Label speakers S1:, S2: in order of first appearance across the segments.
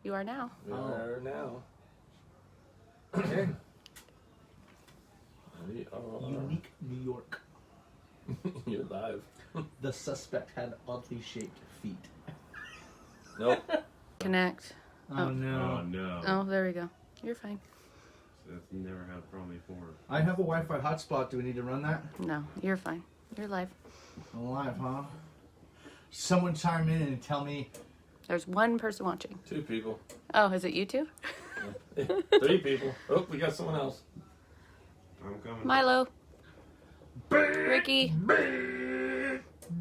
S1: You are now.
S2: We are now. Okay. We are...
S3: Unique New York.
S2: You're live.
S3: The suspect had oddly shaped feet.
S2: Nope.
S1: Connect.
S3: Oh, no.
S4: Oh, no.
S1: Oh, there we go. You're fine.
S4: That's never had a problem before.
S3: I have a Wi-Fi hotspot. Do we need to run that?
S1: No, you're fine. You're live.
S3: I'm live, huh? Someone chime in and tell me.
S1: There's one person watching.
S2: 2 people.
S1: Oh, is it you two?
S2: 3 people. Oh, we got someone else.
S4: I'm coming.
S1: Milo. Ricky.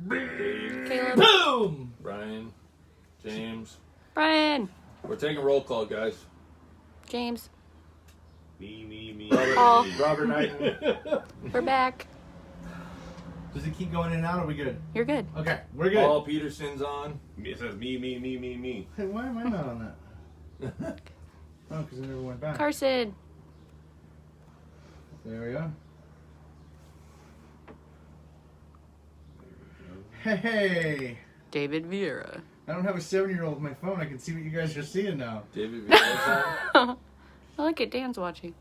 S1: Caleb.
S3: Boom!
S2: Brian. James.
S1: Brian.
S2: We're taking roll call, guys.
S1: James.
S4: Me.
S1: Paul.
S2: Robert Knighton.
S1: We're back.
S3: Does it keep going in and out? Or are we good?
S1: You're good.
S3: Okay, we're good.
S2: Paul Peterson's on.
S4: It says me.
S3: Hey, why am I not on that? Oh, because I never went back.
S1: Carson.
S3: There we go. Hey!
S1: David Vieira.
S3: I don't have a 7-year-old with my phone. I can see what you guys are seeing now.
S2: David Vieira's on.
S1: I look at Dan's watching.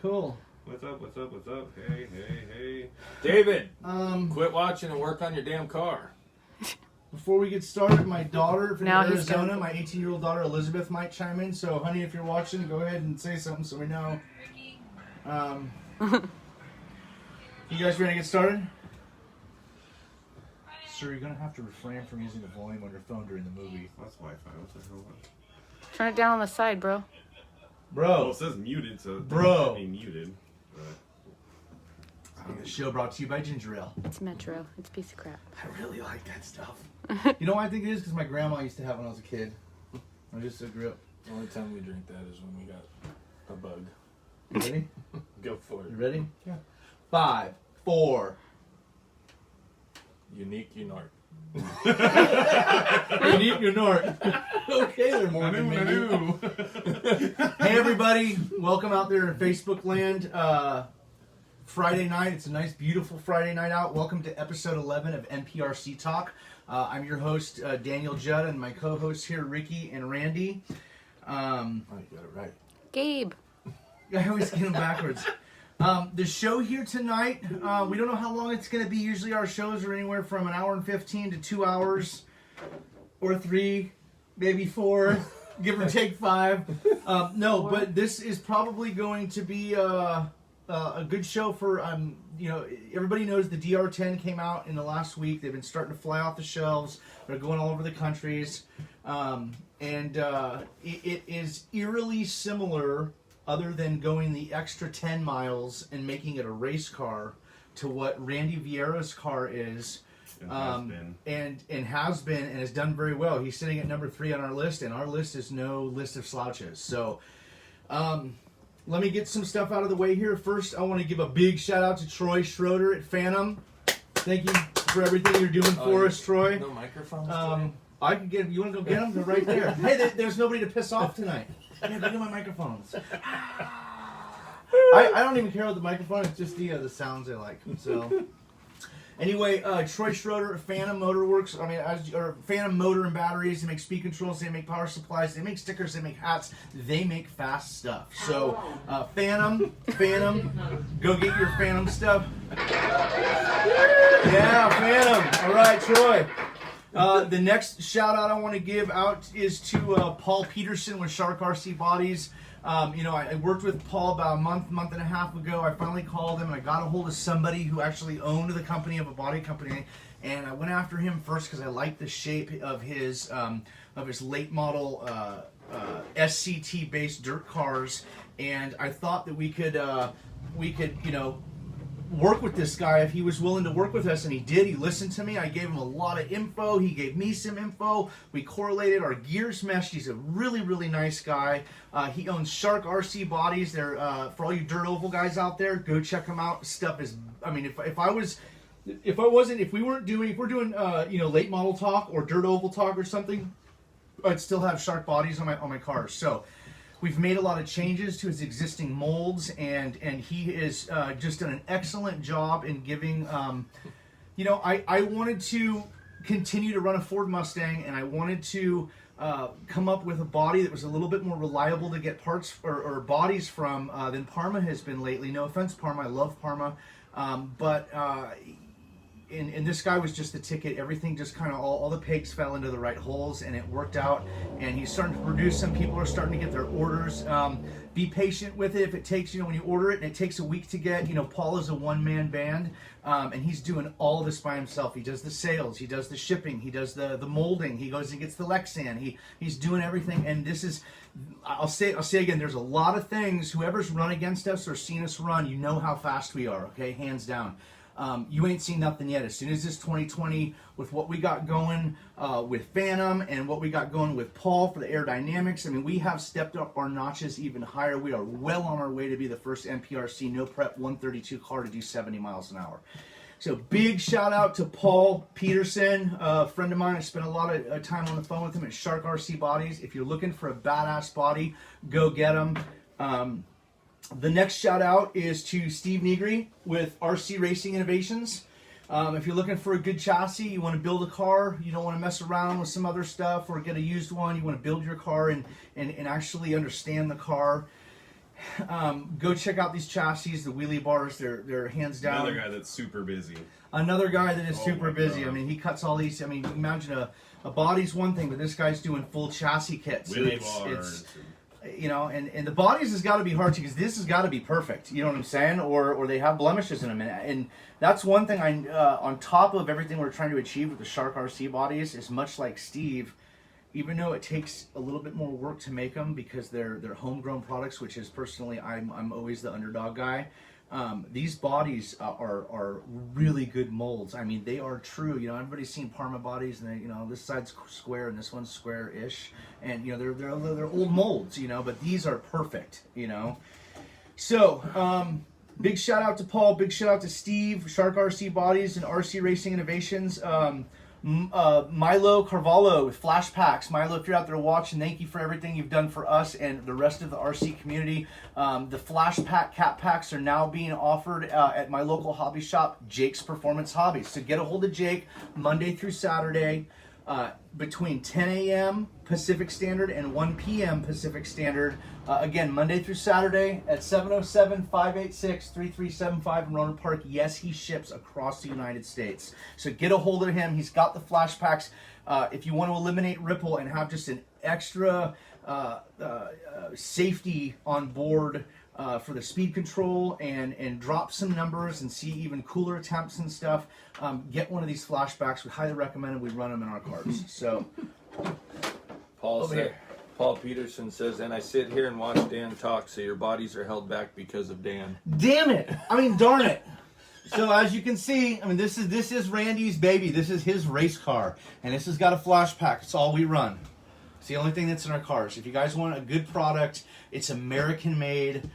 S3: Cool.
S4: What's up? Hey.
S2: David, quit watching and work on your damn car.
S3: Before we get started, my daughter from
S1: Now he's
S3: Arizona,
S1: gonna-
S3: my 18-year-old daughter Elizabeth might chime in. So, honey, if you're watching, go ahead and say something so we know. You guys ready to get started? Sir, you're going to have to refrain from using the volume on your phone during the movie.
S4: That's Wi-Fi. What the hell?
S1: Turn it down on the side, bro.
S3: Bro.
S4: Well, it says muted, so it
S3: Bro.
S4: might be muted. But...
S3: The show brought to you by Ginger Ale.
S1: It's Metro. It's a piece of crap.
S3: I really like that stuff. You know why I think it is? Because my grandma used to have it when I was a kid. I just grew up.
S2: The only time we drink that is when we got a bug.
S3: You ready?
S2: Go for it.
S3: You ready? Yeah. 5, 4.
S2: Unique Unart.
S3: Unique Unart. Okay, there, Morgan. Hey, everybody. Welcome out there in Facebook land. Friday night. It's a nice, beautiful Friday night out. Welcome to episode 11 of NPRC Talk. I'm your host, Daniel Judd, and my co-hosts here, Ricky and Randy.
S2: Oh, you got it right.
S1: Gabe.
S3: I always get them backwards. The show here tonight, we don't know how long it's going to be. Usually our shows are anywhere from an hour and 15 to 2 hours, or 3, maybe 4, give or take 5. But this is probably going to be a good show for, everybody knows the dr10 came out in the last week. They've been starting to fly off the shelves. They're going all over the countries. It is eerily similar, other than going the extra 10 miles and making it a race car, to what Randy Vieira's car is, and has been and has done very well. He's sitting at number 3 on our list, and our list is no list of slouches. So, let me get some stuff out of the way here. First, I want to give a big shout out to Troy Schroeder at Phantom. Thank you for everything you're doing for us, Troy.
S2: No microphones.
S3: I can get. You want to go get them? They're right there. Hey, there's nobody to piss off tonight. Yeah, look at my microphones. I don't even care about the microphone. It's just the sounds I like. So, anyway, Troy Schroeder at Phantom Motor Works. Or Phantom Motor and Batteries. They make speed controls. They make power supplies. They make stickers. They make hats. They make fast stuff. So, Phantom, go get your Phantom stuff. Yeah, Phantom. All right, Troy. The next shout out I want to give out is to Paul Peterson with Shark RC Bodies. I worked with Paul about a month and a half ago. I finally called him and I got a hold of somebody who actually owned the company of a body company, and I went after him first because I liked the shape of his late model SCT based dirt cars, and I thought that we could work with this guy if he was willing to work with us, and he did. He listened to me. I gave him a lot of info. He gave me some info. We correlated. Our gears meshed. He's a really, really nice guy. He owns Shark RC Bodies. They're for all you dirt oval guys out there, go check them out. Stuff is, if we're doing late model talk or dirt oval talk or something, I'd still have Shark Bodies on my cars. So we've made a lot of changes to his existing molds, and he has just done an excellent job in giving. I wanted to continue to run a Ford Mustang, and I wanted to come up with a body that was a little bit more reliable to get parts or bodies from than Parma has been lately. No offense, Parma, I love Parma, but and this guy was just the ticket. Everything just kind of all the pegs fell into the right holes, and it worked out. And he's starting to produce some. People are starting to get their orders. Be patient with it. If it takes, when you order it and it takes a week to get, Paul is a one-man band, and he's doing all this by himself. He does the sales, he does the shipping, he does the molding, he goes and gets the Lexan, he's doing everything. And this is, I'll say again, there's a lot of things, whoever's run against us or seen us run, you know how fast we are, okay, hands down. You ain't seen nothing yet. As soon as this 2020, with what we got going with Phantom and what we got going with Paul for the aerodynamics, I mean, we have stepped up our notches even higher. We are well on our way to be the first NPRC no prep 132 car to do 70 miles an hour. So big shout out to Paul Peterson, a friend of mine. I spent a lot of time on the phone with him at Shark RC Bodies. If you're looking for a badass body, go get him. The next shout out is to Steve Negri with RC Racing Innovations. If you're looking for a good chassis, you want to build a car, you don't want to mess around with some other stuff or get a used one, you want to build your car and actually understand the car, go check out these chassis, the wheelie bars, they're hands down.
S4: Another guy that's super busy.
S3: Another guy that is super busy.
S4: God.
S3: I mean, he cuts all these. I mean, imagine a body's one thing, but this guy's doing full chassis kits.
S4: Wheelie bars.
S3: And the bodies has got to be hard too, because this has got to be perfect. You know what I'm saying? Or they have blemishes in them, and that's one thing on top of everything we're trying to achieve with the Shark RC bodies is much like Steve. Even though it takes a little bit more work to make them because they're homegrown products, which is personally I'm always the underdog guy. These bodies are really good molds. I mean, they are true. Everybody's seen Parma bodies, and this side's square and this one's square-ish, and they're old molds. But these are perfect. So big shout out to Paul. Big shout out to Steve, Shark RC Bodies and RC Racing Innovations. Milo Carvalho with Flash Packs. Milo, if you're out there watching, thank you for everything you've done for us and the rest of the RC community. The Flash Pack Cat Packs are now being offered at my local hobby shop, Jake's Performance Hobbies. So get a hold of Jake Monday through Saturday between 10 a.m. Pacific Standard and 1 p.m. Pacific Standard. Again, Monday through Saturday at 707-586-3375 in Roanoke Park. Yes, he ships across the United States. So get a hold of him. He's got the Flash Packs. If you want to eliminate ripple and have just an extra safety on board for the speed control and drop some numbers and see even cooler attempts and stuff, get one of these flashbacks. We highly recommend it. We run them in our cars. So
S2: Paul Peterson says, and I sit here and watch Dan talk, so your bodies are held back because of Dan.
S3: Damn it! I mean, darn it! So as you can see, I mean, this is Randy's baby. This is his race car, and this has got a flash pack. It's all we run. It's the only thing that's in our cars. If you guys want a good product, it's American made.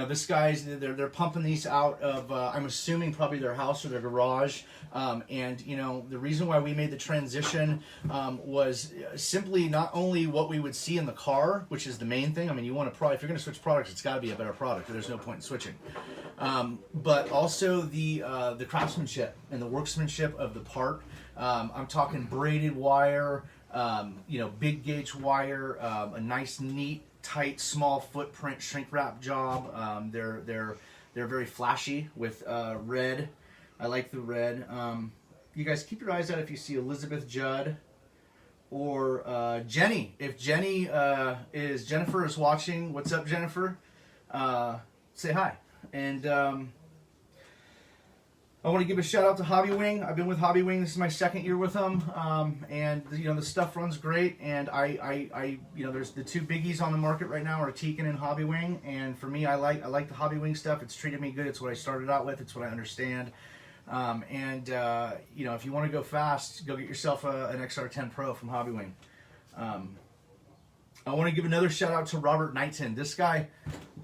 S3: This guy's they're pumping these out of I'm assuming probably their house or their garage, and the reason why we made the transition was simply not only what we would see in the car, which is the main thing. I mean, you want a product. If you're going to switch products, it's got to be a better product. There's no point in switching. But also the craftsmanship and the workmanship of the part. I'm talking braided wire, big gauge wire, a nice, neat, tight, small footprint shrink wrap job. They're very flashy with red. I like the red. You guys keep your eyes out if you see Elizabeth Judd or Jenny. If Jennifer is watching, what's up, Jennifer? Say hi. And I want to give a shout out to Hobby Wing. I've been with Hobby Wing. This is my second year with them, and the stuff runs great. And I there's the two biggies on the market right now are Tekin and Hobby Wing. And for me, I like the Hobby Wing stuff. It's treated me good. It's what I started out with. It's what I understand. If you want to go fast, go get yourself an XR10 Pro from Hobby Wing. I want to give another shout out to Robert Knighton. This guy.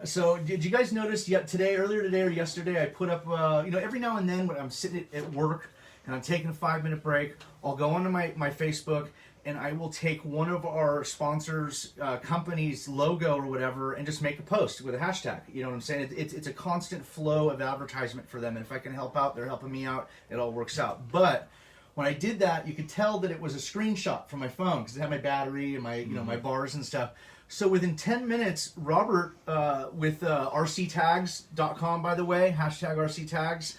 S3: So did you guys notice earlier today or yesterday, I put up, every now and then when I'm sitting at work and I'm taking a 5-minute break, I'll go onto my Facebook and I will take one of our sponsors' company's logo or whatever and just make a post with a hashtag. You know what I'm saying? It's a constant flow of advertisement for them. And if I can help out, they're helping me out. It all works out. But when I did that, you could tell that it was a screenshot from my phone because it had my battery and my, you know, my bars and stuff. So within 10 minutes, Robert, with rctags.com, by the way, hashtag rctags,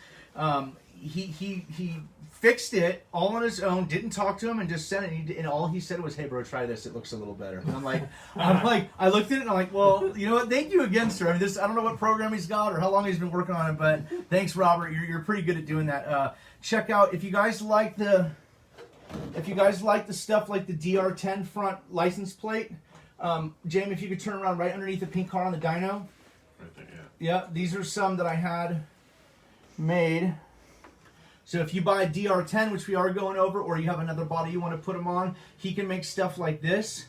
S3: he fixed it all on his own, didn't talk to him, and just sent it. And all he said was, "Hey, bro, try this. It looks a little better." And I'm like, I looked at it and I'm like, well, you know what? Thank you again, sir. I mean, I don't know what program he's got or how long he's been working on it, but thanks, Robert. You're pretty good at doing that. Check out if you guys like the stuff like the dr10 front license plate. Jamie, if you could turn around right underneath the pink car on the dyno.
S4: Right there,
S3: Yeah, these are some that I had made. So if you buy a dr10, which we are going over, or you have another body you want to put them on, he can make stuff like this.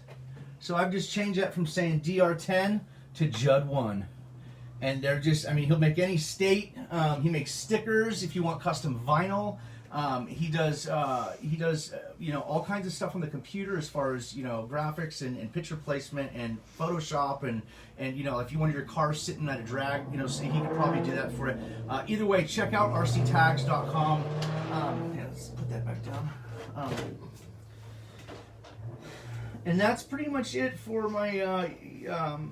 S3: So I've just changed that from saying dr10 to Judd1. And they're just, I mean, he'll make any state. He makes stickers if you want custom vinyl. He does, you know, all kinds of stuff on the computer as far as, you know, graphics and picture placement and Photoshop and you know, if you wanted your car sitting at a drag, you know, so he could probably do that for it. Either way, check out rctags.com. Yeah, let's put that back down. And that's pretty much it for my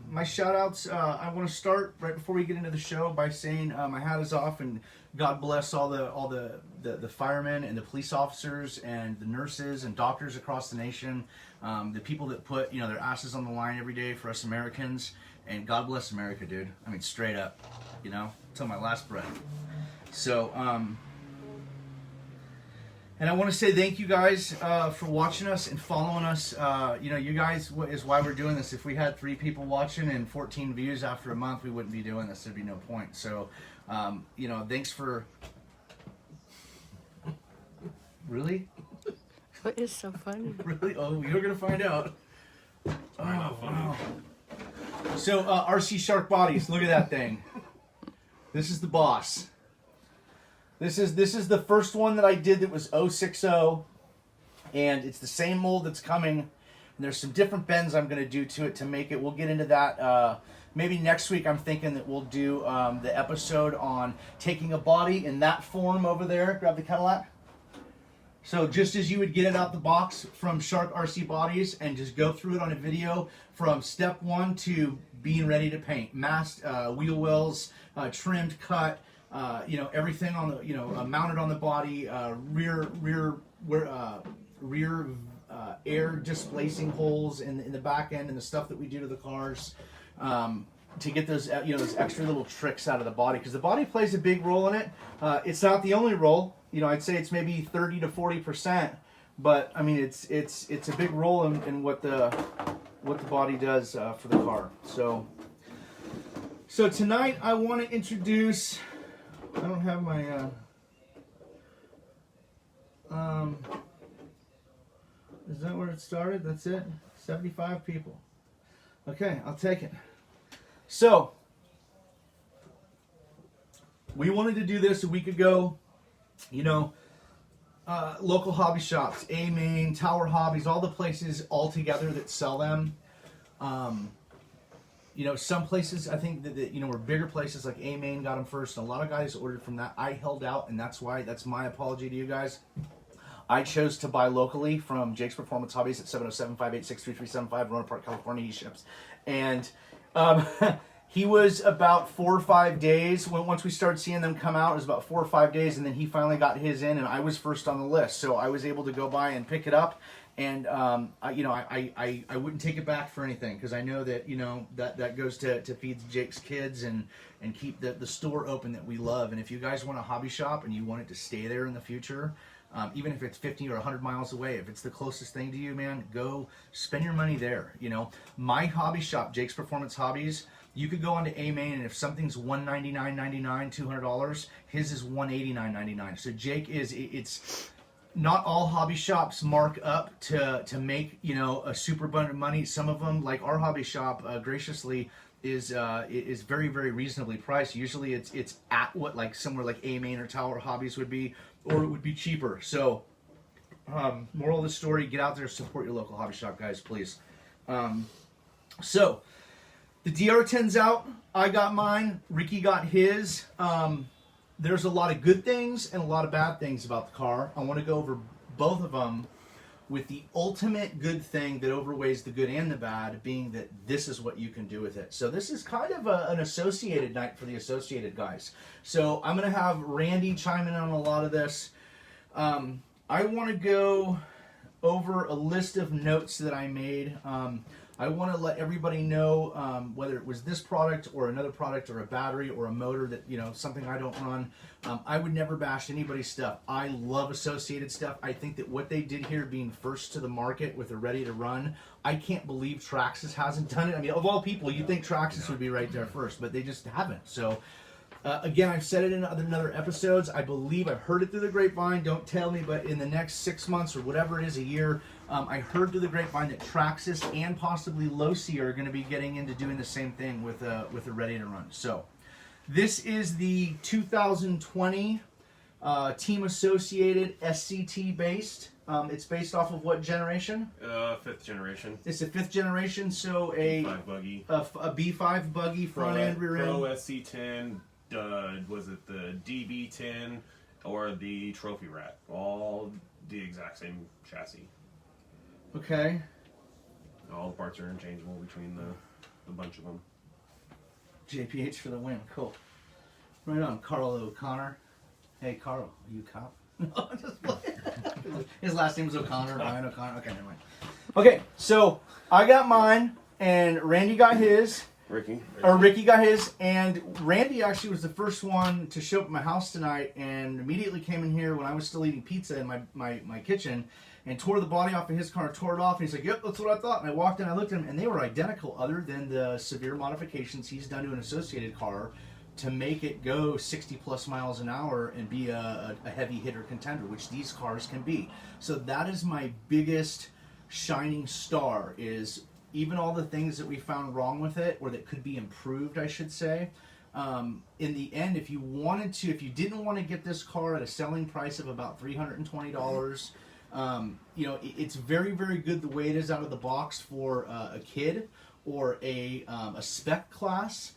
S3: my shout outs. I want to start right before we get into the show by saying my hat is off and God bless all the firemen and the police officers and the nurses and doctors across the nation, the people that put, you know, their asses on the line every day for us Americans. And God bless America, dude. I mean, straight up, you know, till my last breath. So, and I want to say thank you guys for watching us and following us. You know, you guys is why we're doing this. If we had 3 people watching and 14 views after a month, we wouldn't be doing this. There'd be no point. So, you know, thanks for... Really?
S1: What is so funny?
S3: Really? Oh, you're going to find out. Oh, wow. So, RC Shark Bodies, look at that thing. This is the boss. This is the first one that I did that was 060, and it's the same mold that's coming. And there's some different bends I'm going to do to it to make it. We'll get into that. Maybe next week I'm thinking that we'll do the episode on taking a body in that form over there. Grab the Cadillac. So just as you would get it out the box from Shark RC Bodies and just go through it on a video from step 1 to being ready to paint. Masked, wheel wells, trimmed, cut, you know, everything on the, you know, mounted on the body, rear air displacing holes in the back end and the stuff that we do to the cars. To get those, you know, those extra little tricks out of the body, because the body plays a big role in it. It's not the only role. You know, I'd say it's maybe 30 to 40%, but I mean, it's a big role in what the body does for the car. So tonight I want to introduce. I don't have my. Is that where it started? That's it. 75 people. Okay, I'll take it. So, we wanted to do this a week ago. You know, local hobby shops, A-Main, Tower Hobbies, all the places all together that sell them. You know, some places I think that you know, were bigger places like A-Main got them first, and a lot of guys ordered from that. I held out, and that's my apology to you guys. I chose to buy locally from Jake's Performance Hobbies at 707-586-3375, Roanoke Park, California. He ships. And he was about 4 or 5 days. Once we started seeing them come out, it was about 4 or 5 days, and then he finally got his in, and I was first on the list. So I was able to go by and pick it up. And, you know, I wouldn't take it back for anything, because I know that, you know, that goes to feed Jake's kids and keep the store open that we love. And if you guys want a hobby shop and you want it to stay there in the future, even if it's 50 or 100 miles away, if it's the closest thing to you, man, go spend your money there. You know, my hobby shop, Jake's Performance Hobbies, you could go onto A-Main, and if something's $199.99, $200, his is $189.99. So Jake it's not all hobby shops mark up to make, you know, a super bunch of money. Some of them, like our hobby shop, graciously is very, very reasonably priced. Usually it's at what, like somewhere like A-Main or Tower Hobbies would be, or it would be cheaper. So moral of the story, get out there, support your local hobby shop, guys, please. So the dr10's out. I got mine. Ricky got his. There's a lot of good things and a lot of bad things about the car. I want to go over both of them with the ultimate good thing that overweighs the good and the bad, being that this is what you can do with it. So this is kind of an associated night for the associated guys. So I'm going to have Randy chime in on a lot of this. I want to go over a list of notes that I made. I want to let everybody know whether it was this product or another product or a battery or a motor that, something I don't run. I would never bash anybody's stuff. I love associated stuff. I think that what they did here, being first to the market with a ready to run, I can't believe Traxxas hasn't done it. I mean, of all people, you'd think Traxxas would be right there first, but they just haven't. So, again, I've said it in other episodes. I believe I've heard it through the grapevine. Don't tell me, but in the next 6 months or whatever it is, a year, I heard through the grapevine that Traxxas and possibly Losi are going to be getting into doing the same thing with a ready to run. So, this is the 2020 Team Associated SCT based. It's based off of what generation?
S4: 5th generation.
S3: It's a 5th generation, so a
S4: B5 buggy.
S3: a B5 buggy front end, rear end.
S4: Pro SC10. Was it the DB10 or the Trophy Rat? All the exact same chassis.
S3: Okay.
S4: All the parts are interchangeable between the bunch of them.
S3: JPH for the win. Cool. Right on. Carl O'Connor. Hey, Carl, are you a cop? No, I'm just playing. His last name was O'Connor. Ryan O'Connor. Okay, never mind. Okay, so I got mine, and Randy got his. Ricky got his, and Randy actually was the first one to show up at my house tonight, and immediately came in here when I was still eating pizza in my kitchen, and tore the body off of his car, tore it off, and he's like, yep, that's what I thought. And I walked in, I looked at them, and they were identical other than the severe modifications he's done to an associated car to make it go 60 plus miles an hour and be a heavy hitter contender, which these cars can be. So that is my biggest shining star, is even all the things that we found wrong with it, or that could be improved, I should say. In the end, if you didn't want to get this car at a selling price of about $320, it's very, very good the way it is out of the box for a kid or a spec class.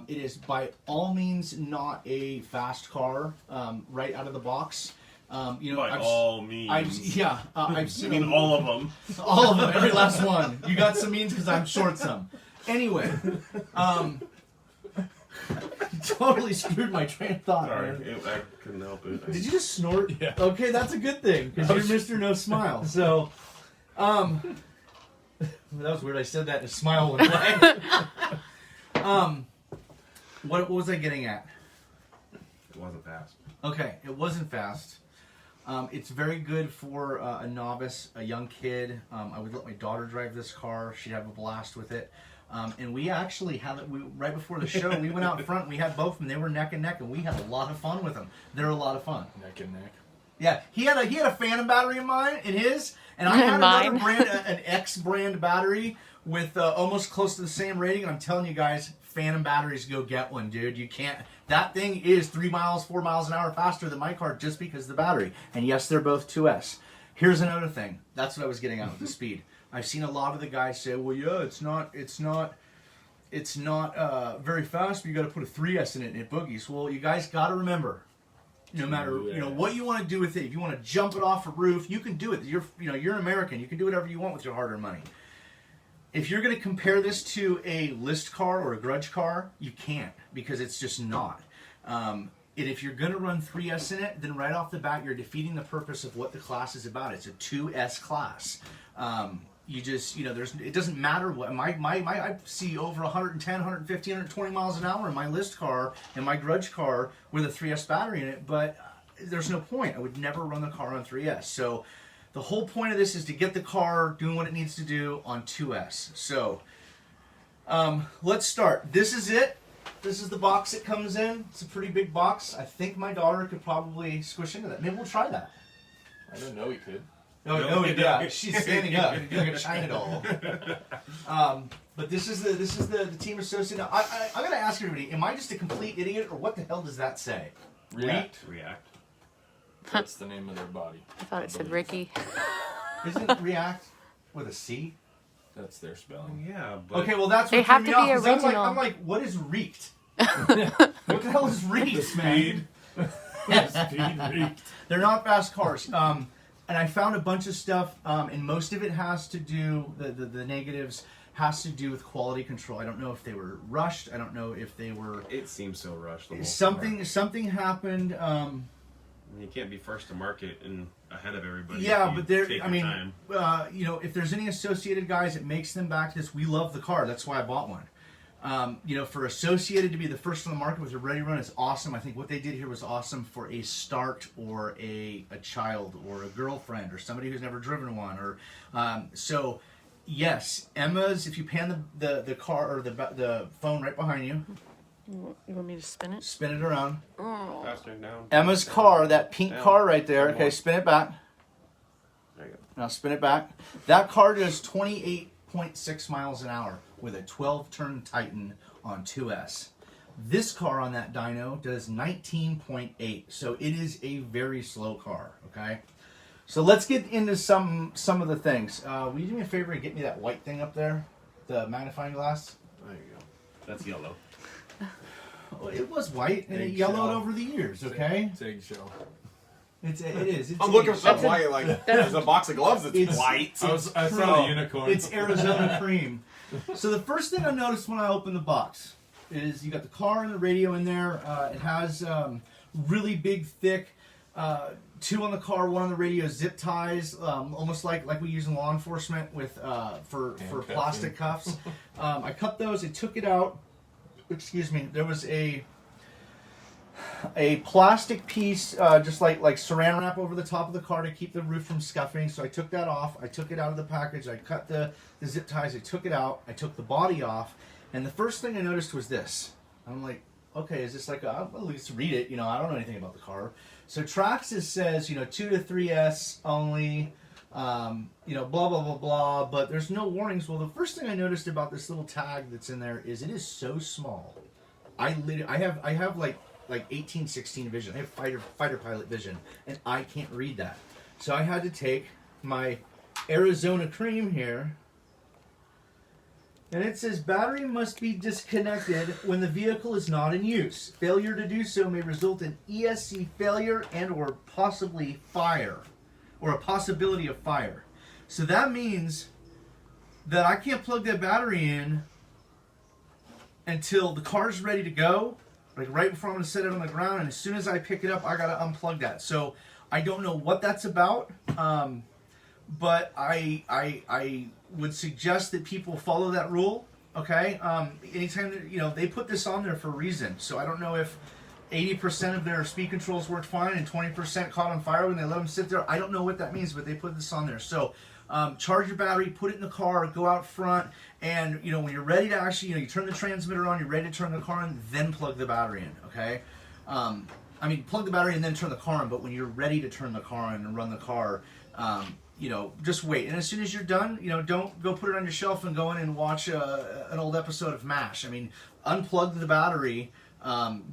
S3: It is by all means not a fast car right out of the box.
S4: All means.
S3: I've seen
S4: all of them.
S3: All of them, every last one. You got some means because I'm short some. Anyway, totally screwed my train of thought.
S4: Sorry,
S3: Man.
S4: I couldn't help it.
S3: Did you just snort?
S2: Yeah.
S3: Okay, that's a good thing because you're Mr. No Smile. So, that was weird. I said that and a smile went away. What was I getting at?
S4: It wasn't fast.
S3: Okay, it wasn't fast. It's very good for a novice, a young kid. I would let my daughter drive this car. She'd have a blast with it. And we actually had it right before the show. We went out front and we had both of them. They were neck and neck, and we had a lot of fun with them. They're a lot of fun.
S2: Neck and neck.
S3: Yeah, he had a Phantom battery in his, and I had another brand, an X brand battery with almost close to the same rating. And I'm telling you guys, Phantom batteries, go get one, dude. You can't. That thing is 4 miles an hour faster than my car just because of the battery. And yes, they're both 2S. Here's another thing. That's what I was getting at with the speed. I've seen a lot of the guys say, well, yeah, it's not very fast, but you got to put a 3S in it and it boogies. Well, you guys got to remember, no matter what you want to do with it, if you want to jump it off a roof, you can do it. You're an American. You can do whatever you want with your hard-earned money. If you're going to compare this to a list car or a grudge car, you can't, because it's just not. And if you're going to run 3S in it, then right off the bat, you're defeating the purpose of what the class is about. It's a 2S class. You just, it doesn't matter what, I see over 110, 150, 120 miles an hour in my list car and my grudge car with a 3S battery in it, but there's no point. I would never run the car on 3S. So the whole point of this is to get the car doing what it needs to do on 2S. So let's start. This is it. This is the box it comes in. It's a pretty big box. I think my daughter could probably squish into that. Maybe we'll try that.
S2: I didn't know he could.
S3: No, yeah, she's standing up like a China doll. But this is the team associate. Now, I'm gonna ask everybody: am I just a complete idiot, or what the hell does that say?
S2: React.
S1: That's
S2: the name of their body.
S1: I thought it said Ricky.
S3: Isn't React with a C?
S2: That's their spelling.
S4: Yeah, but
S3: Okay, well that's what
S1: They have
S3: threw
S1: to
S3: me
S1: be
S3: off, 'cause
S1: original.
S3: I'm like, what is reeked? What the hell is reeked, man?
S4: Speed reeked.
S3: They're not fast cars. and I found a bunch of stuff, and most of it has to do, the negatives has to do with quality control. I don't know if they were rushed. I don't know if they were...
S4: It seems so rushed.
S3: Something happened.
S4: You can't be first to market and ahead of everybody.
S3: Yeah, but there,
S4: take
S3: I
S4: your
S3: mean,
S4: time.
S3: you know, if there's any Associated guys, it makes them back to this. We love the car. That's why I bought one. You know, for Associated to be the first on the market with a ready run is awesome. I think what they did here was awesome for a start or a child or a girlfriend or somebody who's never driven one. Or so, yes, Emma's. If you pan the car or the phone right behind you,
S1: You want me to spin it?
S3: spin it around.
S1: Oh.
S4: Faster down.
S3: Emma's car, that pink
S4: Down.
S3: car right there.
S4: One
S3: Okay,
S4: more.
S3: spin it back.
S4: There you go.
S3: Now spin it back. That car does 28.6 miles an hour with a 12-turn Titan on 2S. This car on that dyno does 19.8, so it is a very slow car. Okay, so let's get into some of the things. Will you do me a favor and get me that white thing up there, the magnifying glass?
S4: There you go. That's yellow.
S3: Well, it was white and it
S2: Eggshell.
S3: yellowed over the years. Okay,
S2: It's eggshell.
S3: it is. It's
S4: I'm looking for
S3: eggshell.
S4: something white. Like there's a box of gloves that's
S3: It's-
S4: white.
S2: I saw the unicorn.
S3: It's Arizona cream. So the first thing I noticed when I opened the box is you got the car and the radio in there. It has really big, thick, 2 on the car, 1 on the radio, zip ties, almost like we use in law enforcement with for
S2: Handcuffing.
S3: plastic cuffs. I cut those. I took it out. Excuse me. There was a plastic piece, just like saran wrap over the top of the car to keep the roof from scuffing. So I took that off. I took it out of the package. I cut the zip ties. I took it out. I took the body off. And the first thing I noticed was this. I'm like, okay, is this like I'll at least read it. You know, I don't know anything about the car. So Traxxas says, you know, 2 to 3S only. You know, blah, blah, blah, blah, but there's no warnings. Well, the first thing I noticed about this little tag that's in there is it is so small. I have like 1816 vision. I have fighter pilot vision, and I can't read that. So I had to take my Arizona cream here, and it says battery must be disconnected when the vehicle is not in use. Failure to do so may result in ESC failure and or possibly fire, or a possibility of fire. So that means that I can't plug that battery in until the car's ready to go, like right before I'm going to set it on the ground, and as soon as I pick it up, I got to unplug that. So I don't know what that's about, but I would suggest that people follow that rule, okay? Anytime that, you know, they put this on there for a reason, so I don't know if 80% of their speed controls worked fine and 20% caught on fire when they let them sit there. I don't know what that means, but they put this on there. So charge your battery, put it in the car, go out front, and you know when you're ready to actually, you know, you turn the transmitter on, you're ready to turn the car on, then plug the battery in. Okay, I mean plug the battery and then turn the car on. But when you're ready to turn the car on and run the car, you know, just wait. And as soon as you're done, you know, don't go put it on your shelf and go in and watch an old episode of MASH. I mean, unplug the battery.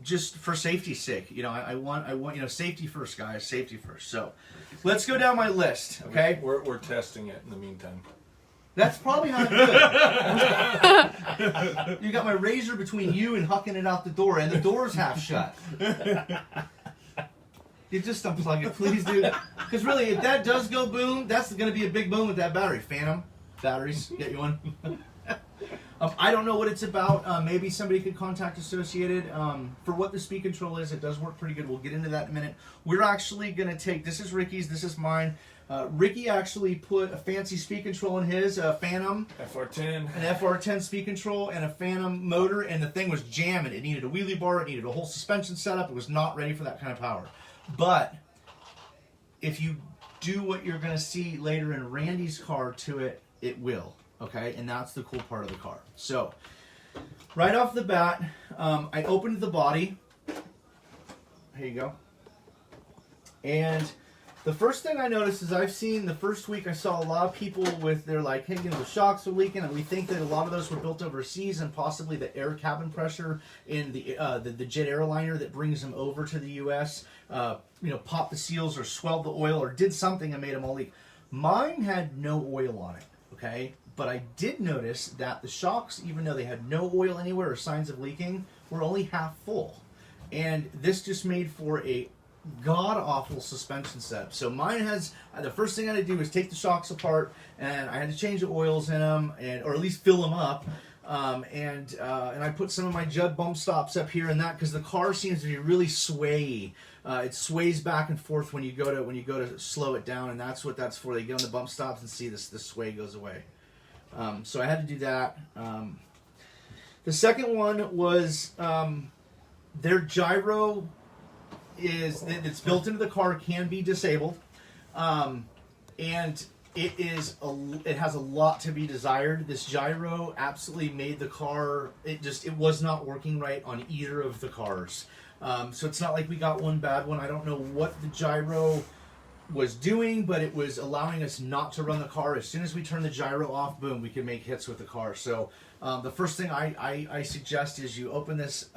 S3: Just for safety's sake, you know, I want, you know, safety first, guys, safety first. So, let's go down my list, okay?
S2: We're testing it in the meantime.
S3: That's probably not good. You got my razor between you and hucking it out the door, and the door's half shut. You just unplug it, please, dude. Because really, if that does go boom, that's going to be a big boom with that battery. Phantom batteries, get you one. I don't know what it's about. Maybe somebody could contact Associated. For what the speed control is, it does work pretty good. We'll get into that in a minute. We're actually going to take, this is Ricky's, this is mine. Ricky actually put a fancy speed control in his, a Phantom.
S2: FR10.
S3: An FR10 speed control and a Phantom motor, and the thing was jamming. It needed a wheelie bar, it needed a whole suspension setup. It was not ready for that kind of power. But if you do what you're going to see later in Randy's car to it, it will. Okay, and that's the cool part of the car. So, right off the bat, I opened the body. Here you go. And the first thing I noticed is I've seen the first week I saw a lot of people with their like, hey, you know, the shocks are leaking, and we think that a lot of those were built overseas, and possibly the air cabin pressure in the jet airliner that brings them over to the U.S. You know, popped the seals or swelled the oil or did something and made them all leak. Mine had no oil on it. Okay. But I did notice that the shocks, even though they had no oil anywhere or signs of leaking, were only half full. And this just made for a god-awful suspension setup. So mine has, the first thing I had to do was take the shocks apart, and I had to change the oils in them, or at least fill them up. And I put some of my Judd bump stops up here and that, because the car seems to be really swayy. It sways back and forth when you go to slow it down, and that's what that's for. They get on the bump stops and see this sway goes away. So I had to do that. The second one was their gyro it's built into the car, can be disabled, and it has a lot to be desired. This gyro absolutely made the car, it was not working right on either of the cars. So it's not like we got one bad one. I don't know what the gyro was doing, but it was allowing us not to run the car. As soon as we turn the gyro off, boom, we can make hits with the car. So the first thing I suggest is you open this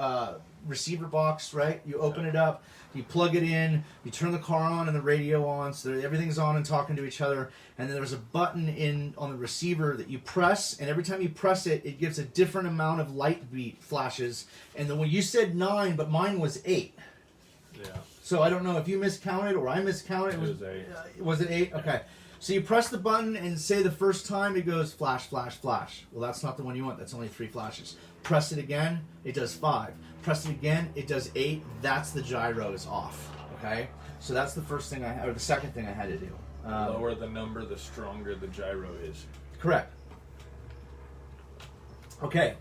S3: receiver box, right? You open it up, you plug it in, you turn the car on and the radio on, so that everything's on and talking to each other. And then there's a button on the receiver that you press, and every time you press it, it gives a different amount of light beat flashes. And then when you said 9, but mine was 8.
S2: Yeah.
S3: So I don't know if you miscounted or I miscounted.
S2: It was 8.
S3: Was it 8? Okay. So you press the button and say the first time it goes flash, flash, flash. Well, that's not the one you want. That's only 3 flashes. Press it again, it does 5. Press it again, it does 8. That's the gyro is off. Okay. So that's the first thing or the second thing I had to do.
S2: The lower the number, the stronger the gyro is.
S3: Correct. Okay.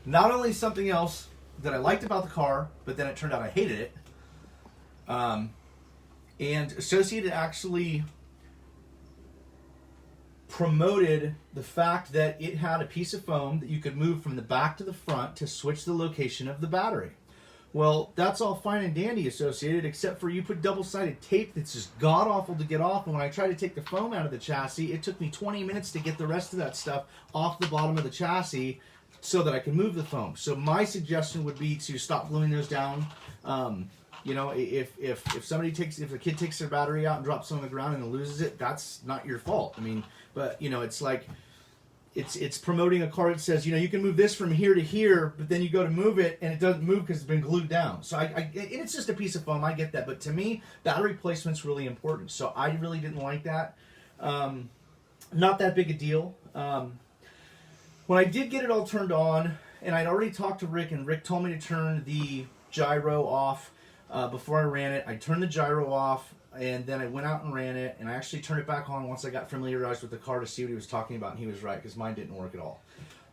S3: Not only something else that I liked about the car, but then it turned out I hated it. And Associated actually promoted the fact that it had a piece of foam that you could move from the back to the front to switch the location of the battery. Well, that's all fine and dandy, Associated, except for you put double-sided tape that's just god-awful to get off, and when I tried to take the foam out of the chassis, it took me 20 minutes to get the rest of that stuff off the bottom of the chassis so that I can move the foam. So my suggestion would be to stop gluing those down. You know, if a kid takes their battery out and drops it on the ground and loses it, that's not your fault. I mean, but you know, it's like it's promoting a car that says, you know, you can move this from here to here, but then you go to move it and it doesn't move because it's been glued down. So and it's just a piece of foam. I get that, but to me, battery placement's really important. So I really didn't like that. Not that big a deal. When I did get it all turned on, and I'd already talked to Rick, and Rick told me to turn the gyro off. Before I ran it, I turned the gyro off, and then I went out and ran it, and I actually turned it back on once I got familiarized with the car to see what he was talking about, and he was right, because mine didn't work at all.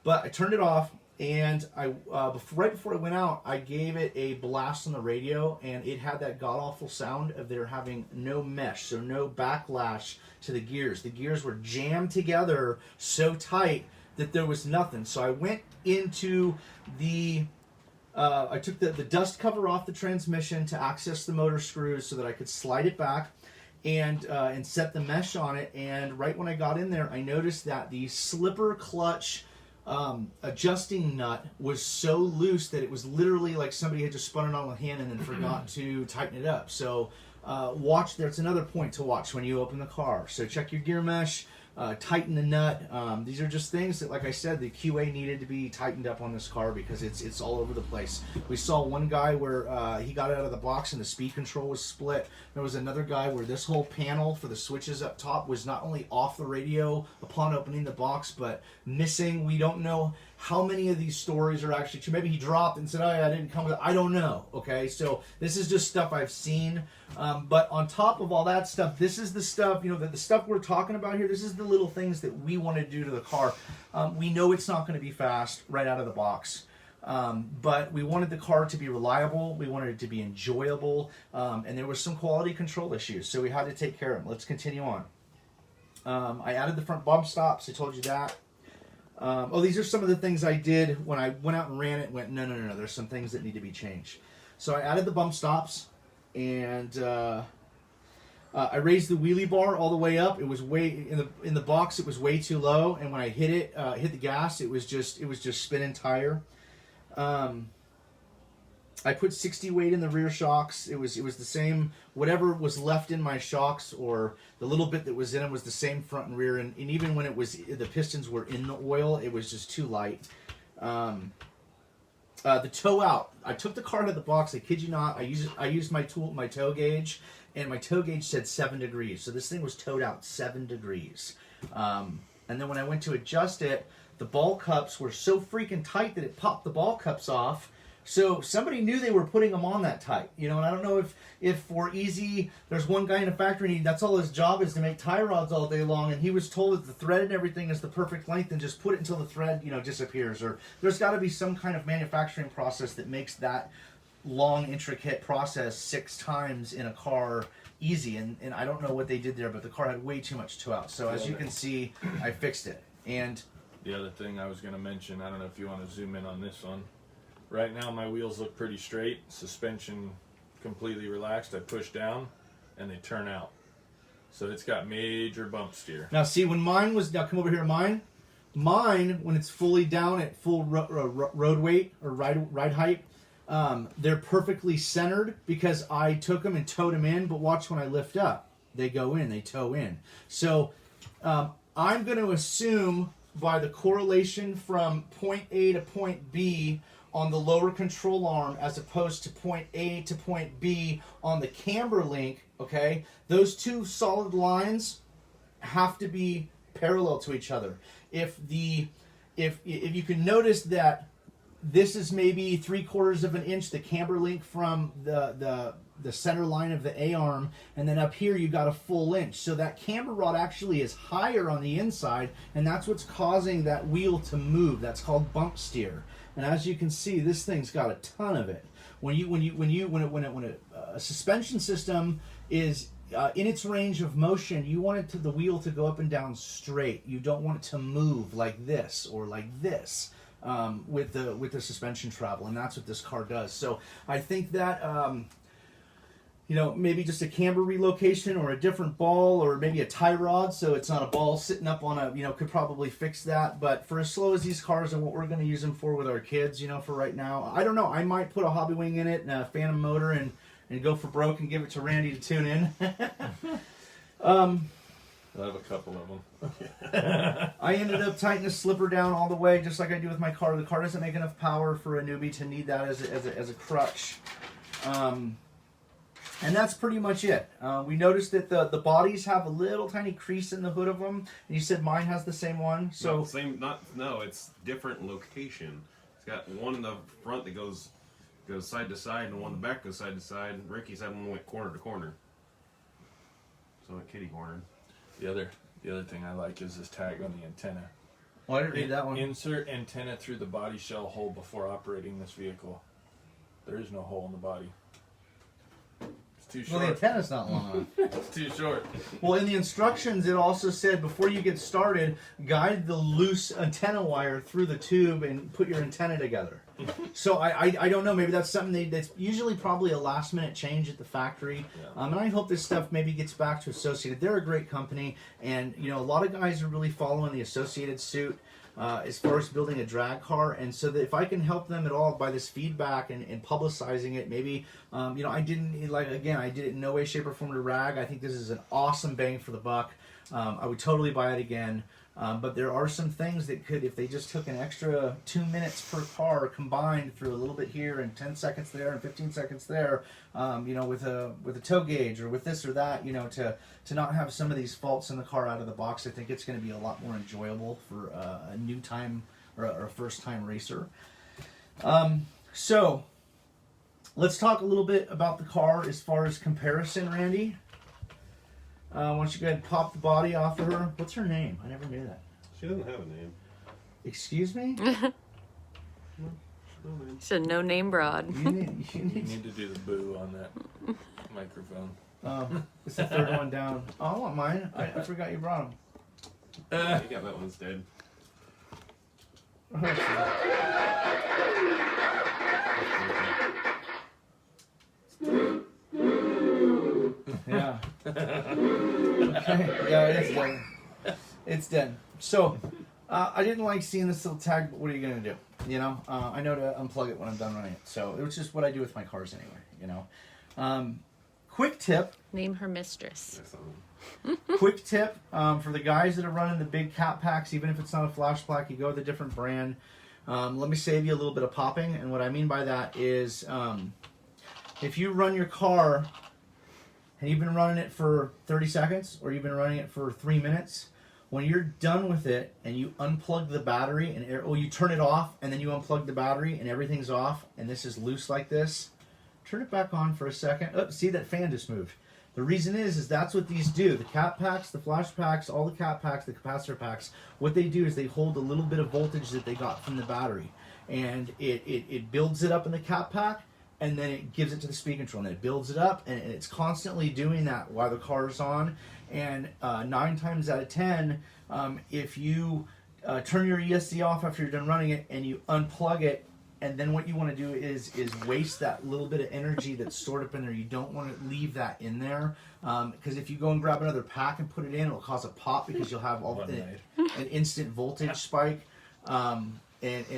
S3: But I turned it off, and right before I went out, I gave it a blast on the radio, and it had that god-awful sound of there having no mesh, so no backlash to the gears. The gears were jammed together so tight that there was nothing. So I went into I took the dust cover off the transmission to access the motor screws so that I could slide it back and set the mesh on it. And right when I got in there, I noticed that the slipper clutch adjusting nut was so loose that it was literally like somebody had just spun it on with hand and then forgot to tighten it up. So watch, there's another point to watch when you open the car. So check your gear mesh. Tighten the nut. These are just things that, like I said, the QA needed to be tightened up on this car because it's all over the place. We saw one guy where he got it out of the box and the speed control was split. There was another guy where this whole panel for the switches up top was not only off the radio upon opening the box, but missing. We don't know how many of these stories are actually true. Maybe he dropped and said, "Oh, I didn't come with it." I don't know. Okay, so this is just stuff I've seen. But on top of all that stuff, this is the stuff, you know, the stuff we're talking about here. This is the little things that we want to do to the car. We know it's not going to be fast right out of the box. But we wanted the car to be reliable. We wanted it to be enjoyable. And there was some quality control issues, so we had to take care of them. Let's continue on. I added the front bump stops. I told you that. These are some of the things I did when I went out and ran it and went, no, there's some things that need to be changed. So I added the bump stops, and I raised the wheelie bar all the way up. It was way in the box. It was way too low, and when I hit the gas, it was just spinning tire. I put 60 weight in the rear shocks. It was the same. Whatever was left in my shocks, or the little bit that was in them, was the same front and rear. And even when the pistons were in the oil, it was just too light. the toe out. I took the car out of the box. I kid you not. I used my toe gauge, and my toe gauge said 7 degrees. So this thing was towed out 7 degrees. And then when I went to adjust it, the ball cups were so freaking tight that it popped the ball cups off. So somebody knew they were putting them on that tight, you know. And I don't know if for easy, there's one guy in a factory, and that's all his job is, to make tie rods all day long, and he was told that the thread and everything is the perfect length, and just put it until the thread, you know, disappears. Or there's got to be some kind of manufacturing process that makes that long, intricate process 6 times in a car easy. And I don't know what they did there, but the car had way too much toe out. So as you can see, I fixed it. And
S2: the other thing I was going to mention, I don't know if you want to zoom in on this one. Right now my wheels look pretty straight, suspension completely relaxed. I push down and they turn out. So it's got major bump steer.
S3: now see, when mine was, now come over here, mine, when it's fully down at full road weight or ride height, they're perfectly centered because I took them and towed them in. But watch, when I lift up, they go in, they toe in. So I'm going to assume by the correlation from point A to point B on the lower control arm, as opposed to point A to point B on the camber link, okay, those two solid lines have to be parallel to each other. If you can notice that this is maybe 3/4 of an inch, the camber link from the center line of the A-arm, and then up here you got a full inch. So that camber rod actually is higher on the inside, and that's what's causing that wheel to move. That's called bump steer. And as you can see, this thing's got a ton of it. When a suspension system is in its range of motion, you want the wheel to go up and down straight. You don't want it to move like this or like this. With the suspension travel, and that's what this car does. So I think that maybe just a camber relocation or a different ball, or maybe a tie rod so it's not a ball sitting up on a, could probably fix that. But for as slow as these cars and what we're going to use them for with our kids, for right now, I don't know. I might put a hobby wing in it and a phantom motor and go for broke and give it to Randy to tune in.
S2: I have a couple of them.
S3: I ended up tightening the slipper down all the way, just like I do with my car. The car doesn't make enough power for a newbie to need that as a crutch. And that's pretty much it. We noticed that the bodies have a little tiny crease in the hood of them. And you said mine has the same one. So
S4: it's different location. It's got one in the front that goes side to side, and one in the back goes side to side. Ricky's had one went corner to corner. So it kitty cornered.
S2: The other thing I like is this tag on the antenna.
S3: Oh, I didn't read that one.
S2: Insert antenna through the body shell hole before operating this vehicle. There is no hole in the body. It's too short.
S3: Well, the antenna's not long enough.
S2: It's too short.
S3: Well, in the instructions, it also said before you get started, guide the loose antenna wire through the tube and put your antenna together. So I don't know. Maybe that's something that's usually probably a last minute change at the factory.
S2: Yeah.
S3: And I hope this stuff maybe gets back to Associated. They're a great company, and a lot of guys are really following the Associated suit as far as building a drag car. And so that if I can help them at all by this feedback and publicizing it, maybe I did it in no way, shape, or form to rag. I think this is an awesome bang for the buck. I would totally buy it again. But there are some things that could, if they just took an extra 2 minutes per car combined through a little bit here and 10 seconds there and 15 seconds there, with a tow gauge or with this or that, to not have some of these faults in the car out of the box. I think it's going to be a lot more enjoyable for a new time or a first time racer. So let's talk a little bit about the car as far as comparison, Randy. Why don't you go ahead and pop the body off of her? What's her name? I never knew that.
S4: She doesn't have a name.
S3: Excuse me?
S4: No
S1: It's a no-name broad.
S3: You need
S2: You need to do the boo on that microphone.
S3: it's the third one down. Oh, I want mine. I forgot you brought them.
S4: You got that one instead.
S3: Yeah. Okay. Yeah, it's done. It's done. So, I didn't like seeing this little tag, but what are you going to do? I know to unplug it when I'm done running it. So, it was just what I do with my cars anyway, Quick tip.
S1: Name her mistress.
S3: Quick tip for the guys that are running the big cat packs, even if it's not a flash black, you go with a different brand. Let me save you a little bit of popping, and what I mean by that is if you run your car and you've been running it for 30 seconds or you've been running it for 3 minutes, when you're done with it and you unplug the battery and you turn it off and then you unplug the battery and everything's off and this is loose like this, turn it back on for a second. Oh, see, that fan just moved. The reason is that's what these do. The cap packs, the flash packs, all the cap packs, the capacitor packs, what they do is they hold a little bit of voltage that they got from the battery. And it builds it up in the cap pack, and then it gives it to the speed control. And it builds it up, and it's constantly doing that while the car is on. And 9 times out of 10, if you turn your ESC off after you're done running it, and you unplug it, and then what you want to do is waste that little bit of energy that's stored up in there. You don't want to leave that in there because if you go and grab another pack and put it in, it'll cause a pop because you'll have an instant voltage spike. And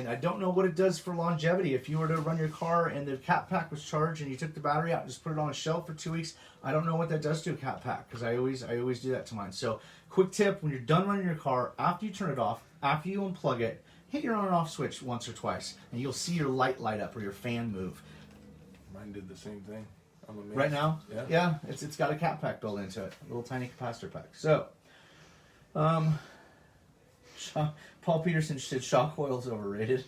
S3: I don't know what it does for longevity. If you were to run your car and the cap pack was charged and you took the battery out and just put it on a shelf for 2 weeks, I don't know what that does to a cap pack because I always do that to mine. So quick tip, when you're done running your car, after you turn it off, after you unplug it, hit your on and off switch once or twice, and you'll see your light up or your fan move.
S2: Mine did the same thing. I'm amazed.
S3: Right now?
S2: Yeah.
S3: It's got a cap pack built into it, a little tiny capacitor pack. So, Paul Peterson said shock oil's overrated.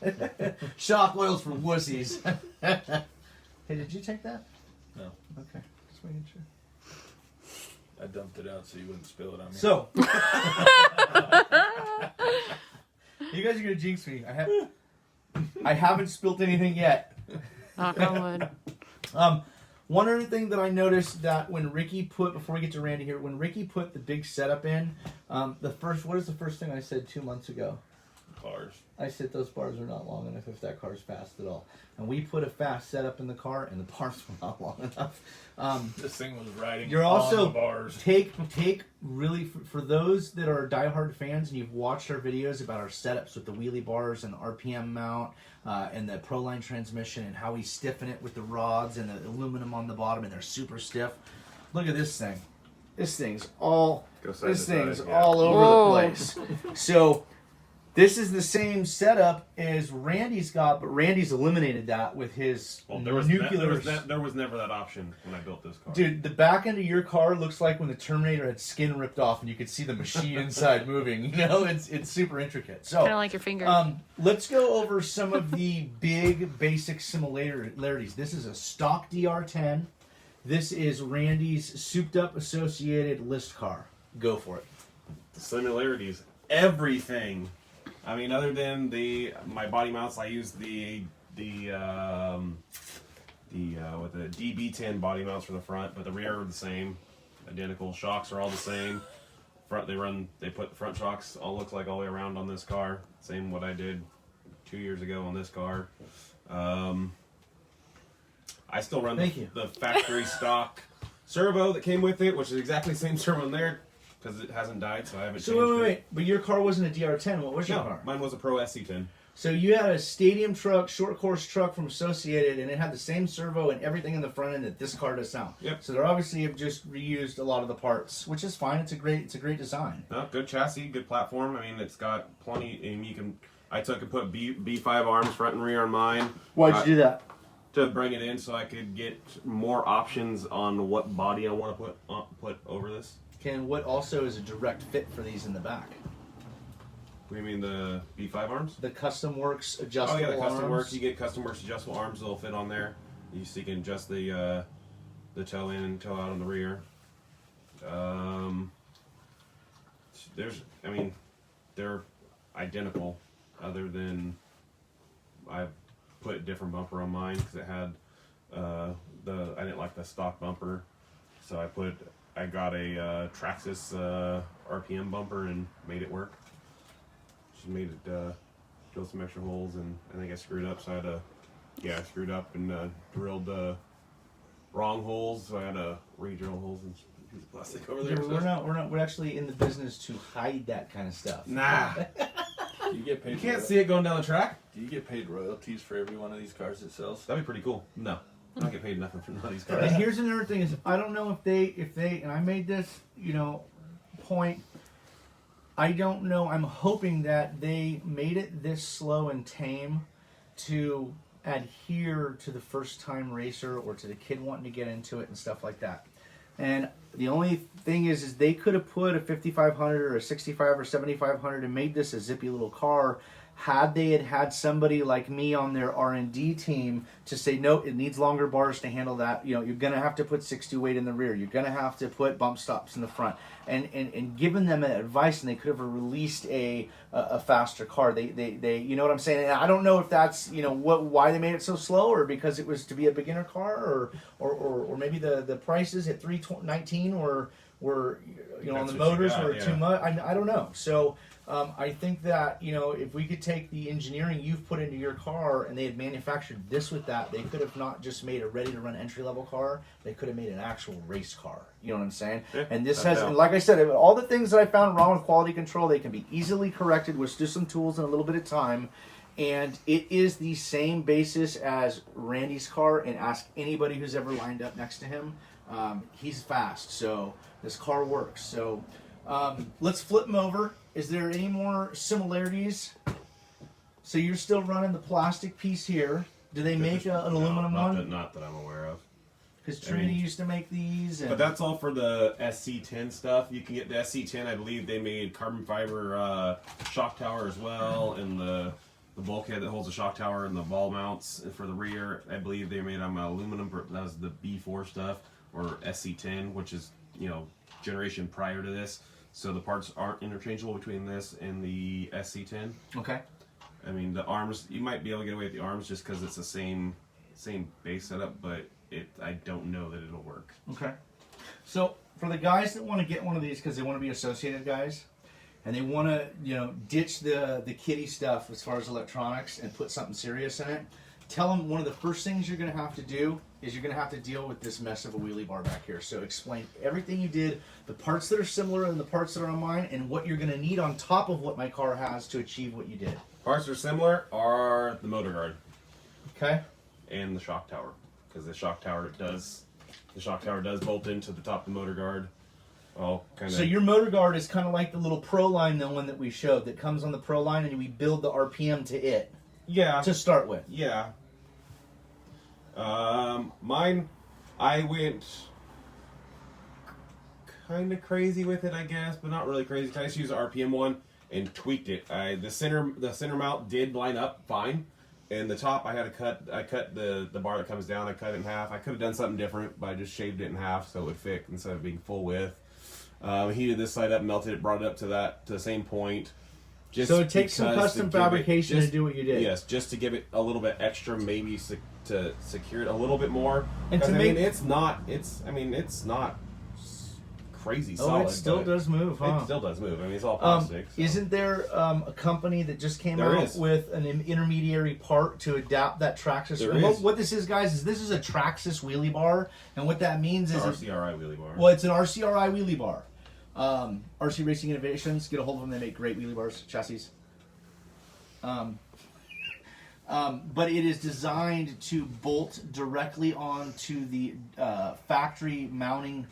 S3: Shock oil's for wussies. Hey, did you take that?
S2: No.
S3: Okay, just making sure.
S2: I dumped it out so you wouldn't spill it on me.
S3: So, you guys are gonna jinx me. I haven't spilt anything yet.
S1: Knock on wood.
S3: One other thing that I noticed that when Ricky put, before we get to Randy here, when Ricky put the big setup in, what is the first thing I said 2 months ago?
S2: Cars.
S3: I said those bars are not long enough if that car's fast at all. And we put a fast setup in the car, and the bars were not long enough.
S2: This thing was riding
S3: You're
S2: on
S3: also
S2: the bars.
S3: take really for those that are diehard fans and you've watched our videos about our setups with the wheelie bars and the RPM mount and the Proline transmission and how we stiffen it with the rods and the aluminum on the bottom and they're super stiff. Look at this thing. This thing's all all over
S1: Whoa.
S3: the place. So this is the same setup as Randy's got, but Randy's eliminated that with his nuclear.
S4: There was never that option when I built this car.
S3: Dude, the back end of your car looks like when the Terminator had skin ripped off and you could see the machine inside moving. You know, it's super intricate. So,
S1: Kind of like your finger.
S3: let's go over some of the big basic similarities. This is a stock DR10. This is Randy's souped up associated list car. Go for it.
S4: The similarities, everything. I mean, other than my body mounts, I use the DB10 body mounts for the front, but the rear are the same, identical. Shocks are all the same. Front they put the front shocks all look like all the way around on this car. Same what I did 2 years ago on this car. I still run the factory stock servo that came with it, which is exactly the same servo in there. Because it hasn't died, so I haven't changed it.
S3: Wait. But your car wasn't a DR10. What was your car?
S4: Mine was a Pro SC10.
S3: So you had a stadium truck, short course truck from Associated, and it had the same servo and everything in the front end that this car does now.
S4: Yep.
S3: So they obviously have just reused a lot of the parts, which is fine. It's a great design.
S4: No, good chassis, good platform. I mean, it's got plenty. And I took and put B5 arms front and rear on mine.
S3: Why'd you do that?
S4: To bring it in so I could get more options on what body I want to put over this.
S3: And what also is a direct fit for these in the back?
S4: What do you mean, the B5 arms?
S3: The Custom Works adjustable arms.
S4: Oh yeah, the Custom Works. You get Custom Works adjustable arms that'll fit on there. You can adjust the toe in and toe out on the rear. They're identical, other than I put a different bumper on mine because it had I didn't like the stock bumper, so I got a Traxxas RPM bumper and made it work. She made it drill some extra holes, and I think I screwed up, so I had drilled wrong holes, so I had to re-drill holes and piece of plastic over there.
S3: We're actually in the business to hide that kind of stuff.
S4: Nah.
S2: Do you get paid?
S4: You can't see it going down the track.
S2: Do you get paid royalties for every one of these cars it sells?
S4: That'd be pretty cool. No. I don't get paid nothing for none of these cars.
S3: And here's another thing: is I don't know if they, and I made this, point. I don't know. I'm hoping that they made it this slow and tame to adhere to the first-time racer or to the kid wanting to get into it and stuff like that. And the only thing is they could have put a 5500 or a 65 or 7500 and made this a zippy little car had they had somebody like me on their R&D team to say, no, it needs longer bars to handle that. You know, you're going to have to put 628 in the rear. You're going to have to put bump stops in the front. And given them advice, and they could have released a faster car. They you know what I'm saying? And I don't know if that's, you know, why they made it so slow, or because it was to be a beginner car, or maybe the prices at $319 were you know, on the motors were too much. I don't know. So I think that, you know, if we could take the engineering you've put into your car and they had manufactured this with that, they could have not just made a ready-to-run entry-level car. They could have made an actual race car. You know what I'm saying? Yeah, and this has, and like I said, all the things that I found wrong with quality control, they can be easily corrected with just some tools and a little bit of time. And it is the same basis as Randy's car, and ask anybody who's ever lined up next to him. He's fast, so this car works. So let's flip them over. Is there any more similarities? So you're still running the plastic piece here. Do they make an aluminum one?
S4: Not that I'm aware of.
S3: Because Trinity used to make these.
S4: But that's all for the SC10 stuff. You can get the SC10. I believe they made carbon fiber shock tower as well, and the bulkhead that holds the shock tower and the ball mounts for the rear. I believe they made them aluminum. That was the B4 stuff, or SC10, which is, you know, generation prior to this. So the parts aren't interchangeable between this and the SC10.
S3: Okay.
S4: I mean, the arms, you might be able to get away with the arms just because it's the same base setup, but I don't know that it'll work.
S3: Okay. So for the guys that want to get one of these because they want to be associated guys, and they want to, you know, ditch the kiddie stuff as far as electronics and put something serious in it, tell them one of the first things you're going to have to do is you're going to have to deal with this mess of a wheelie bar back here. So explain everything you did, the parts that are similar and the parts that are on mine, and what you're going to need on top of what my car has to achieve what you did.
S4: Parts that are similar are the motor guard.
S3: Okay.
S4: And the shock tower, because the shock tower does bolt into the top of the motor guard. All kind of.
S3: So your motor guard is kind of like the little Proline, the one that we showed that comes on the Proline, and we build the RPM to it.
S4: Yeah.
S3: To start with.
S4: Yeah. Mine, I went kind of crazy with it, I guess, but not really crazy. I just used the RPM one and tweaked it. The center mount did line up fine, and the top I cut the bar that comes down. I cut it in half. I could have done something different, but I just shaved it in half so it would fit instead of being full width. Heated this side up, melted it, brought it up to the same point. Just
S3: so it takes some custom fabrication to do what you did.
S4: Yes, just to give it a little bit extra, maybe to secure it a little bit more.
S3: And to make,
S4: it's not crazy solid.
S3: Oh, it still does move, huh?
S4: It still does move. I mean, it's all plastic. So.
S3: Isn't there a company that just came out with an intermediary part to adapt that Traxxas? What this is, guys, is this is a Traxxas wheelie bar, and what that means is
S4: RCRI wheelie bar.
S3: Well, it's an RCRI wheelie bar. RC Racing Innovations, get a hold of them. They make great wheelie bars, chassis. But it is designed to bolt directly onto the factory mounting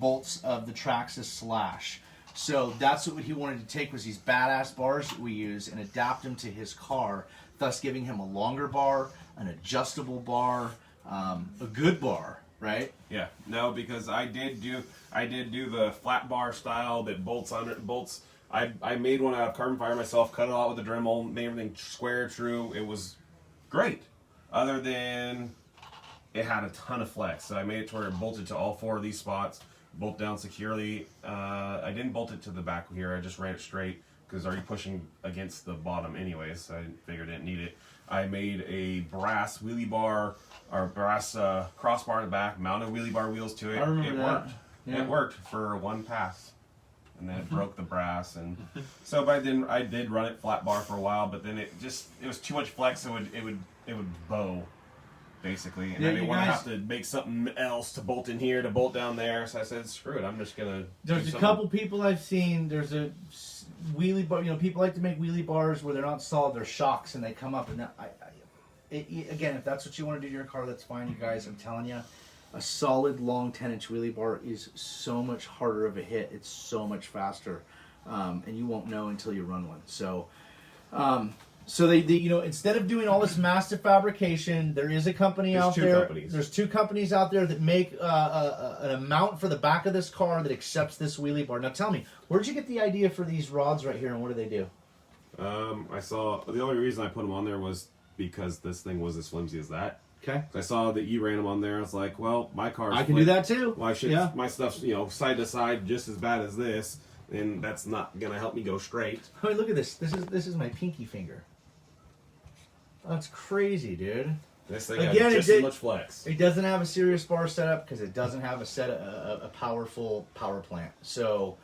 S3: bolts of the Traxxas Slash. So that's what he wanted to take, was these badass bars that we use, and adapt them to his car, thus giving him a longer bar, an adjustable bar, a good bar, right?
S4: Yeah. No, because I did do the flat bar style that bolts on it. Bolts. I made one out of carbon fiber myself, cut it out with a Dremel, made everything square true. It was great. Other than it had a ton of flex, so I made it to where it bolted to all four of these spots, bolt down securely. I didn't bolt it to the back here. I just ran it straight because it's already pushing against the bottom anyways, so I figured I didn't need it. I made a brass wheelie bar, or brass crossbar in the back, mounted wheelie bar wheels to it.
S3: I remember
S4: it worked. Yeah. It worked for one pass, and then it broke the brass, and so by then I did run it flat bar for a while, but then it was too much flex, so it would bow, basically, and I didn't want to have to make something else to bolt in here, to bolt down there, so I said, screw it, I'm just gonna.
S3: There's a couple people I've seen. There's a wheelie bar. You know, people like to make wheelie bars where they're not solid, they're shocks, and they come up, and again, if that's what you want to do to your car, that's fine, you guys. I'm telling you. A solid long 10-inch wheelie bar is so much harder of a hit. It's so much faster. and you won't know until you run one. So, so they instead of doing all this massive fabrication, there is a company
S4: There's
S3: out
S4: two
S3: there.
S4: companies.
S3: There's two companies out there that make an amount for the back of this car that accepts this wheelie bar. Now, tell me, where'd you get the idea for these rods right here, and what do they do?
S4: I saw the only reason I put them on there was because this thing was as flimsy as that.
S3: Okay.
S4: I saw that you ran them on there. I was like, well, my car's
S3: I can do that too.
S4: Why should
S3: Yeah.
S4: my stuff's side to side just as bad as this, and that's not gonna help me go straight.
S3: I mean, look at this. This is my pinky finger. That's crazy, dude.
S4: This thing
S3: Again,
S4: has just as much flex.
S3: It doesn't have a serious bar setup because it doesn't have a powerful power plant. So,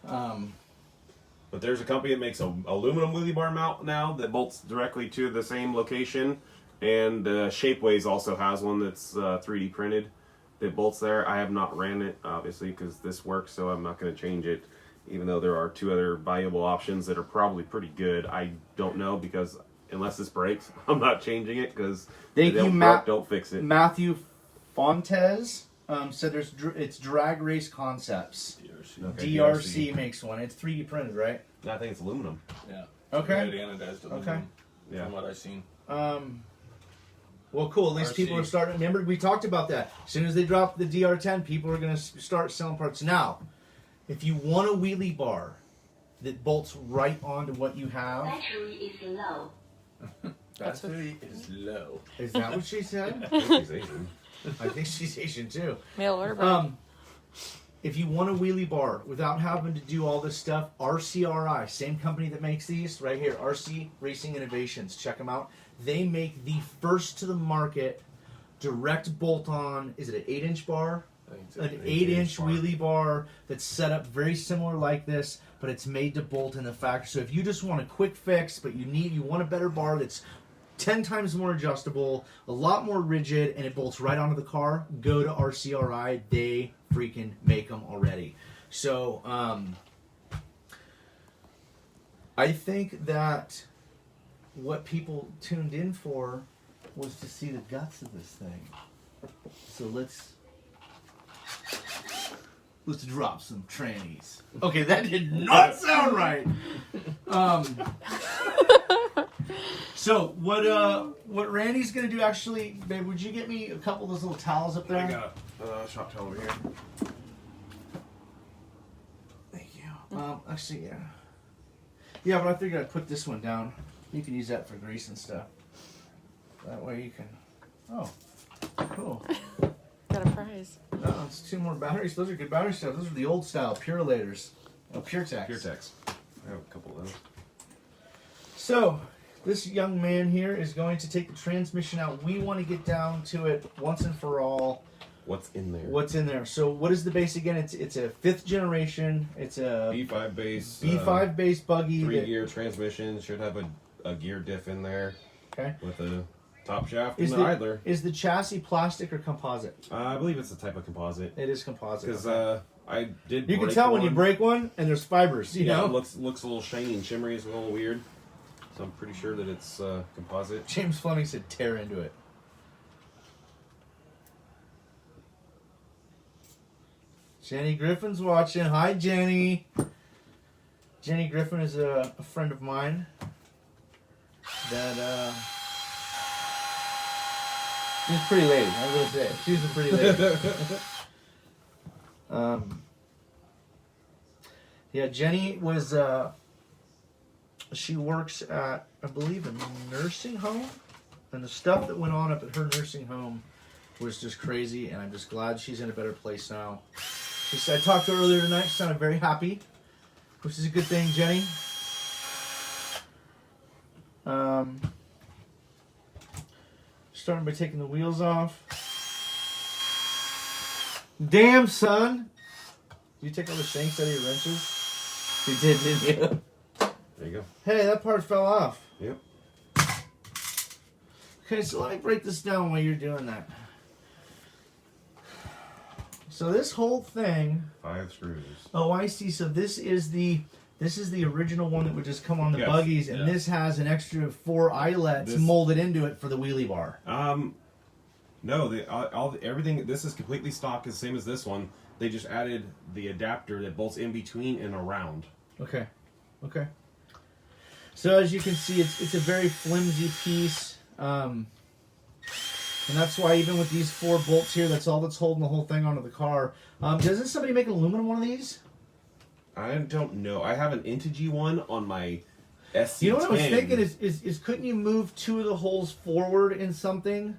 S4: But there's a company that makes an aluminum wheelie bar mount now that bolts directly to the same location, and Shapeways also has one that's 3D printed that bolts there. I have not ran it, obviously, because this works, so I'm not going to change it, even though there are two other valuable options that are probably pretty good. I don't know, because unless this breaks, I'm not changing it, because they don't fix it.
S3: Matthew Fontes said it's Drag Race Concepts.
S4: Okay,
S3: DRC makes one. It's 3D printed, right?
S4: I think it's aluminum.
S2: Yeah.
S3: Okay.
S2: Red anodized aluminum,
S3: Okay.
S4: Yeah.
S2: From what I've seen.
S3: Well, cool. At least
S2: RC.
S3: people are starting. Remember, we talked about that. As soon as they drop the DR10, people are going to start selling parts. Now, if you want a wheelie bar that bolts right onto what you have,
S5: Battery is low.
S2: Battery is low.
S3: is that what she said?
S4: I think he's Asian.
S3: I think she's Asian too.
S1: Mail order. Bag.
S3: If you want a wheelie bar without having to do all this stuff, RCRI, same company that makes these, right here, RC Racing Innovations. Check them out. They make the first to the market direct bolt-on, is it an 8-inch bar?
S2: I think it's
S3: An
S2: an
S3: 8-inch
S2: bar.
S3: wheelie bar that's set up very similar like this, but it's made to bolt in the factory. So if you just want a quick fix, but you want a better bar that's 10 times more adjustable, a lot more rigid, and it bolts right onto the car, go to RCRI. They freaking make them already. So I think that what people tuned in for was to see the guts of this thing. So let's drop some trannies. Okay, that did not sound right. So what Randy's gonna do? Actually, babe, would you get me a couple of those little towels up there?
S4: I got a shop towel over here.
S3: Thank you. Actually, yeah. Yeah, but I figured I'd put this one down. You can use that for grease and stuff. That way you can. Oh, cool.
S1: Got a prize.
S3: No, it's 2 more batteries. Those are good battery stuff. Those are the old style Purilators. Oh, PureTech.
S4: PureTechs. I have a couple of those.
S3: So, this young man here is going to take the transmission out. We want to get down to it once and for all.
S4: What's in there?
S3: What's in there? So, what is the base again? It's a 5th generation. It's a
S4: B5 base.
S3: B5 base buggy.
S4: 3-gear transmission. Should have a gear diff in there.
S3: Okay.
S4: With a top shaft
S3: Is
S4: and the
S3: the
S4: idler.
S3: is the chassis plastic or composite?
S4: I believe it's a type of composite.
S3: It is composite.
S4: Because
S3: okay.
S4: I did.
S3: You can
S4: break
S3: tell when you
S4: one.
S3: break one and there's fibers. You
S4: Yeah,
S3: know.
S4: it looks a little shiny and shimmery. It's a little weird. So I'm pretty sure that it's composite.
S3: James Fleming said tear into it. Jenny Griffin's watching. Hi, Jenny. Jenny Griffin is a friend of mine. That she's a pretty lady. I'm gonna say she's a pretty lady. Yeah, Jenny was. She works at, I believe, a nursing home, and the stuff that went on up at her nursing home was just crazy. And I'm just glad she's in a better place now. She said, I talked to her earlier tonight. She sounded very happy, which is a good thing, Jenny. Starting by taking the wheels off. Damn, son! Did you take all the shanks out of your wrenches? You did, didn't you?
S4: There you go.
S3: Hey, that part fell off.
S4: Yep.
S3: Okay, so let me break this down while you're doing that. So this whole thing.
S4: 5 screws.
S3: Oh, I see. So this is the original one that would just come on the
S4: Yes.
S3: buggies, and
S2: Yeah.
S3: this has an extra 4 eyelets
S4: This-
S3: molded into it for the wheelie bar.
S4: No, everything. This is completely stock, the same as this one. They just added the adapter that bolts in between and around.
S3: Okay. Okay. So as you can see, it's a very flimsy piece. And that's why even with these 4 bolts here, that's all that's holding the whole thing onto the car. Doesn't somebody make an aluminum one of these?
S4: I don't know. I have an Intigi one on my SC10.
S3: You know what I was thinking is couldn't you move 2 of the holes forward in something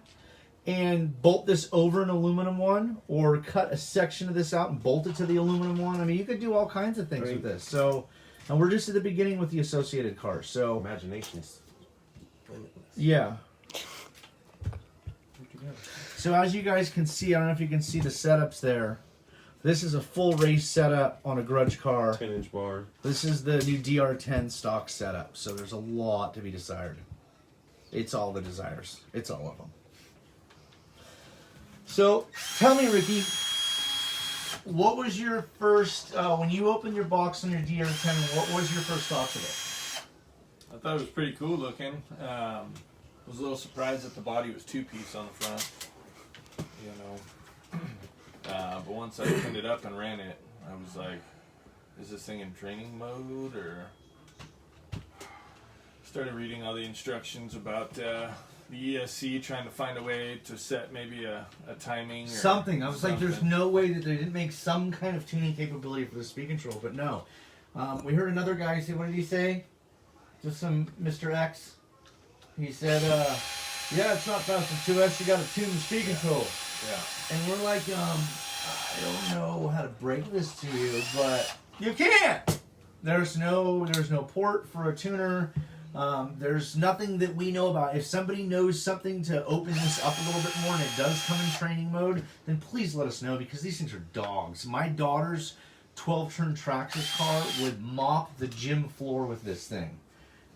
S3: and bolt this over an aluminum one, or cut a section of this out and bolt it to the aluminum one? I mean, you could do all kinds of things with this. So, and we're just at the beginning with the associated car. So,
S4: Imagination's limitless.
S3: yeah. So as you guys can see, I don't know if you can see the setups there. This is a full race setup on a grudge car.
S4: 10-inch bar.
S3: This is the new dr10 stock setup. So there's a lot to be desired. It's all the desires. It's all of them. So tell me, Ricky, what was your first, when you opened your box on your dr10, what was your first thoughts of it?
S2: I thought it was pretty cool looking. I was a little surprised that the body was 2-piece on the front. You know, but once I opened it up and ran it, I was like, is this thing in training mode? Or started reading all the instructions about the ESC, trying to find a way to set maybe a timing or
S3: something. I was like, there's
S2: something.
S3: no way that they didn't make some kind of tuning capability for the speed control, but no. We heard another guy say, what did he say? Just some Mr. X. He said, yeah, it's not fast and 2S, you got to tune the speed control.
S2: Yeah.
S3: And we're like, I don't know how to break this to you, but you can't. There's no port for a tuner. There's nothing that we know about. If somebody knows something to open this up a little bit more and it does come in training mode, then please let us know, because these things are dogs. My daughter's 12-turn Traxxas car would mop the gym floor with this thing.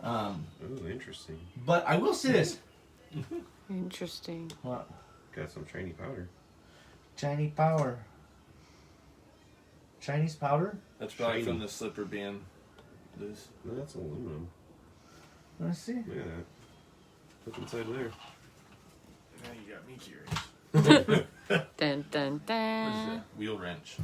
S4: Ooh, interesting.
S3: But I will say this.
S1: Interesting.
S3: What?
S4: Got some shiny powder.
S3: Chinese powder. Chinese powder?
S2: That's probably
S4: Shiny.
S2: from the slipper being loose.
S4: No, that's aluminum.
S3: Let's see.
S4: Look at that. Look inside there.
S2: Now you got me curious.
S1: Dun dun
S2: What is
S1: dun.
S2: that? Wheel wrench.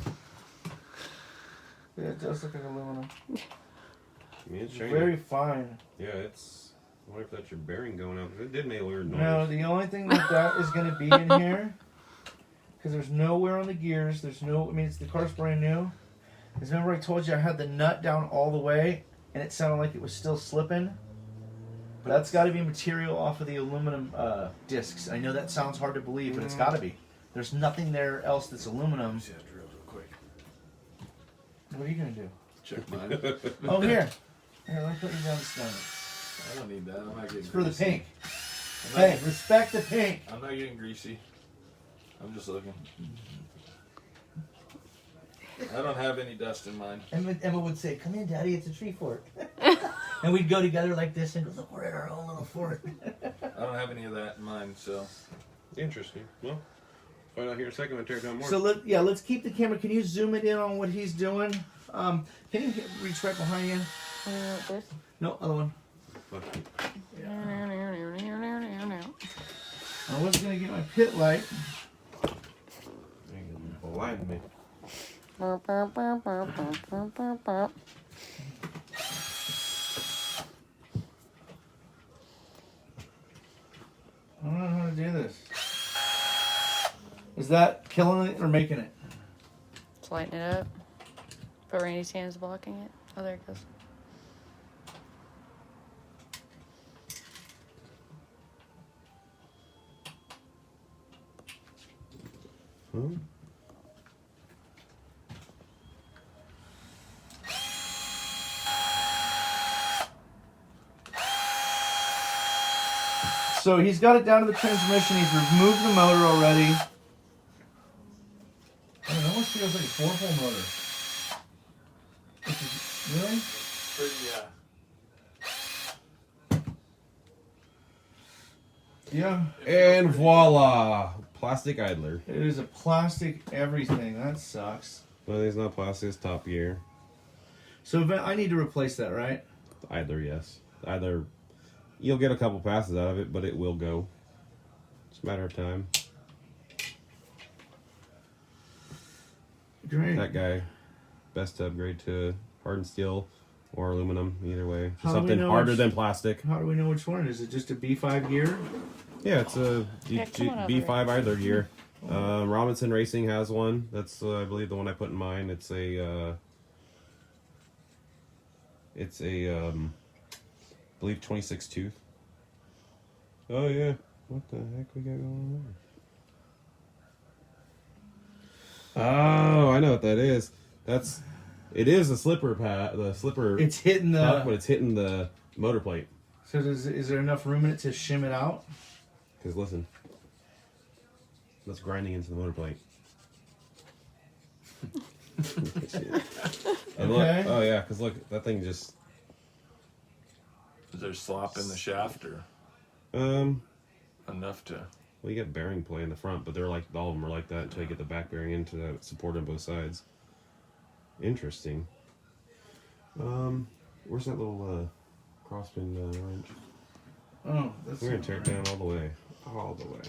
S3: Yeah, it does look like aluminum.
S4: I mean, it's shiny.
S3: Very fine.
S4: Yeah, it's. I wonder if that's your bearing going out. It did make a weird noise.
S3: No, the only thing that is going to be in here, because there's nowhere on the gears. There's no. I mean, the car's brand new. Because remember I told you I had the nut down all the way, and it sounded like it was still slipping. That's got to be material off of the aluminum discs. I know that sounds hard to believe, but it's got to be. There's nothing there else that's aluminum.
S2: See that drill real quick.
S3: What are you going to do?
S2: Check mine.
S3: Oh, here. Here, let me put you down the stomach.
S2: I don't need that. I'm not getting
S3: It's for the
S2: greasy.
S3: pink.
S2: I'm not,
S3: Hey, respect the pink.
S2: I'm not getting greasy. I'm just looking. I don't have any dust in mine.
S3: Emma would say, "Come in, Daddy, it's a tree fort." And we'd go together like this and go, "Look, we're at our own little fort."
S2: I don't have any of that in mine, so.
S4: Interesting. Well, find out here in a second when I tear it down more.
S3: So let's keep the camera. Can you zoom it in on what he's doing? Can you reach right behind you?
S1: This.
S3: No, other one.
S4: Fuck.
S3: I was gonna get my pit light.
S4: You blind me.
S3: I don't know how to do this. Is that killing it or making it?
S1: Let's lighten it up. But Randy's hand's blocking it. Oh, there it goes.
S4: Huh?
S3: So he's got it down to the transmission. He's removed the motor already. Oh, it almost feels like a 4-pole motor. Really?
S2: Pretty,
S3: Yeah.
S4: And voila! Plastic idler.
S3: It is a plastic everything. That sucks.
S4: Well, it's not plastic, it's top gear.
S3: So I need to replace that, right?
S4: Idler, yes. Either you'll get a couple passes out of it, but it will go. It's a matter of time.
S3: Great.
S4: That guy, best to upgrade to hardened steel
S5: or aluminum, either way.
S3: How do we
S5: Something
S3: know
S5: harder
S3: which-
S5: than plastic.
S3: How do we know which one? Is it just a B5 gear?
S5: Yeah, it's a
S1: come on over
S5: B5
S1: here.
S5: either gear. Robinson Racing has one. That's I believe the one I put in mine. It's a I believe 26 tooth. Oh yeah, what the heck we got going on there? Oh, I know what that is. It is a slipper pad. The slipper.
S3: It's hitting the.
S5: tuck, but it's hitting the motor plate.
S3: So is there enough room in it to shim it out?
S5: Because listen, that's grinding into the motor plate. And look,
S3: Okay.
S5: oh yeah, because look, that thing just
S2: Is there slop in the shaft or enough to?
S5: well, you get bearing play in the front, but they're like all of them are like that until you get the back bearing into that support on both sides. Interesting. Where's that little crosspin wrench?
S3: Oh, that's.
S5: We're gonna tear it down all the way, all the way.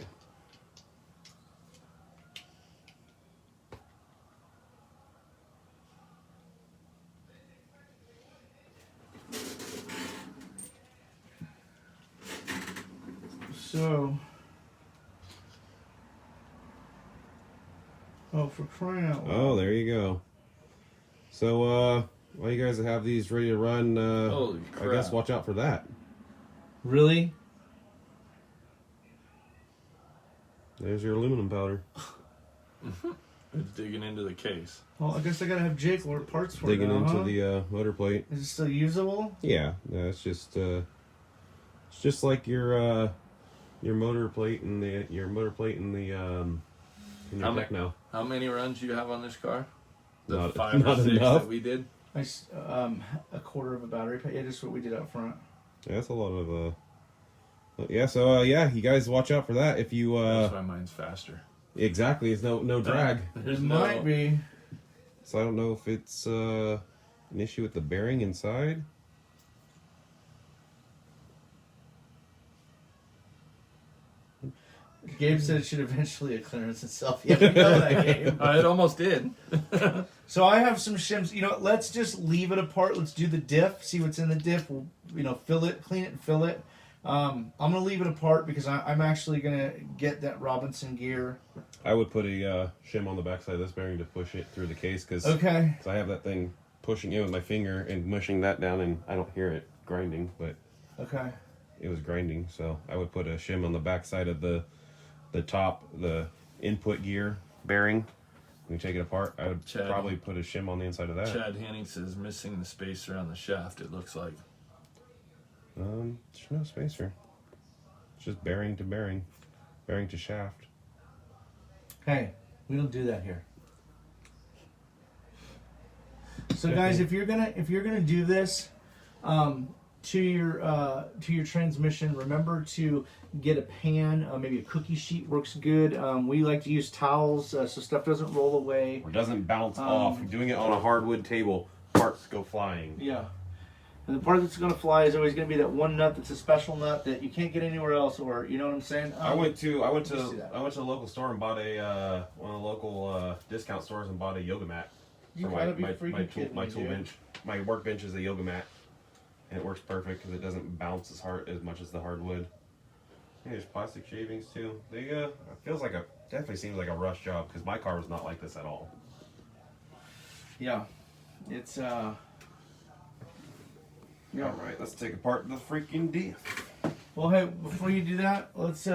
S3: So. Oh, for crying out loud.
S5: Oh, there you go. So, while you guys have these ready to run,
S2: Holy
S5: I guess
S2: crap.
S5: watch out for that.
S3: Really?
S5: There's your aluminum powder.
S2: It's digging into the case.
S3: Well, I guess I gotta have Jake order parts for
S5: Digging
S3: it now,
S5: into
S3: huh?
S5: the motor plate.
S3: Is it still usable?
S5: Yeah, it's just like your motor plate and the in your
S2: How
S5: Techno.
S2: How many runs do you have on this car? The
S5: Not-
S2: 5 or
S5: not
S2: 6
S5: enough.
S2: that we did.
S3: A quarter of a battery pack. Yeah, just what we did up front.
S5: Yeah, that's a lot of yeah. So yeah, you guys watch out for that. If you
S2: That's why mine's faster.
S5: exactly, it's no drag.
S2: There's
S3: It
S2: no,
S3: might be.
S5: So I don't know if it's an issue with the bearing inside.
S3: Gabe said it should eventually clearance itself. Yeah, we know that, Gabe.
S2: It almost did.
S3: So I have some shims. You know, let's just leave it apart. Let's do the diff. See what's in the diff. We'll, fill it, clean it, and fill it. I'm gonna leave it apart because I'm actually gonna get that Robinson gear.
S5: I would put a shim on the backside of this bearing to push it through the case because
S3: Okay.
S5: I have that thing pushing in with my finger and mushing that down, and I don't hear it grinding, but
S3: Okay.
S5: it was grinding. So I would put a shim on the backside of the top, the input gear bearing. When you take it apart, I would
S2: Chad.
S5: probably put a shim on the inside of that.
S2: Chad Henning says missing the space around the shaft. It looks like.
S5: There's no spacer. It's just bearing to bearing, bearing to shaft.
S3: Hey, we don't do that here. So guys, if you're gonna do this to your transmission, remember to get a pan. Maybe a cookie sheet works good. We like to use towels so stuff doesn't roll away.
S5: Or doesn't bounce off. Doing it on a hardwood table, parts go flying.
S3: Yeah. And the part that's going to fly is always going to be that one nut that's a special nut that you can't get anywhere else, or you know what I'm saying?
S5: I went to
S3: let's see that.
S5: the local store and bought one of the local discount stores and bought a yoga mat
S3: You
S5: for
S3: gotta be freaking
S5: my
S3: kidding me,
S5: tool
S3: dude.
S5: bench. My workbench is a yoga mat, and it works perfect because it doesn't bounce as much as the hardwood. Yeah, there's plastic shavings too. They it definitely seems like a rush job because my car was not like this at all.
S3: Yeah. It's
S5: All right, let's take apart the freaking diff.
S3: Well, hey, before you do that, let's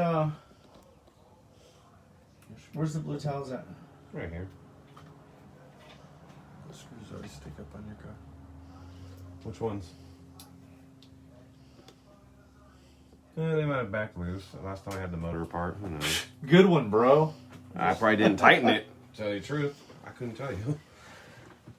S3: where's the blue towels at?
S5: Right here.
S2: The screws already stick up on your car.
S5: Which ones? They might have backed loose. Last time I had the motor apart, who knows?
S3: Good one, bro.
S5: I probably didn't tighten it. To tell you the truth, I couldn't tell you.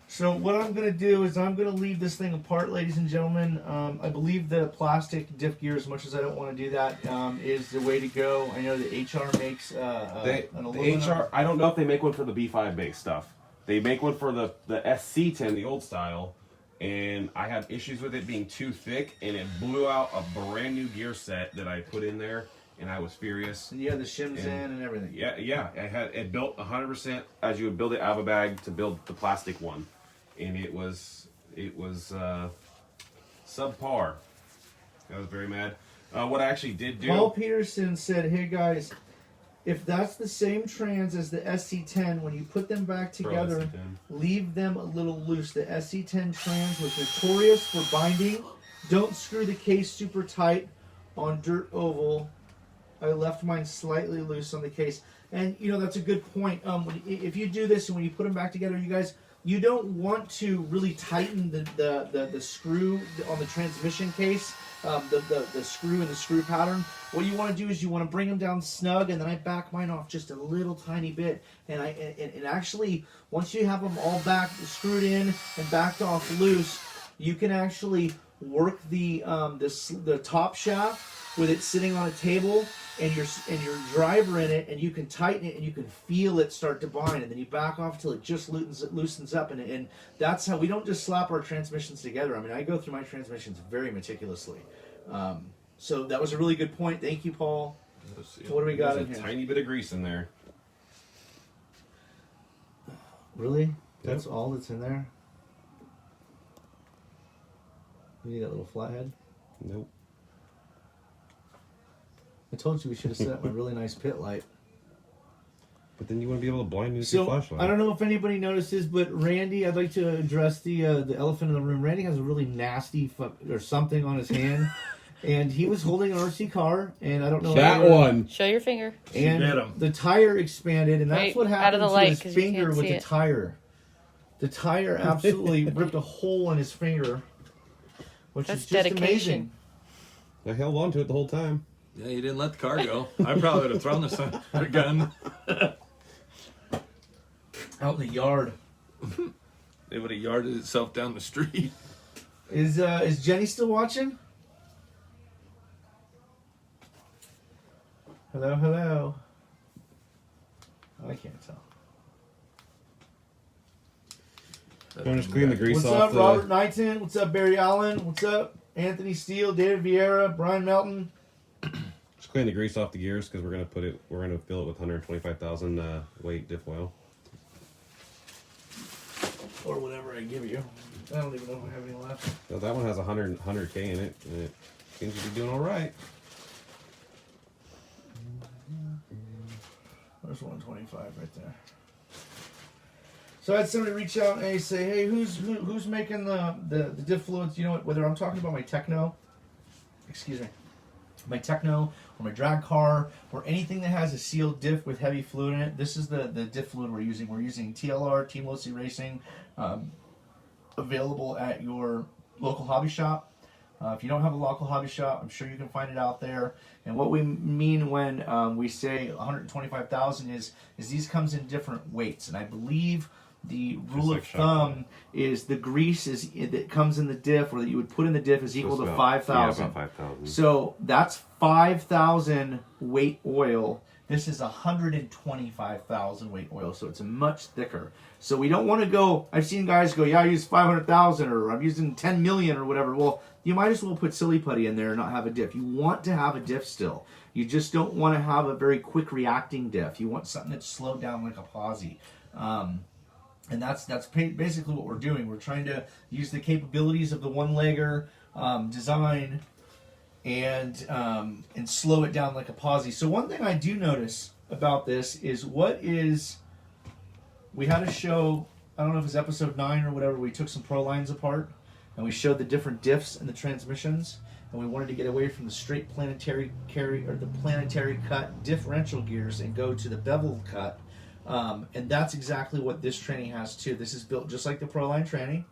S3: So what I'm going to do is I'm going to leave this thing apart, ladies and gentlemen. I believe the plastic diff gear, as much as I don't want to do that, is the way to go. I know that HR makes an
S5: The
S3: aluminum.
S5: HR, I don't know if they make one for the B5 base stuff. They make one for the SC10, the old style, and I had issues with it being too thick, and it blew out a brand new gear set that I put in there, and I was furious.
S3: And you have the shims in and everything.
S5: Yeah, it built 100% as you would build it out of a bag to build the plastic one, and it was subpar. I was very mad. What I actually did do.
S3: Paul Peterson said, "Hey guys, if that's the same trans as the SC10, when you put them back together, leave them a little loose. The SC10 trans was notorious for binding. Don't screw the case super tight on dirt oval. I left mine slightly loose on the case." And you know, that's a good point. If you do this and when you put them back together, you guys, you don't want to really tighten the screw on the transmission case, the screw and the screw pattern. What you want to do is you want to bring them down snug, and then I back mine off just a little tiny bit. And and actually, once you have them all back screwed in and backed off loose, you can actually work the top shaft with it sitting on a table, and your driver in it, and you can tighten it, and you can feel it start to bind, and then you back off until it just loosens up, and that's how we don't just slap our transmissions together. I mean, I go through my transmissions very meticulously. So that was a really good point. Thank you, Paul. So what do we got in
S5: There's
S3: here?
S5: a tiny bit of grease in there.
S3: Really? That's all that's in there? You need that little flathead?
S5: Nope.
S3: I told you we should have set up my really nice pit light.
S5: But then you want to be able to blind me with your
S3: So
S5: flashlight.
S3: I don't know if anybody notices, but Randy, I'd like to address the elephant in the room. Randy has a really nasty or something on his hand, and he was holding an RC car, and I don't know
S5: That one.
S1: Show your finger.
S3: And
S2: Get 'em.
S3: the tire expanded, and that's
S1: Right,
S3: what
S1: out of
S3: happened
S1: the
S3: to
S1: light,
S3: his
S1: 'cause you
S3: finger
S1: can't
S3: with
S1: see
S3: the
S1: it.
S3: tire. The tire absolutely ripped a hole in his finger, which
S1: That's
S3: is just
S1: dedication.
S3: amazing.
S5: I held on to it the whole time.
S2: Yeah, you didn't let the car go. I probably would have thrown the gun.
S3: Out in the yard.
S2: It would have yarded itself down the street.
S3: Is Jenny still watching? Hello, hello. I can't tell.
S5: I'm just clean the grease
S3: What's
S5: off
S3: up, Robert Knighton? What's up, Barry Allen? What's up, Anthony Steele, David Vieira, Brian Melton?
S5: Just clean the grease off the gears because we're gonna fill it with 125,000 weight diff oil.
S3: Or whatever I give you. I don't even know if I have any left.
S5: So that one has 100K in it, and it seems to be doing all right.
S3: There's 125 right there. So I had somebody reach out and they say, "Hey, who's making the diff fluids?" You know what? Whether I'm talking about my Techno, my Techno, or my drag car, or anything that has a sealed diff with heavy fluid in it, this is the diff fluid we're using. We're using TLR, Team Losi Racing, available at your local hobby shop. If you don't have a local hobby shop, I'm sure you can find it out there. And what we mean when we say 125,000 is these comes in different weights. And I believe the rule
S5: like
S3: of thumb is the grease that comes in the diff, or that you would put in the diff, is equal to 5,000.
S5: Yeah, about 5,000.
S3: So that's 5,000 weight oil. This is 125,000 weight oil, so it's much thicker. So we don't want to go. I've seen guys go, "Yeah, I use 500,000, or I'm using 10 million, or whatever." Well, you might as well put silly putty in there and not have a diff. You want to have a diff still. You just don't want to have a very quick reacting diff. You want something that's slowed down like a posi. And that's basically what we're doing. We're trying to use the capabilities of the one-legger design and slow it down like a posi. So one thing I do notice about this is we had a show, I don't know if it was episode 9 or whatever, we took some Prolines apart and we showed the different diffs in the transmissions, and we wanted to get away from the straight planetary cut differential gears and go to the bevel cut. And that's exactly what this tranny has too. This is built just like the Proline tranny,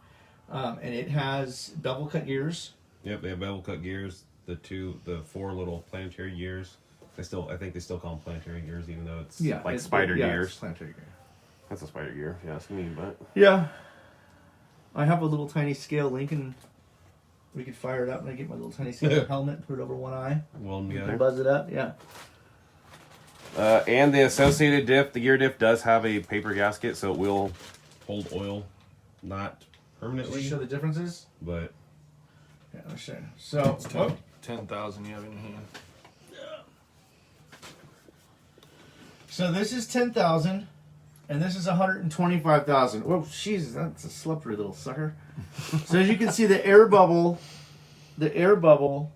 S3: and it has bevel cut gears.
S5: Yep, they have bevel cut gears. The 4 little planetary gears. I think they still call them planetary gears, even though it's like spider gears.
S3: It's planetary gear.
S5: That's a spider gear, if you ask me, but
S3: Yeah. I have a little tiny scale Lincoln. We could fire it up and I get my little tiny scale helmet, put it over one eye,
S5: weld them
S3: and
S5: together.
S3: buzz it up. Yeah.
S5: And the associated diff, the gear diff, does have a paper gasket, so it will hold oil, not
S3: Did
S5: permanently,
S3: you show the differences?
S5: but
S3: Yeah, I'll show you. So,
S2: It's
S3: oh,
S2: 10,000 you have in your hand.
S3: so this is 10,000, and this is 125,000. Whoa, Jesus, that's a slippery little sucker. So as you can see, the air bubble the air bubble,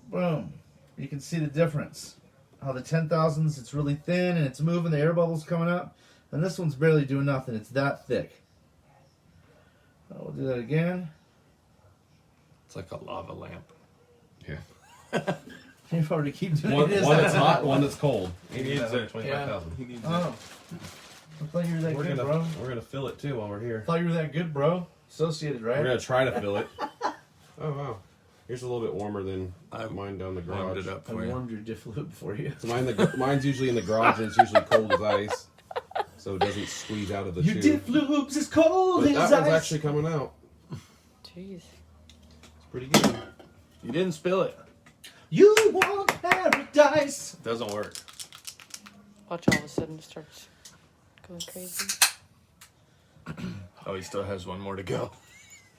S3: boom, you can see the difference. How the 10,000s, it's really thin and it's moving, the air bubble's coming up. And this one's barely doing nothing, it's that thick. We'll do that again.
S2: It's like a lava lamp.
S5: Yeah.
S3: If I were to keep doing
S5: One
S3: this.
S5: that's hot, one that's cold.
S2: He needs it.
S5: 25,000.
S2: He needs
S3: Oh. I thought you were that good, bro.
S5: We're gonna fill it too while we're here.
S3: I thought you were that good, bro. Associated, right?
S5: We're gonna try to fill it. Oh wow. Here's a little bit warmer than mine down the garage.
S2: warmed it up
S3: I
S2: for you.
S3: warmed your diff fluid for you.
S5: So mine's usually in the garage and it's usually cold as ice, so it doesn't squeeze out of the
S3: Your
S5: tube.
S3: diff loops is cold
S5: But
S3: as
S5: that one's
S3: ice.
S5: actually coming out.
S1: Jeez.
S5: It's pretty good.
S2: You didn't spill it.
S3: You want paradise.
S2: It doesn't work.
S1: Watch all of a sudden it starts going crazy.
S2: Oh, he still has one more to go.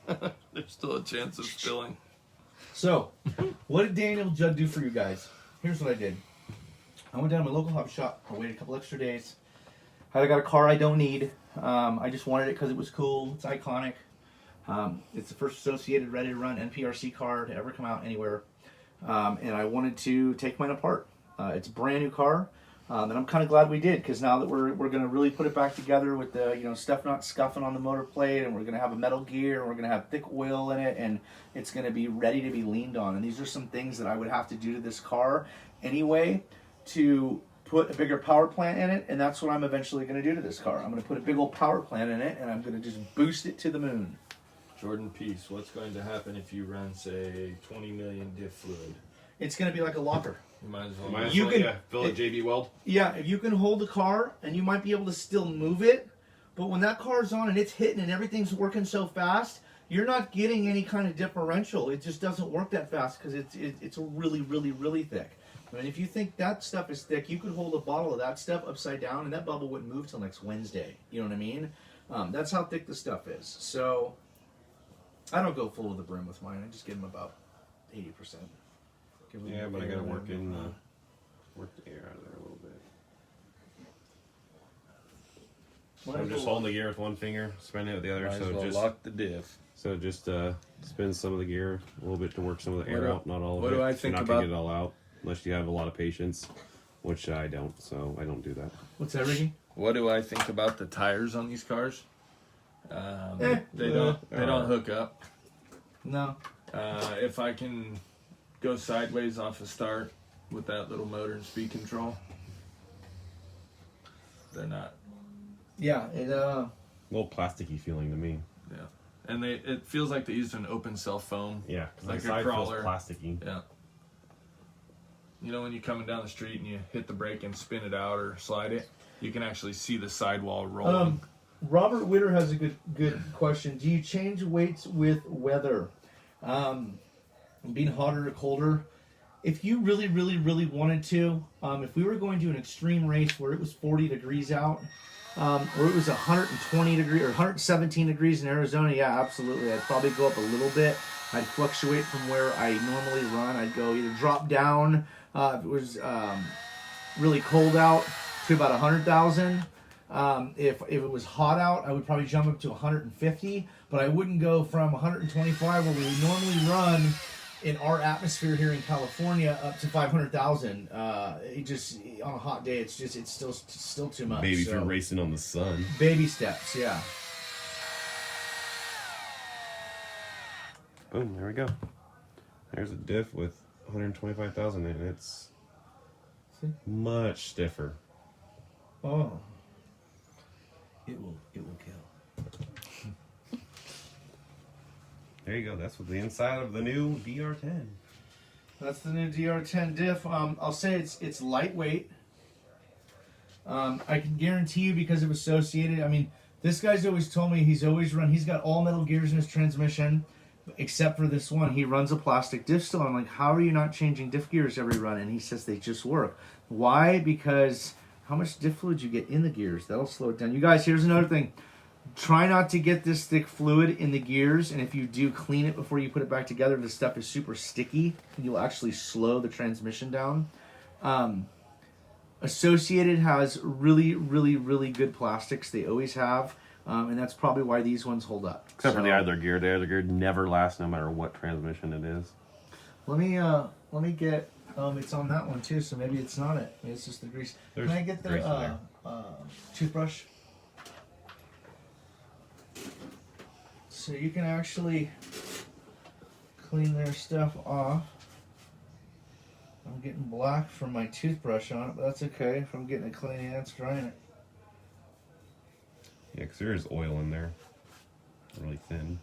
S2: There's still a chance of spilling.
S3: So, what did Daniel Judd do for you guys? Here's what I did. I went down to my local hobby shop. I waited a couple extra days. I got a car I don't need. I just wanted it because it was cool. It's iconic. It's the first associated ready-to-run NPRC car to ever come out anywhere. And I wanted to take mine apart. It's a brand new car. And I'm kind of glad we did, because now that we're going to really put it back together with the stuff not scuffing on the motor plate, and we're going to have a metal gear, and we're going to have thick oil in it, and it's going to be ready to be leaned on. And these are some things that I would have to do to this car anyway to put a bigger power plant in it, and that's what I'm eventually going to do to this car. I'm going to put a big old power plant in it, and I'm going to just boost it to the moon.
S2: Jordan Peace, what's going to happen if you run, say, 20 million diff fluid?
S3: It's going to be like a locker.
S2: You might as well.
S5: Might as
S3: You
S5: well,
S3: can-
S5: yeah, fill it JB Weld.
S3: Yeah, if you can hold the car, and you might be able to still move it, but when that car's on and it's hitting and everything's working so fast, you're not getting any kind of differential. It just doesn't work that fast because it's really, really, really thick. I mean, if you think that stuff is thick, you could hold a bottle of that stuff upside down, and that bubble wouldn't move till next Wednesday. You know what I mean? That's how thick the stuff is. So I don't go full to the brim with mine. I just give them about 80%. Give them
S5: Yeah, but I
S3: air
S5: gotta
S3: in
S5: work
S3: there.
S5: work the air out of there a little bit.
S3: Might
S5: I'm
S3: as
S5: just
S3: well-
S5: holding the gear with one finger, spinning it with the other,
S2: Might as
S5: so
S2: well
S5: just
S2: lock the diff.
S5: spin some of the gear a little bit to work some of the
S2: What
S5: air
S2: do-
S5: out, not all of
S2: what
S5: it.
S2: do I
S5: You're
S2: think
S5: not
S2: about-
S5: gonna get it all out unless you have a lot of patience, which I don't, so I don't do that.
S3: What's that, Ricky?
S2: What do I think about the tires on these cars?
S3: Eh.
S2: They don't hook up.
S3: No.
S2: If I can go sideways off a start with that little motor and speed control, they're not.
S3: Yeah,
S5: A little plasticky feeling to me.
S2: Yeah, and it feels like they used an open cell foam.
S5: Yeah, because
S2: Like
S5: the
S2: a
S5: side feels
S2: crawler.
S5: plasticky.
S2: Yeah. You know when you're coming down the street and you hit the brake and spin it out or slide it, you can actually see the sidewall rolling.
S3: Robert Witter has a good question. Do you change weights with weather? Being hotter or colder? If you really, really, really wanted to, if we were going to an extreme race where it was 40 degrees out, or it was 120 degrees or 117 degrees in Arizona, yeah, absolutely. I'd probably go up a little bit. I'd fluctuate from where I normally run. I'd go either drop down if it was really cold out to about 100,000. If it was hot out, I would probably jump up to 150, but I wouldn't go from 125 where we normally run in our atmosphere here in California up to 500,000. It just on a hot day, it's still too much.
S5: Maybe if
S3: so.
S5: you're racing on the sun.
S3: Baby steps, yeah.
S5: Boom, there we go. There's a diff with 125,000 in it. It's much stiffer.
S3: Oh, it will kill.
S5: There you go. That's what the inside of the new DR10.
S3: That's the new DR10 diff. I'll say it's lightweight. I can guarantee you because of Associated. I mean, this guy's always told me he's got all metal gears in his transmission, except for this one. He runs a plastic diff still. I'm like, how are you not changing diff gears every run? And he says they just work. Why? Because how much diff fluid you get in the gears, that'll slow it down. You guys, here's another thing. Try not to get this thick fluid in the gears, and if you do, clean it before you put it back together. This stuff is super sticky, and you'll actually slow the transmission down. Associated has really, really, really good plastics. They always have. and that's probably why these ones hold up.
S5: Except for
S3: So,
S5: the idler gear. The idler gear never lasts no matter what transmission it is.
S3: Let me get. It's on that one too, so maybe it's not it. Maybe it's just the grease.
S5: There's
S3: Can I get
S5: grease in
S3: the
S5: there.
S3: toothbrush? So you can actually clean their stuff off. I'm getting black from my toothbrush on it, but that's okay. If I'm getting it clean, yeah, it's drying it.
S5: Yeah, because there is oil in there. Really thin.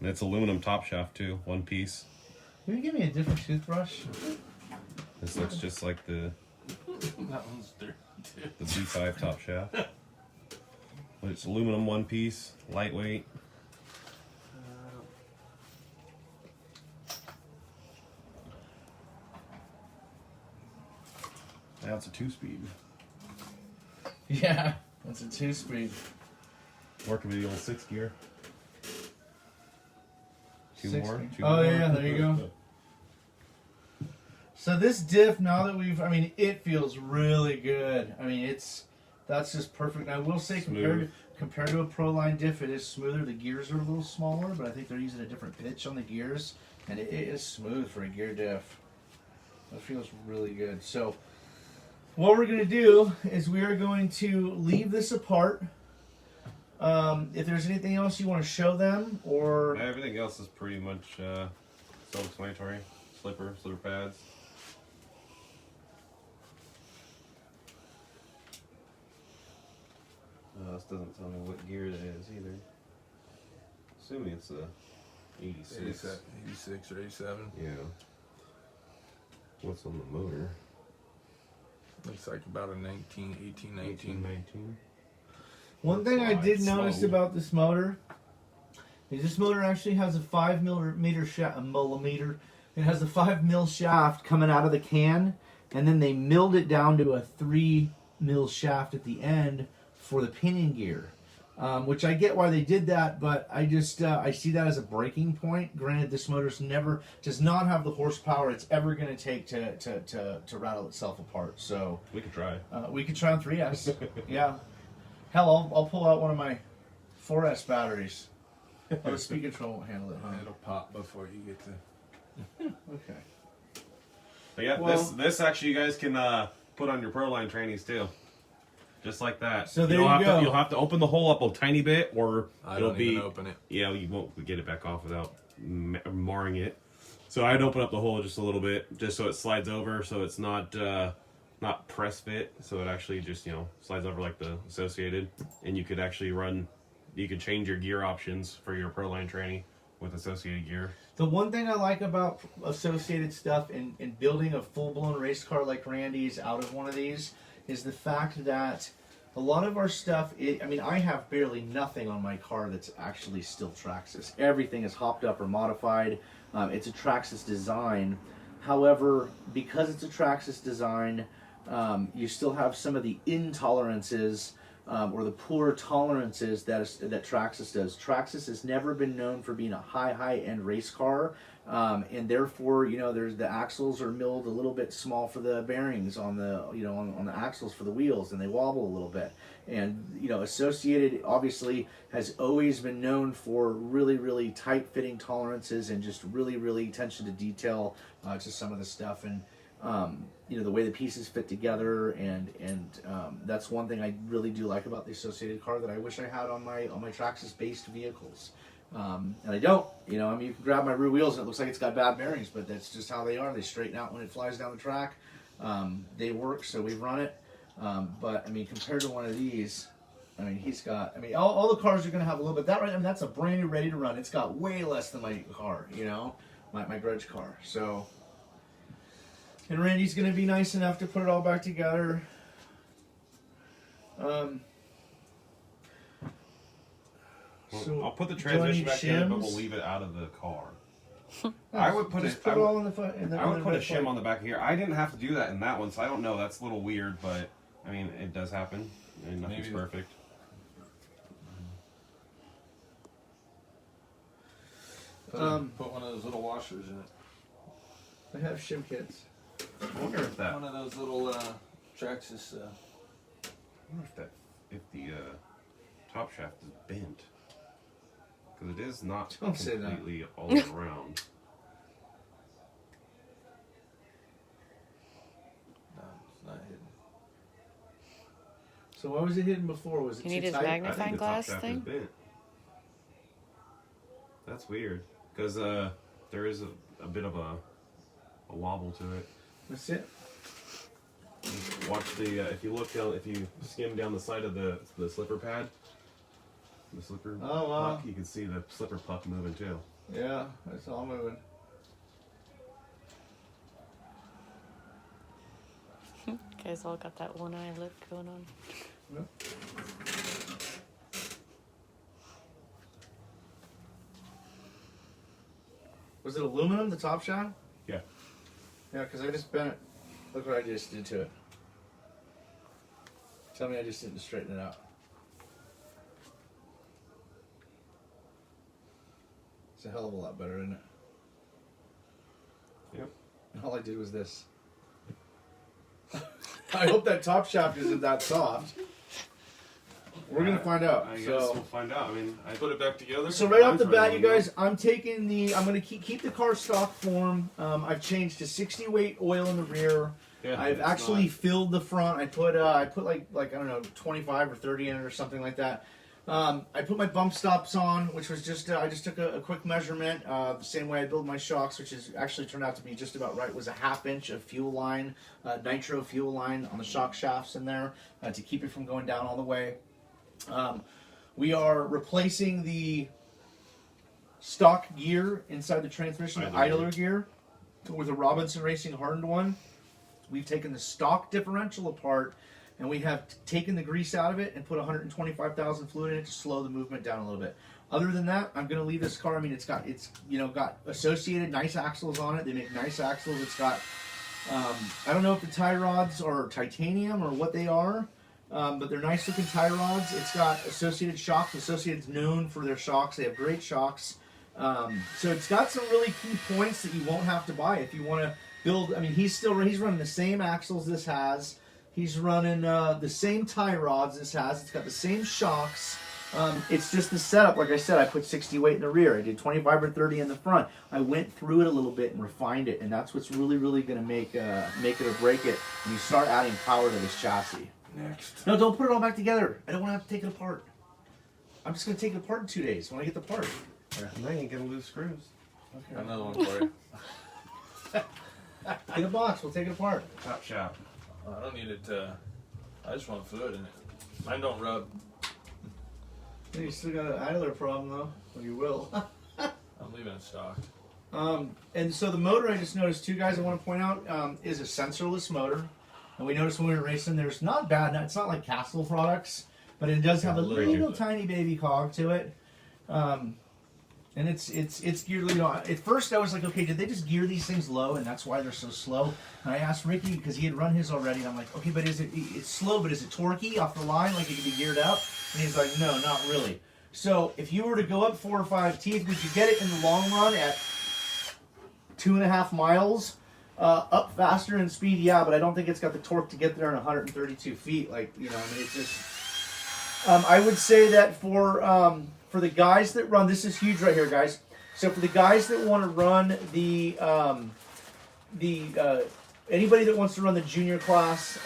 S5: And it's aluminum top shaft too, one piece.
S3: Can you give me a different toothbrush?
S5: This looks just like the
S2: That one's dirty too.
S5: the B5 top shaft. But it's aluminum one piece, lightweight. That's a 2-speed.
S3: Yeah, that's a 2-speed.
S5: Working with the old 6 gear. Two
S3: 6
S5: more.
S3: speed.
S5: Two
S3: Oh
S5: more.
S3: yeah, there you go. So this diff, now that it feels really good. I mean, that's just perfect. I will say compared to a Proline diff, it is smoother. The gears are a little smaller, but I think they're using a different pitch on the gears, and it is smooth for a gear diff. That feels really good. So what we're going to do is we are going to leave this apart. If there's anything else you want to show them, or
S5: Everything else is pretty much self-explanatory. Slipper pads. This doesn't tell me what gear that is either. Assuming it's a 86.
S2: 86 or 87.
S5: Yeah. What's on the motor?
S2: Looks like about a 18, 19.
S5: 19.
S3: one thing I did
S5: Slow.
S3: notice about this motor is this motor actually has a 5 millimeter shaft. It has a 5 mil shaft coming out of the can, and then they milled it down to a 3 mil shaft at the end for the pinion gear, which I get why they did that, but I just I see that as a breaking point. Granted, this motor does not have the horsepower it's ever going to take to rattle itself apart. So
S5: We could try.
S3: we could try on 3S. Yeah. Hell, I'll pull out one of my 4S batteries. Oh, the speed control won't handle it, huh?
S2: It'll pop before you get to.
S3: Okay.
S5: But yeah,
S3: Well-
S5: this actually you guys can put on your Proline trannies too. Just like that.
S3: So there
S5: you'll
S3: you
S5: have
S3: go.
S5: You'll have to open the hole up a tiny bit, or
S2: I
S5: it'll
S2: don't
S5: be
S2: even open it.
S5: Yeah, you won't get it back off without marring it. So I'd open up the hole just a little bit, just so it slides over, so it's not press fit. So it actually just slides over like the Associated, and you could actually you could change your gear options for your Proline tranny with Associated gear.
S3: The one thing I like about Associated stuff in building a full-blown race car like Randy's out of one of these is the fact that a lot of our stuff, I have barely nothing on my car that's actually still Traxxas. Everything is hopped up or modified. It's a Traxxas design. However, because it's a Traxxas design, you still have some of the intolerances or the poor tolerances that Traxxas does. Traxxas has never been known for being a high-end race car, and therefore, there's the axles are milled a little bit small for the bearings on the on the axles for the wheels, and they wobble a little bit. And Associated obviously has always been known for really tight-fitting tolerances and just really attention to detail to some of the stuff, and the way the pieces fit together, and that's one thing I really do like about the Associated car that I wish I had on my Traxxas-based vehicles. And I don't, you can grab my rear wheels and it looks like it's got bad bearings, but that's just how they are. They straighten out when it flies down the track. They work, so we've run it. But compared to one of these, he's got, all the cars are going to have a little bit. That's a brand new, ready to run. It's got way less than my car, my grudge car. So, and Randy's going to be nice enough to put it all back together. So
S5: I'll put the
S3: do I
S5: transmission
S3: need
S5: back in, but
S3: shims?
S5: we'll leave it out of the car. I would put
S3: Just
S5: it.
S3: put
S5: I
S3: it
S5: would,
S3: all in the
S5: I would put a shim on the back of here. I didn't have to do that in that one, so I don't know. That's a little weird, but it does happen, and nothing's
S2: Maybe.
S5: perfect.
S2: Put one of those little washers in it.
S3: I have shim kits.
S5: I wonder if that.
S2: One of those little Traxxas.
S5: I wonder if the top shaft is bent. Because it is not
S3: Don't say that.
S5: completely all around.
S2: No, it's not hidden.
S3: So what was it hidden before? Was it
S1: You
S3: too
S1: need his
S3: tight?
S5: I
S1: magnifying
S5: think the top
S1: glass
S5: shaft
S1: thing?
S5: is bent. That's weird. Because there is a bit of a wobble to it.
S3: That's it.
S5: Watch the if you look down, if you skim down the side of the slipper pad, the slipper
S3: Oh, wow.
S5: puck, you can see the slipper puck moving too.
S3: Yeah, it's all moving.
S1: Guys all got that one eye look going on.
S3: Yep. Was it aluminum, the top shaft?
S5: Yeah.
S3: Yeah, because I just bent it. Look what I just did to it. Tell me I just didn't straighten it out. It's a hell of a lot better, isn't it?
S5: Yep.
S3: And all I did was this. I hope that top shaft isn't that soft. We're gonna find out.
S5: I guess
S3: So,
S5: we'll find out. I mean, I
S2: Put it back together.
S3: so right off the
S5: Mine's
S3: bat,
S5: running
S3: you
S5: low.
S3: guys, I'm gonna keep the car stock form. I've changed to 60 weight oil in the rear.
S5: Yeah,
S3: I've
S5: it's
S3: actually
S5: not-
S3: filled the front. I put like I don't know 25 or 30 in it or something like that. I put my bump stops on, which was just I just took a quick measurement. The same way I build my shocks, which is actually turned out to be just about right. Was a 1/2 inch of fuel line, nitro fuel line on the shock shafts in there to keep it from going down all the way. We are replacing the stock gear inside the transmission, the idler gear, with a Robinson Racing hardened one. We've taken the stock differential apart, and we have taken the grease out of it and put 125,000 fluid in it to slow the movement down a little bit. Other than that, I'm going to leave this car. I mean, it's got associated nice axles on it. They make nice axles. It's got I don't know if the tie rods are titanium or what they are. But they're nice looking tie rods. It's got Associated shocks. Associated's known for their shocks. They have great shocks. So it's got some really key points that you won't have to buy if you want to build. I mean, he's running the same axles this has. He's running the same tie rods this has. It's got the same shocks. It's just the setup. Like I said, I put 60 weight in the rear. I did 25 or 30 in the front. I went through it a little bit and refined it, and that's what's really, really going to make it or break it when you start adding power to this chassis.
S2: Next.
S3: No, don't put it all back together. I don't want to have to take it apart. I'm just going to take it apart in 2 days when I get the part.
S5: Now you ain't gonna lose screws.
S3: Okay.
S2: Another one for you.
S3: In a box, we'll take it apart.
S5: Top shaft.
S2: I don't need it to. I just want fluid in it. Mine don't rub.
S3: You still got an idler problem though. Well, you will.
S2: I'm leaving it stocked.
S3: And so the motor I just noticed too, guys, I want to point out, is a sensorless motor. And we noticed when we were racing, there's not bad. It's not like Castle products, but it does have a little tiny baby cog to it. And it's geared. At first I was like, okay, did they just gear these things low, and that's why they're so slow? And I asked Ricky because he had run his already. And I'm like, okay, but it's slow, but is it torquey off the line, like it can be geared up? And he's like, no, not really. So if you were to go up 4 or 5 teeth, we could get it in the long run at 2.5 miles. Up faster in speed, yeah, but I don't think it's got the torque to get there in 132 feet. Like, I mean, it just. I would say that for the guys that run, this is huge right here, guys. So for the guys that want to run anybody that wants to run the junior class,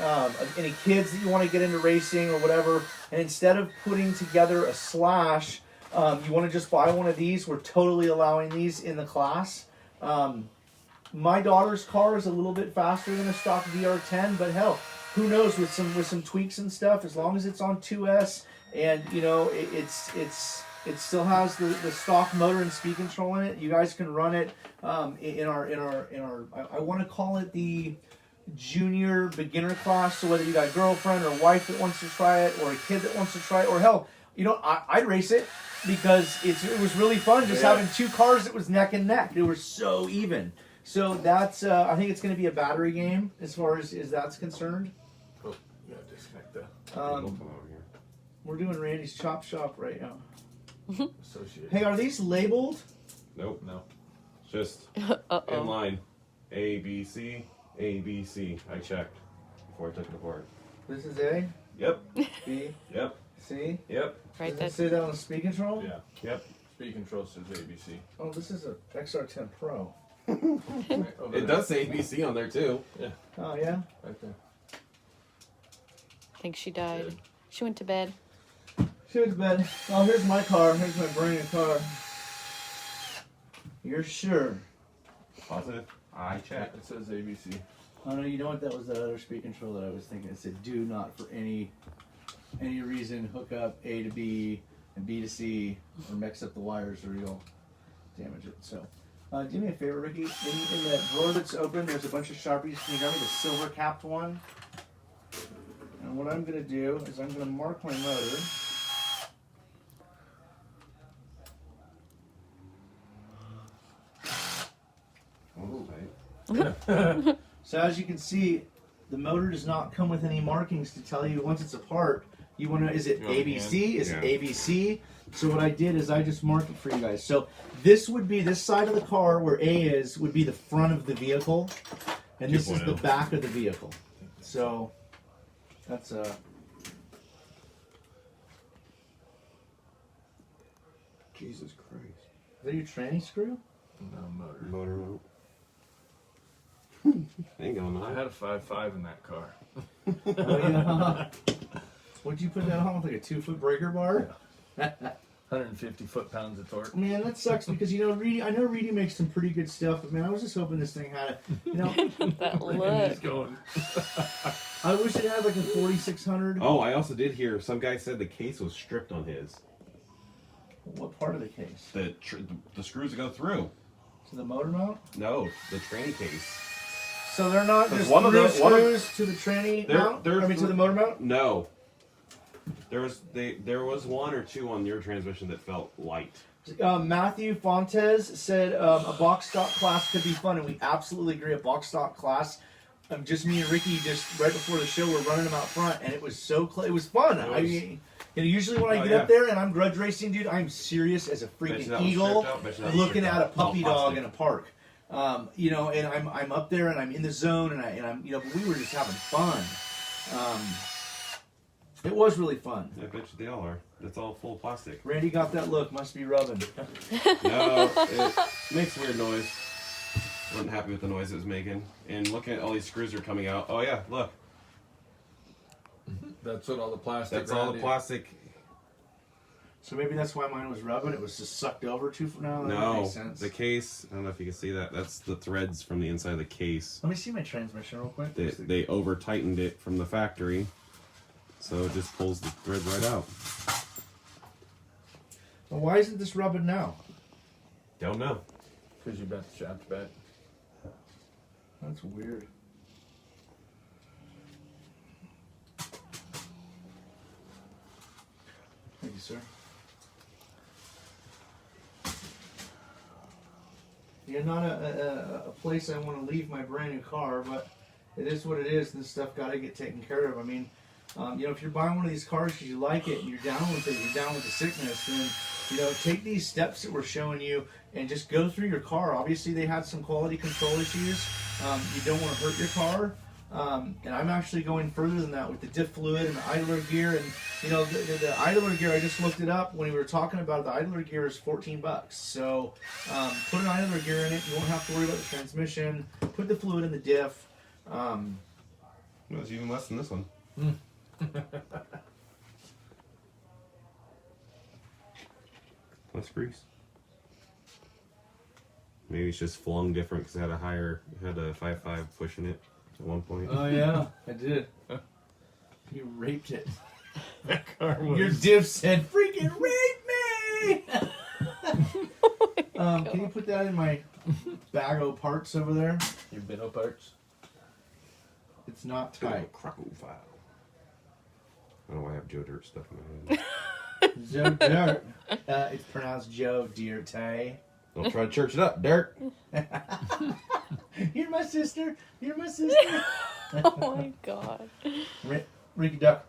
S3: any kids that you want to get into racing or whatever, and instead of putting together a slash, you want to just buy one of these. We're totally allowing these in the class. My daughter's car is a little bit faster than a stock dr10, but hell, who knows with some tweaks and stuff, as long as it's on 2S and it still has the stock motor and speed control in it. You guys can run it in our I want to call it the junior beginner class. So whether you got a girlfriend or a wife that wants to try it, or a kid that wants to try it, or hell, I'd race it because it was really fun just having 2 cars that was neck and neck. They were so even. So that's I think it's going to be a battery game as far as that's concerned.
S2: Oh, you gotta disconnect the
S3: We're doing Randy's Chop Shop right now.
S2: associate.
S3: Hey, are these labeled?
S5: Nope.
S2: No.
S5: Just in line. A, B, C, A, B, C. I checked before I took it apart.
S3: This is A,
S5: Yep.
S3: B,
S5: Yep.
S3: See?
S5: Yep.
S1: Right,
S3: Does it say that on the speed control?
S2: Yeah.
S5: Yep.
S2: Speed control says ABC.
S3: Oh, this is a XR10 Pro.
S2: Right over
S5: It
S2: there.
S5: does say ABC on there too.
S3: Oh yeah.
S2: Right there.
S1: I think she died.
S2: Good.
S1: She went to bed.
S3: She went to bed. Oh, here's my car. Here's my brand new car. You're sure?
S5: Positive. I checked.
S2: It says ABC.
S3: Oh no, you know what? That was that other speed control that I was thinking. It said, "Do not for any reason hook up A to B and B to C or mix up the wires or you'll damage it." So, do me a favor, Ricky. In that drawer that's open, there's a bunch of Sharpies. Can you grab me the silver capped one? And what I'm going to do is I'm going to mark my motor. So as you can see, the motor does not come with any markings to tell you once it's apart. You want to, is it ABC? Is it ABC? So what I did is I just marked it for you guys. So this would be this side of the car where A is would be the front of the vehicle, and this is the back of the vehicle. So that's
S5: Jesus Christ.
S3: Is that your tranny screw?
S2: No motor.
S5: Motor out. Ain't going
S2: I
S5: on.
S2: had a 5.5 in that car.
S3: Oh, yeah. What'd you put that on with, like a 2-foot breaker bar?
S2: 150 foot-pounds of torque.
S3: Man, that sucks because, you know, I know Reedy makes some pretty good stuff, but man, I was just hoping this thing had a, you know,
S1: That
S2: He's
S1: look.
S2: going.
S3: I wish it had like a 4600.
S5: Oh, I also did hear some guy said the case was stripped on his.
S3: What part of the case?
S5: The screws that go through.
S3: To the motor mount?
S5: No, the tranny case.
S3: So they're not
S5: 'Cause
S3: just
S5: one of
S3: through
S5: the- one of-
S3: screws to the tranny mount?
S5: there-
S3: I mean, to the motor mount?
S5: No. There was one or two on your transmission that felt light.
S3: Matthew Fontes said a box stock class could be fun, and we absolutely agree. A box stock class. Just me and Ricky, just right before the show, we're running them out front, and it was so it was fun. Usually when I get up there and I'm grudge racing, dude, I'm serious as a freaking eagle, looking at a puppy dog in a park. You know, and I'm up there and I'm in the zone, and I'm you know, but we were just having fun. It was really fun.
S5: I bet you they all are. It's all full of plastic.
S3: Randy got that look. Must be rubbing.
S5: No, it makes weird noise. Wasn't happy with the noise it was making. And looking at all these screws are coming out. Oh yeah, look.
S2: That's what all the plastic.
S5: That's all the plastic.
S3: So maybe that's why mine was rubbing. It was just sucked over too. No, that
S5: No,
S3: makes sense.
S5: the case. I don't know if you can see that. That's the threads from the inside of the case.
S3: Let me see my transmission real quick.
S5: They over tightened it from the factory, so it just pulls the threads right out.
S3: Well, why isn't this rubbing now?
S5: Don't know.
S2: Because you bent the shaft back.
S3: That's weird. Thank you, sir. You're not a place I want to leave my brand new car, but it is what it is. This stuff got to get taken care of. I mean, you know, if you're buying one of these cars because you like it and you're down with it, you're down with the sickness, then, you know, take these steps that we're showing you and just go through your car. Obviously, they had some quality control issues. You don't want to hurt your car. And I'm actually going further than that with the diff fluid and the idler gear. And, you know, the idler gear, I just looked it up when we were talking about it. The idler gear is $14. So put an idler gear in it. You won't have to worry about the transmission. Put the fluid in the diff.
S5: It was even less than this one. Less grease. Maybe it's just flung different because it had a 5.5 pushing it at one point.
S3: Oh, yeah, I did. You raped it.
S2: That car was.
S3: Your diff said, freaking rape me! Can you put that in my bag of parts over there?
S2: Your Bino parts.
S3: It's not tight.
S5: Croco file. I don't know why I have Joe Dirt stuff in my head.
S3: Joe Dirt. It's pronounced Joe Dirt.
S5: Don't try to church it up, Dirt.
S3: You're my sister. You're my sister.
S1: Oh my god.
S3: Ricky Duck.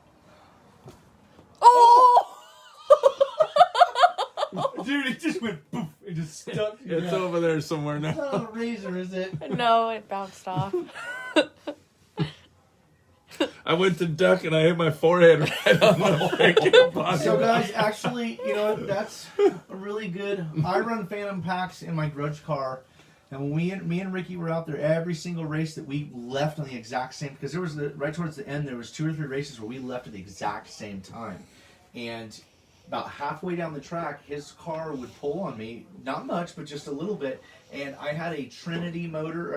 S1: Oh!
S3: Dude, it just went poof. It just stuck.
S2: It's over there somewhere now.
S3: It's not a razor, is it?
S1: No, it bounced off.
S2: I went to duck and I hit my forehead right on the freaking body.
S3: So guys, actually, you know, that's a really good. I run Phantom packs in my grudge car, and when me and Ricky were out there, every single race that we left on the exact same, because there was right towards the end, there was 2 or 3 races where we left at the exact same time, and about halfway down the track, his car would pull on me, not much, but just a little bit, and I had a Trinity motor.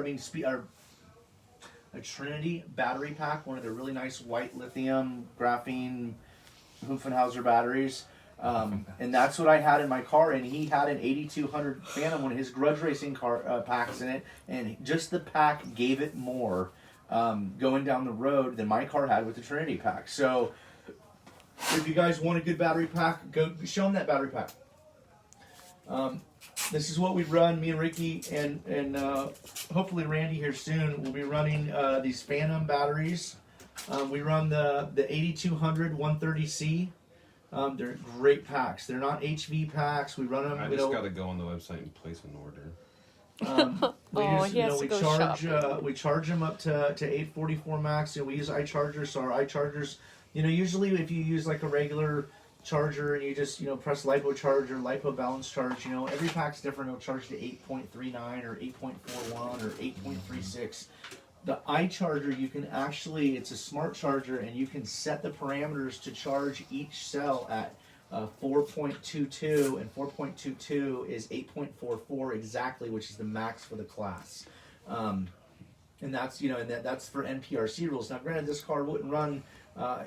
S3: A Trinity battery pack, one of the really nice white lithium graphene Hoofenhauser batteries. And that's what I had in my car, and he had an 8200 Phantom, one of his grudge racing car packs in it, and just the pack gave it more going down the road than my car had with the Trinity pack. So if you guys want a good battery pack, go show them that battery pack. This is what we run, me and Ricky, and hopefully Randy here soon will be running these Phantom batteries. We run the 8200 130C. They're great packs. They're not HV packs. We run them.
S5: I just got to go on the website and place an order.
S3: We charge them up to 844 max. We use iChargers. So our iChargers, usually if you use like a regular charger and you just press lipo charge or lipo balance charge, every pack's different. It'll charge to 8.39 or 8.41 or 8.36. The iCharger, you can actually, it's a smart charger, and you can set the parameters to charge each cell at 4.22, and 4.22 is 8.44 exactly, which is the max for the class. And that's that's for NPRC rules. Now, granted, this car wouldn't run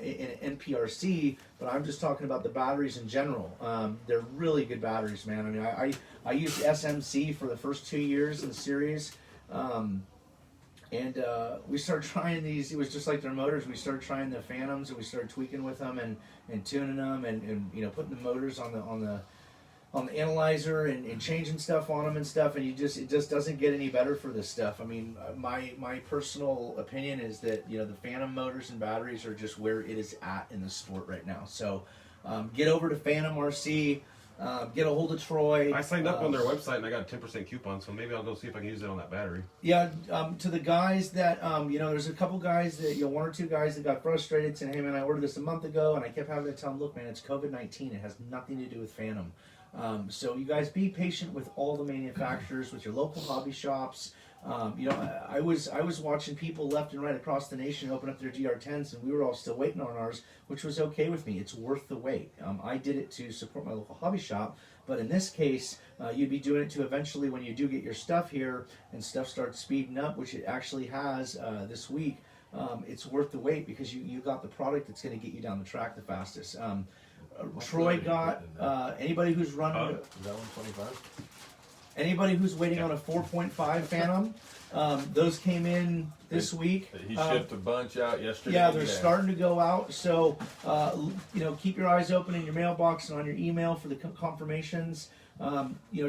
S3: in NPRC, but I'm just talking about the batteries in general. They're really good batteries, man. I mean, I used SMC for the first 2 years in the series. And we started trying these. It was just like their motors. We started trying the Phantoms, and we started tweaking with them and tuning them, and putting the motors on the analyzer and changing stuff on them and stuff. And it just doesn't get any better for this stuff. I mean, my personal opinion is that the Phantom motors and batteries are just where it is at in the sport right now. So get over to Phantom RC. Get a hold of Troy.
S5: I signed up on their website and I got a 10% coupon, so maybe I'll go see if I can use it on that battery.
S3: Yeah, to the guys that, there's a couple guys that, 1 or 2 guys that got frustrated saying, hey man, I ordered this a month ago, and I kept having to tell them, look man, it's COVID-19. It has nothing to do with Phantom. So you guys be patient with all the manufacturers, with your local hobby shops. I was watching people left and right across the nation open up their DR10s, and we were all still waiting on ours, which was okay with me. It's worth the wait. I did it to support my local hobby shop, but in this case, you'd be doing it to eventually, when you do get your stuff here and stuff starts speeding up, which it actually has this week. It's worth the wait because you got the product that's going to get you down the track the fastest. Troy got anybody who's running.
S2: Is that 125?
S3: Anybody who's waiting on a 4.5 Phantom, those came in this week.
S2: He shipped a bunch out yesterday.
S3: Yeah, they're starting to go out. So, keep your eyes open in your mailbox and on your email for the confirmations.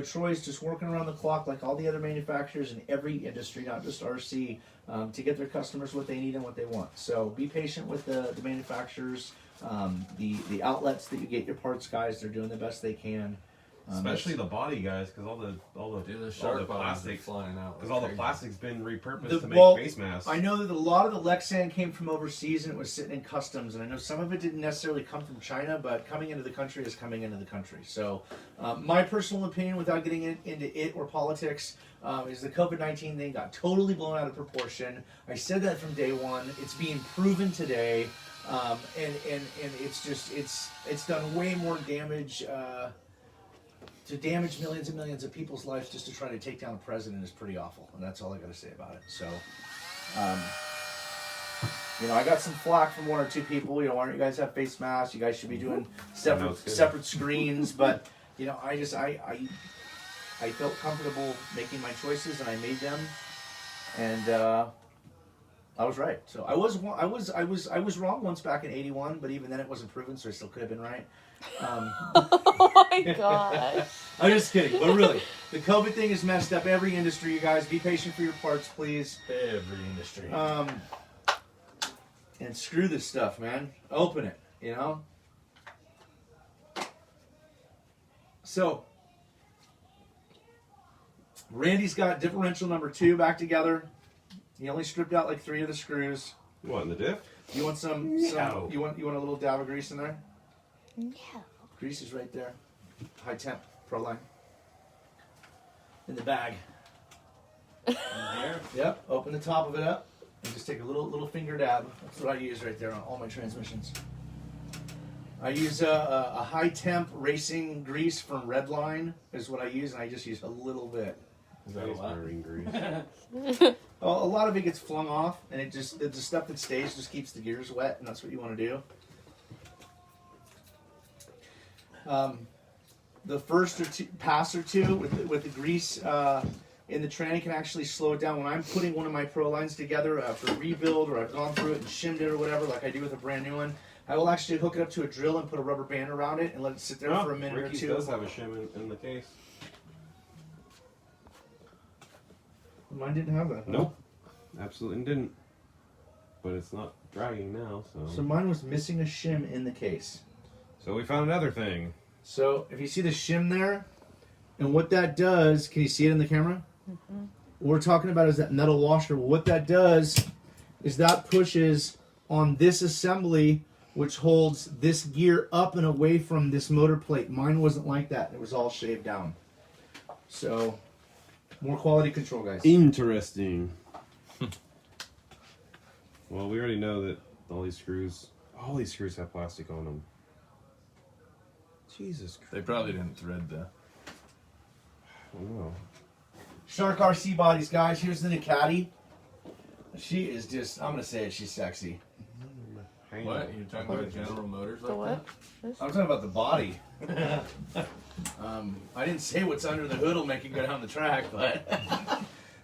S3: Troy's just working around the clock like all the other manufacturers in every industry, not just RC, to get their customers what they need and what they want. So be patient with the manufacturers, the outlets that you get your parts, guys. They're doing the best they can.
S5: Especially the body guys, because all the plastic
S2: flying out.
S5: Because all the plastic's been repurposed to make face masks.
S3: I know that a lot of the Lexan came from overseas and it was sitting in customs, and I know some of it didn't necessarily come from China, but coming into the country is coming into the country. So, my personal opinion, without getting into it or politics, is the COVID-19 thing got totally blown out of proportion. I said that from day one. It's being proven today, and it's done way more damage. To damage millions and millions of people's lives just to try to take down a president is pretty awful, and that's all I got to say about it. So, I got some flack from 1 or 2 people. Why don't you guys have face masks? You guys should be doing separate screens. But I felt comfortable making my choices, and I made them, and I was right. So I was wrong once back in '81, but even then it wasn't proven, so I still could have been right.
S1: Oh my gosh.
S3: I'm just kidding, but really, the COVID thing has messed up every industry, you guys. Be patient for your parts, please.
S2: Every industry.
S3: And screw this stuff, man. Open it, So, Randy's got differential number 2 back together. He only stripped out like 3 of the screws.
S5: What in the diff?
S3: You want some?
S5: No.
S3: You want a little dab of grease in there?
S1: No.
S3: Grease is right there. High temp Proline. In the bag.
S4: In here?
S3: Yep. Open the top of it up and just take a little finger dab. That's what I use right there on all my transmissions. I use a high temp racing grease from Redline is what I use, and I just use a little bit.
S2: Is that a lot?
S5: Marine grease.
S3: Well, a lot of it gets flung off, and the stuff that stays just keeps the gears wet, and that's what you want to do. The first pass or two with the grease in the tranny can actually slow it down. When I'm putting one of my Prolines together for rebuild, or I've gone through it and shimmed it or whatever, like I do with a brand new one, I will actually hook it up to a drill and put a rubber band around it and let it sit there for a minute
S5: Ricky's
S3: or two.
S5: does have a shim in the case.
S3: Mine didn't have that. Huh?
S5: Nope, absolutely didn't. But it's not dragging now,
S3: So mine was missing a shim in the case.
S5: So we found another thing.
S3: So if you see the shim there, and what that does, can you see it in the camera?
S1: Mm-hmm.
S3: What we're talking about is that metal washer. Well, what that does is that pushes on this assembly, which holds this gear up and away from this motor plate. Mine wasn't like that. It was all shaved down. So, more quality control, guys.
S5: Interesting. Well, we already know that all these screws have plastic on them. Jesus Christ.
S2: They probably didn't thread the.
S5: I don't know.
S3: Shark RC bodies, guys. Here's the new caddy. She is just, I'm going to say it, she's sexy.
S5: Hang
S2: What?
S5: on.
S2: You're talking about General Motors
S1: The
S2: like
S1: what?
S3: I'm talking about the body. I didn't say what's under the hood will make it go down the track, but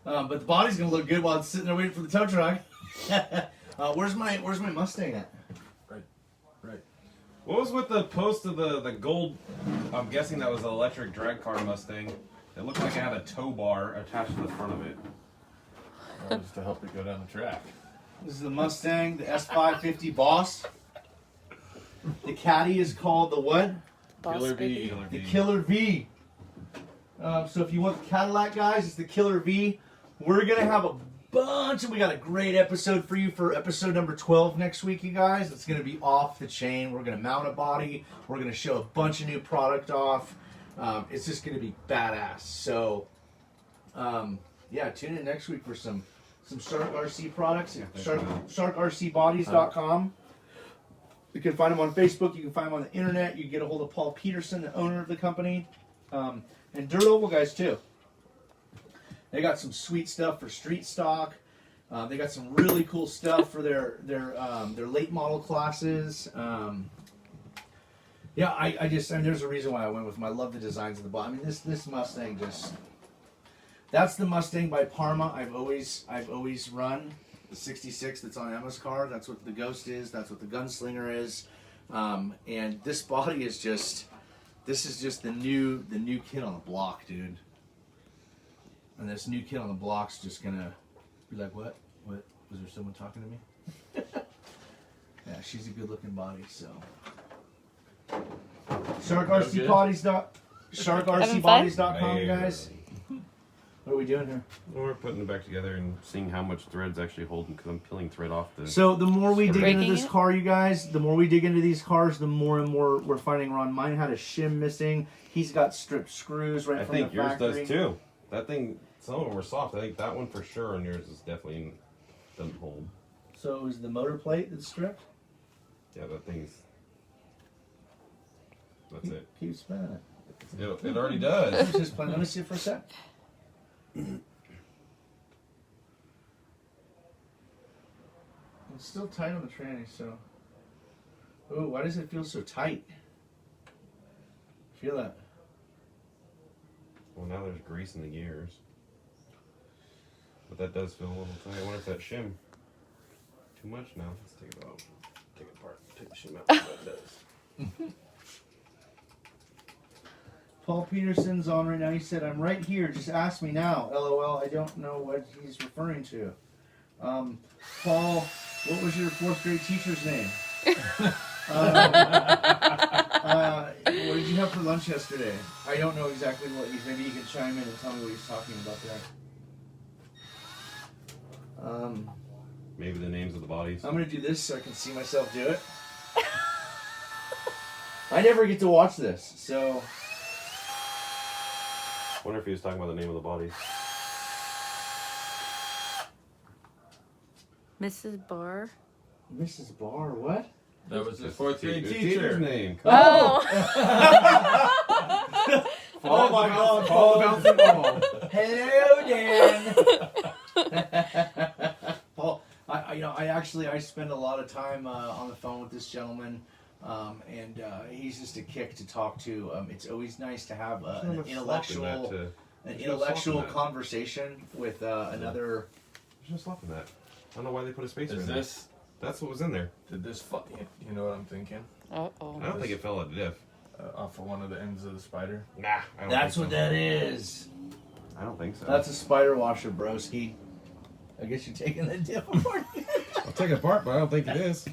S3: the body's gonna look good while it's sitting there waiting for the tow truck. Where's my Mustang at?
S2: Right.
S5: What was with the post of the gold? I'm guessing that was an electric drag car Mustang. It looked like it had a tow bar attached to the front of it.
S2: That was to help it go down the track.
S3: This is the Mustang, the S550 Boss. The caddy is called the what?
S1: Boss
S2: Killer
S1: baby.
S2: V.
S3: The Killer V. So if you want the Cadillac, guys, it's the Killer V. We're going to have a bunch, and we got a great episode for you for episode number 12 next week, you guys. It's going to be off the chain. We're going to mount a body. We're going to show a bunch of new product off. It's just going to be badass. So, yeah, tune in next week for some Shark RC products. SharkRCBodies.com. You can find them on Facebook. You can find them on the internet. You can get a hold of Paul Peterson, the owner of the company. And Dirt Oval guys, too. They got some sweet stuff for street stock. They got some really cool stuff for their late model classes. Yeah, I mean, there's a reason why I went with them. I love the designs of the body. I mean, this Mustang just... That's the Mustang by Parma I've always run. The 66 that's on Emma's car. That's what the Ghost is. That's what the Gunslinger is. And this body is just... This is just the new kid on the block, dude. And this new kid on the block's just gonna be like, what? What? Was there someone talking to me? Yeah, she's a good looking body, so. SharkRCBodies.com, guys. What are we doing here?
S5: Well, we're putting it back together and seeing how much thread's actually holding, because I'm peeling thread off the...
S3: So the more we dig into
S1: Breaking
S3: this
S1: it?
S3: car, you guys, the more we dig into these cars, the more and more we're finding Ron. Mine had a shim missing. He's got stripped screws right
S5: I
S3: from
S5: think
S3: the
S5: yours
S3: factory.
S5: does too. That thing, some of them were soft. I think that one for sure, and yours is definitely doesn't hold.
S3: So is the motor plate that's stripped?
S5: Yeah, that thing's... That's it.
S3: Keep spinning it.
S5: It already does.
S3: Let's just play. Let me see it for a sec. It's still tight on the tranny, so. Oh, why does it feel so tight? Feel that?
S5: Well, now there's grease in the gears. But that does feel a little tight. I wonder if that shim too much now. Let's take it out. Take it apart. Take the shim out. What it does.
S3: Paul Peterson's on right now. He said, "I'm right here. Just ask me now." LOL. I don't know what he's referring to. Paul, what was your fourth grade teacher's name? What did you have for lunch yesterday? I don't know exactly what he's. Maybe you can chime in and tell me what he's talking about there.
S5: Maybe the names of the bodies.
S3: I'm gonna do this so I can see myself do it. I never get to watch this, so
S5: Wonder if he was talking about the name of the bodies.
S1: Mrs. Barr.
S3: Mrs. Barr, what?
S2: That was the
S5: Just
S2: fourth
S5: the
S2: grade
S5: teacher's
S2: teacher.
S5: name.
S1: Oh.
S3: Oh my God!
S5: Follow the bouncing ball.
S3: Hello, Dan. Paul, I spend a lot of time on the phone with this gentleman, and he's just a kick to talk to. It's always nice to have an intellectual conversation with another.
S5: There's no slop in that. I don't know why they put a spacer
S2: Is
S5: in
S2: this?
S5: there. That's what was in there.
S2: Did this? You know what I'm thinking?
S1: Uh-oh.
S5: I don't think it fell at diff.
S2: Off of one of the ends of the spider.
S5: Nah, I don't
S3: That's
S5: think
S3: what
S5: so.
S3: that is.
S5: I don't think so.
S3: That's a spider washer, broski. I guess you're taking the dip apart.
S5: I'll take it apart, but I don't think it is.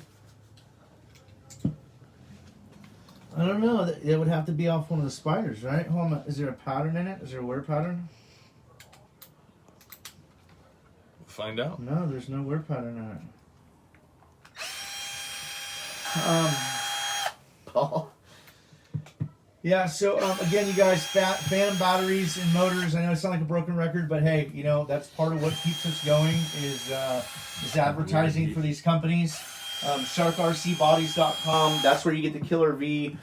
S3: I don't know. It would have to be off one of the spiders, right? Hold on. Is there a pattern in it? Is there a wear pattern?
S2: We'll find out.
S3: No, there's no wear pattern in it. Paul. Yeah, so again, you guys, Phantom batteries and motors. I know it sounds like a broken record, but hey, that's part of what keeps us going is advertising for these companies. SharkRCBodies.com. That's where you get the Killer V.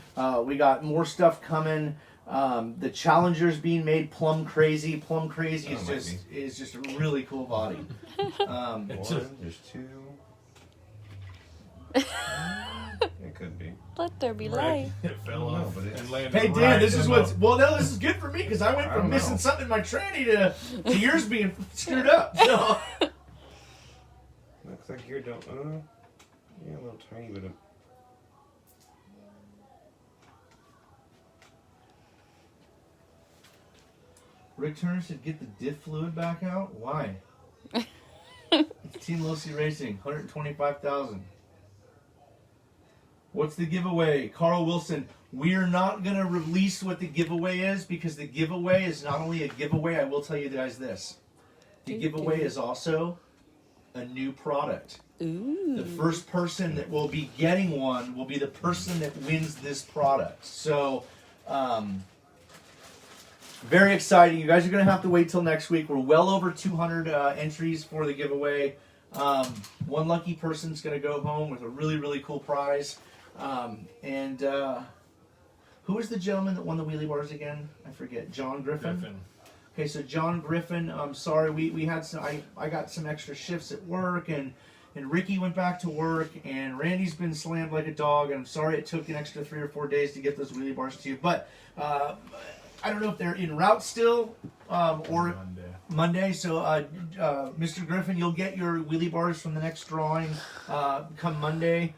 S3: We got more stuff coming. The Challenger's being made plum crazy. Plum crazy is just a really cool body.
S5: One, there's two. It could be.
S1: Let there be
S2: Right.
S1: light.
S2: It fell
S5: I don't know,
S2: off
S5: but it's-
S2: and landed.
S3: Hey Dan,
S2: right
S3: this
S2: in
S3: is
S2: the-
S3: what's no, this is good for me because I went
S5: I
S3: from
S5: don't
S3: missing
S5: know.
S3: something in my tranny to yours being screwed up. So.
S5: Looks like here don't. Yeah, a little tiny bit of.
S3: Rick Turner said, "Get the diff fluid back out." Why? Team Lucy Racing, 125,000. What's the giveaway? Carl Wilson, we're not going to release what the giveaway is because the giveaway is not only a giveaway, I will tell you guys this. The giveaway is also a new product.
S1: Ooh.
S3: The first person that will be getting one will be the person that wins this product. So, very exciting. You guys are going to have to wait till next week. We're well over 200 entries for the giveaway. One lucky person's going to go home with a really, really cool prize. Who was the gentleman that won the wheelie bars again? I forget. John Griffin? Okay, so John Griffin, I'm sorry, we had some, I got some extra shifts at work, and Ricky went back to work, and Randy's been slammed like a dog, and I'm sorry it took an extra 3 or 4 days to get those wheelie bars to you, but I don't know if they're en route still, or Monday, so Mr. Griffin, you'll get your wheelie bars from the next drawing come Monday.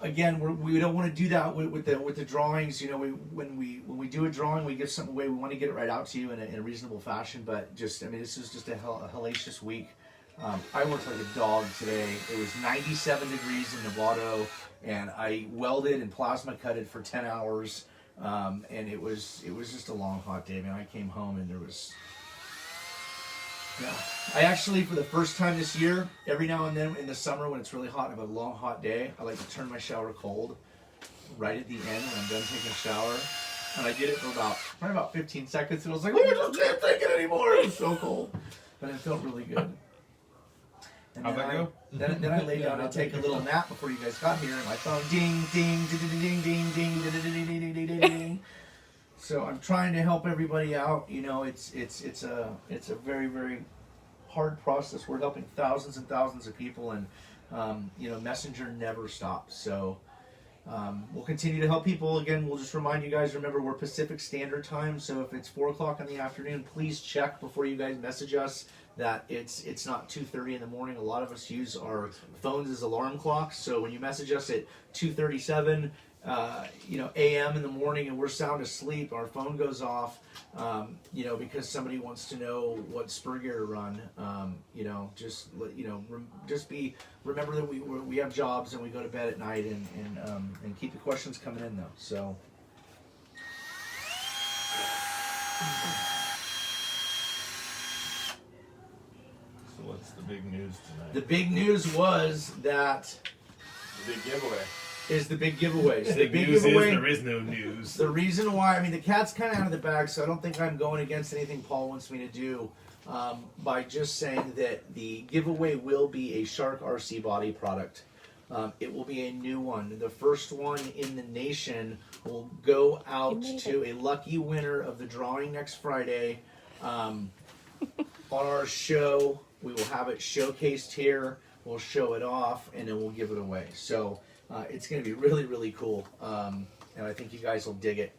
S3: Again, we don't want to do that with the drawings. When we do a drawing, we give something away. We want to get it right out to you in a reasonable fashion. But this is just a hellacious week. I worked like a dog today. It was 97 degrees in Novato, and I welded and plasma cutted for 10 hours. And it was just a long, hot day, man. I came home and there was. Yeah, I actually, for the first time this year, every now and then in the summer when it's really hot and I have a long, hot day, I like to turn my shower cold right at the end when I'm done taking a shower. And I did it for probably about 15 seconds, and I was like, oh, I just can't take it anymore. It was so cold. But it felt really good. And
S5: How'd that go?
S3: Then I lay down and take a little nap before you guys got here, and my phone ding, ding, ding, ding, ding, ding, ding, ding, ding, ding, ding, ding. So I'm trying to help everybody out. It's a very, very hard process. We're helping thousands and thousands of people, and Messenger never stops. So we'll continue to help people. Again, we'll just remind you guys, remember, we're Pacific Standard Time, so if it's 4 o'clock in the afternoon, please check before you guys message us that it's not 2:30 in the morning. A lot of us use our phones as alarm clocks, so when you message us at 2:37 a.m. in the morning and we're sound asleep, our phone goes off, because somebody wants to know what spur gear to run. Remember that we have jobs and we go to bed at night, and keep the questions coming in though. So.
S2: So What's the big news tonight?
S3: The big news was that
S2: The big giveaway.
S3: is the big giveaway. So
S4: The big news is there is no news.
S3: The reason why, I mean, the cat's kind of out of the bag, so I don't think I'm going against anything Paul wants me to do by just saying that the giveaway will be a Shark RC body product. It will be a new one. The first one in the nation will go out to a lucky winner of the drawing next Friday. On our show, we will have it showcased here. We'll show it off, and then we'll give it away. So it's going to be really, really cool, and I think you guys will dig it.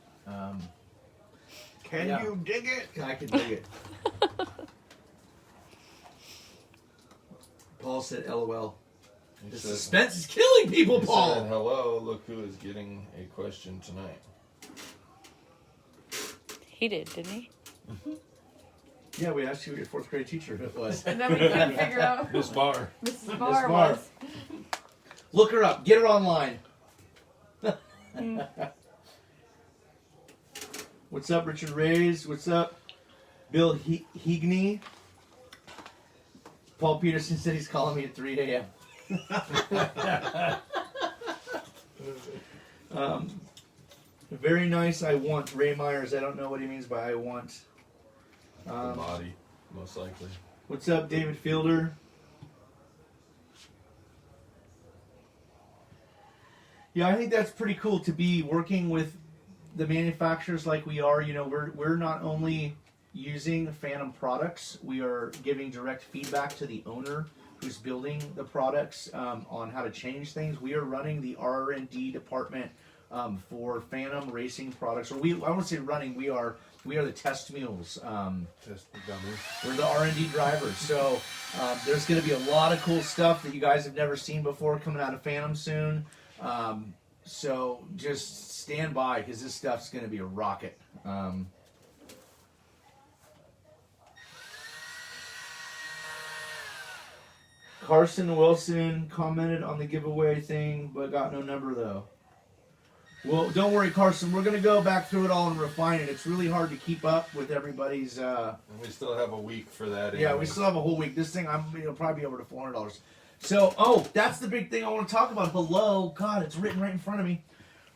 S2: Can
S3: Yeah.
S2: you dig it?
S3: I can dig it. Paul said, "LOL."
S2: He
S3: The
S2: said-
S3: suspense is killing people,
S2: he
S3: Paul.
S2: said, hello, look who is getting a question tonight.
S1: He did, didn't he?
S3: Yeah, we asked you who your fourth grade teacher it was.
S1: And then we couldn't figure out who
S2: Miss Barr.
S1: Mrs.
S3: Barr
S1: Barr was.
S3: Look her up. Get her online. What's up, Richard Reyes? What's up, Bill Heagney? Paul Peterson said he's calling me at 3 a.m. Very nice. I want Ray Myers. I don't know what he means by I want.
S2: The body, most likely.
S3: What's up, David Fielder? Yeah, I think that's pretty cool to be working with the manufacturers like we are. You know, we're not only using Phantom products, we are giving direct feedback to the owner who's building the products on how to change things. We are running the R&D department for Phantom racing products. Or I won't say running. We are the test mules.
S2: Just the dummy.
S3: We're the R&D drivers. So there's going to be a lot of cool stuff that you guys have never seen before coming out of Phantom soon. So just stand by because this stuff's going to be a rocket. Carson Wilson commented on the giveaway thing, but got no number though. Well, don't worry, Carson. We're going to go back through it all and refine it. It's really hard to keep up with everybody's...
S2: And we still have a week for that.
S3: Yeah,
S2: anyway.
S3: we still have a whole week. This thing, it'll probably be over to $400. So, that's the big thing I want to talk about. Below, God, it's written right in front of me.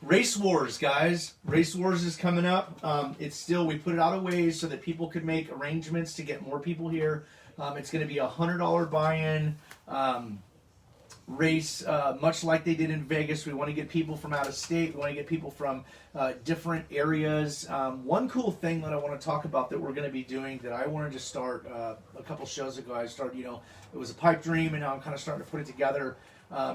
S3: Race Wars, guys. Race Wars is coming up. It's still, we put it out of ways so that people could make arrangements to get more people here. It's going to be a $100 buy-in race, much like they did in Vegas. We want to get people from out of state. We want to get people from different areas. One cool thing that I want to talk about that we're going to be doing that I wanted to start a couple shows ago. I started, it was a pipe dream, and now I'm kind of starting to put it together.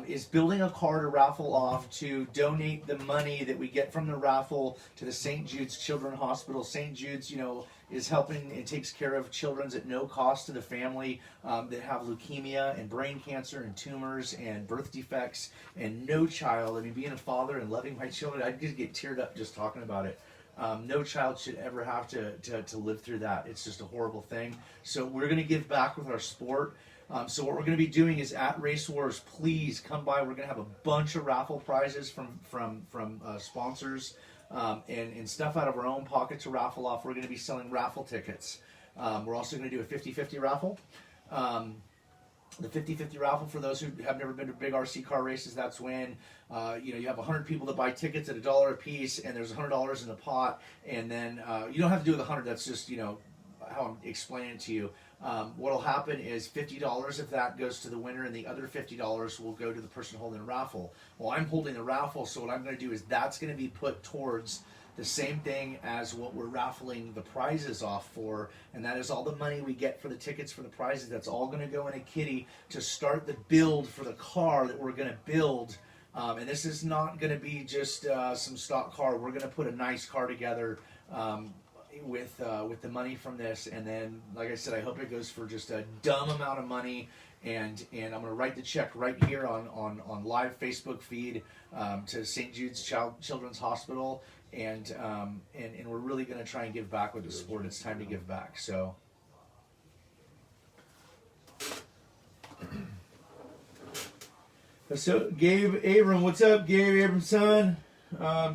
S3: Is building a car to raffle off to donate the money that we get from the raffle to the St. Jude's Children's Hospital. St. Jude's, is helping and takes care of children at no cost to the family that have leukemia and brain cancer and tumors and birth defects. And no child, being a father and loving my children, I just get teared up just talking about it. No child should ever have to live through that. It's just a horrible thing. So we're going to give back with our sport. So what we're going to be doing is at Race Wars, please come by. We're going to have a bunch of raffle prizes from sponsors and stuff out of our own pocket to raffle off. We're going to be selling raffle tickets. We're also going to do a 50-50 raffle. The 50-50 raffle, for those who have never been to big RC car races, that's when you have 100 people that buy tickets at $1 a piece, and there's $100 in the pot. And then you don't have to do it with 100. That's just how I'm explaining it to you. What'll happen is $50 if that goes to the winner, and the other $50 will go to the person holding the raffle. Well, I'm holding the raffle, so what I'm going to do is that's going to be put towards the same thing as what we're raffling the prizes off for, and that is all the money we get for the tickets for the prizes. That's all going to go in a kitty to start the build for the car that we're going to build. And this is not going to be just some stock car. We're going to put a nice car together with the money from this, and then, like I said, I hope it goes for just a dumb amount of money, and I'm going to write the check right here on live Facebook feed to St. Jude's Children's Hospital, and we're really going to try and give back with the sport. It's time to give back. So. So Gabe Abram, what's up, Gabe Abram's son?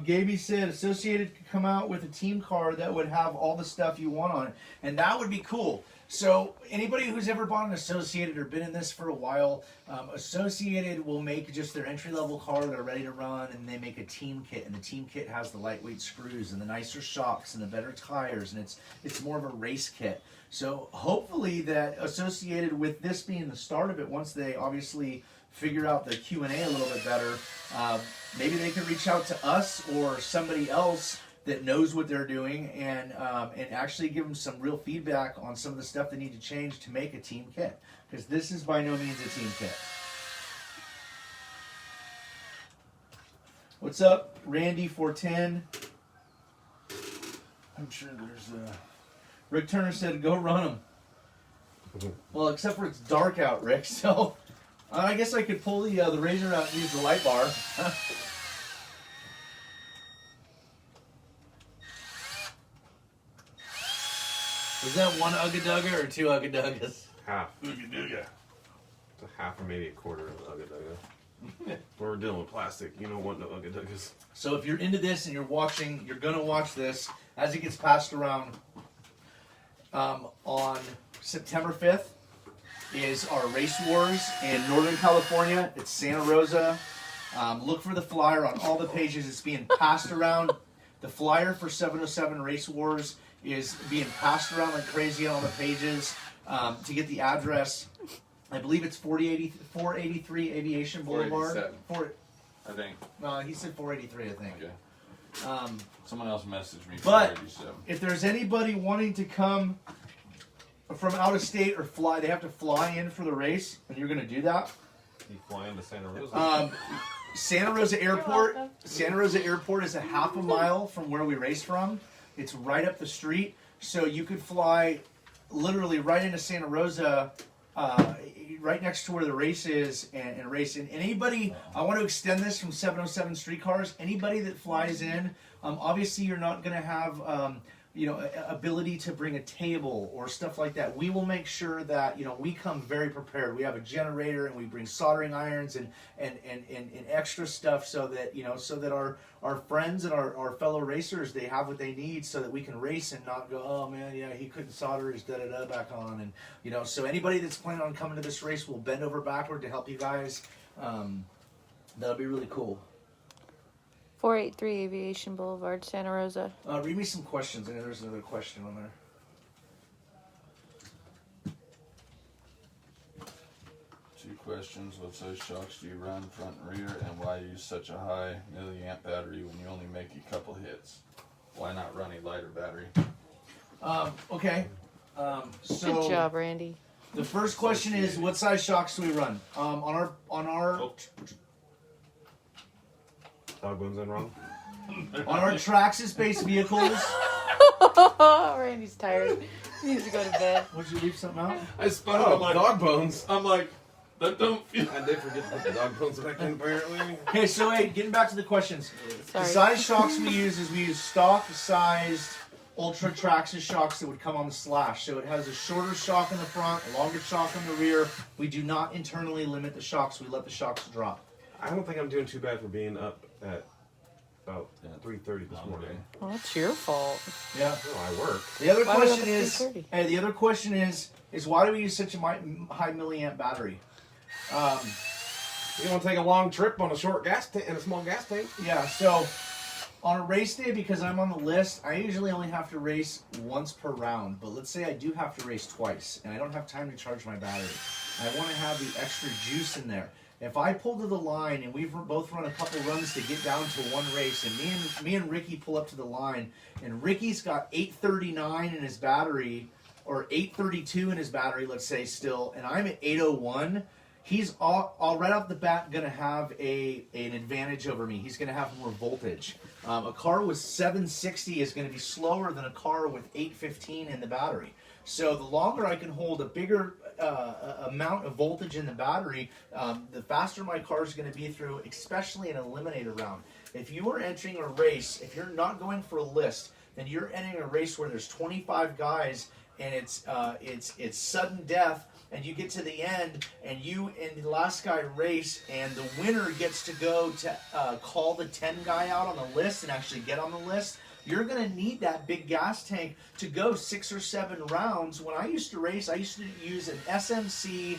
S3: Gaby said Associated could come out with a team car that would have all the stuff you want on it, and that would be cool. So anybody who's ever bought an Associated or been in this for a while, Associated will make just their entry-level car. They're ready to run, and they make a team kit. And the team kit has the lightweight screws and the nicer shocks and the better tires, and it's more of a race kit. So hopefully that Associated with this being the start of it, once they obviously figure out the Q&A a little bit better, maybe they can reach out to us or somebody else that knows what they're doing, and actually give them some real feedback on some of the stuff they need to change to make a team kit, because this is by no means a team kit. What's up, Randy 410? I'm sure there's Rick Turner said go run them. Well, except for it's dark out, Rick, so I guess I could pull the razor out and use the light bar. Was that one Ugga-Dugga or two Ugga-Duggas?
S5: Half.
S2: Ugga-dugga.
S5: It's a half or maybe a quarter of Ugga Dugga. We're dealing with plastic. You don't want no Ugga Duggas.
S3: So if you're into this and you're going to watch this as it gets passed around on September 5th is our Race Wars in Northern California. It's Santa Rosa. Look for the flyer on all the pages. It's being passed around. The flyer for 707 Race Wars is being passed around like crazy on the pages. To get the address, I believe it's 483 Aviation Boulevard.
S2: 487. I think.
S3: No, he said 483, I think.
S2: Okay. Someone else messaged me.
S3: But
S2: 487.
S3: if there's anybody wanting to come from out of state or fly, they have to fly in for the race, and you're going to do that.
S5: You fly into Santa Rosa?
S3: Santa Rosa Airport. Santa Rosa Airport is a half a mile from where we race from. It's right up the street, so you could fly literally right into Santa Rosa, right next to where the race is, and race. And anybody, I want to extend this from 707 streetcars. Anybody that flies in, obviously you're not going to have ability to bring a table or stuff like that. We will make sure that we come very prepared. We have a generator, and we bring soldering irons and extra stuff so that our friends and our fellow racers, they have what they need so that we can race and not go, oh man, yeah, he couldn't solder his da-da-da back on. And so anybody that's planning on coming to this race will bend over backward to help you guys. That'll be really cool.
S1: 483 Aviation Boulevard, Santa Rosa.
S3: Read me some questions. I know there's another question on there.
S2: 2 questions. What size shocks do you run, front and rear, and why use such a high milliamp battery when you only make a couple hits? Why not run a lighter battery?
S3: Okay. So
S1: Good job, Randy.
S3: the first question is, what size shocks do we run? On our
S5: Dog bones in wrong?
S3: on our Traxxas-based vehicles.
S1: Randy's tired. He needs to go to bed.
S3: Would you leave something out?
S2: I spun
S5: Oh, dog bones.
S2: I'm like, that don't feel.
S5: I did forget to put the dog bones back in, apparently.
S3: Okay, so hey, getting back to the questions.
S1: Sorry.
S3: The size shocks we use stock-sized Ultra Traxxas shocks that would come on the Slash. So it has a shorter shock in the front, a longer shock in the rear. We do not internally limit the shocks. We let the shocks drop.
S5: I don't think I'm doing too bad for being up at about 3:30 this morning.
S1: Well, it's your fault.
S3: Yeah.
S5: No, I work.
S3: The other
S1: Why do we
S3: question
S1: have a
S3: is,
S1: 3:30?
S3: hey, the other question is why do we use such a high milliamp battery?
S5: You want to take a long trip on a short gas tank and a small gas tank?
S3: Yeah, so on a race day, because I'm on the list, I usually only have to race once per round. But let's say I do have to race twice, and I don't have time to charge my battery. I want to have the extra juice in there. If I pull to the line, and we've both run a couple runs to get down to one race, and me and Ricky pull up to the line, and Ricky's got 839 in his battery, or 832 in his battery, let's say still, and I'm at 801, he's all right off the bat going to have an advantage over me. He's going to have more voltage. A car with 760 is going to be slower than a car with 815 in the battery. So the longer I can hold a bigger amount of voltage in the battery, the faster my car is going to be through, especially an eliminator round. If you are entering a race, if you're not going for a list, then you're entering a race where there's 25 guys and it's sudden death, and you get to the end and you and the last guy race, and the winner gets to go to call the 10 guy out on the list and actually get on the list. you're going to need that big gas tank to go 6 or 7 rounds. When I used to race, I used to use an SMC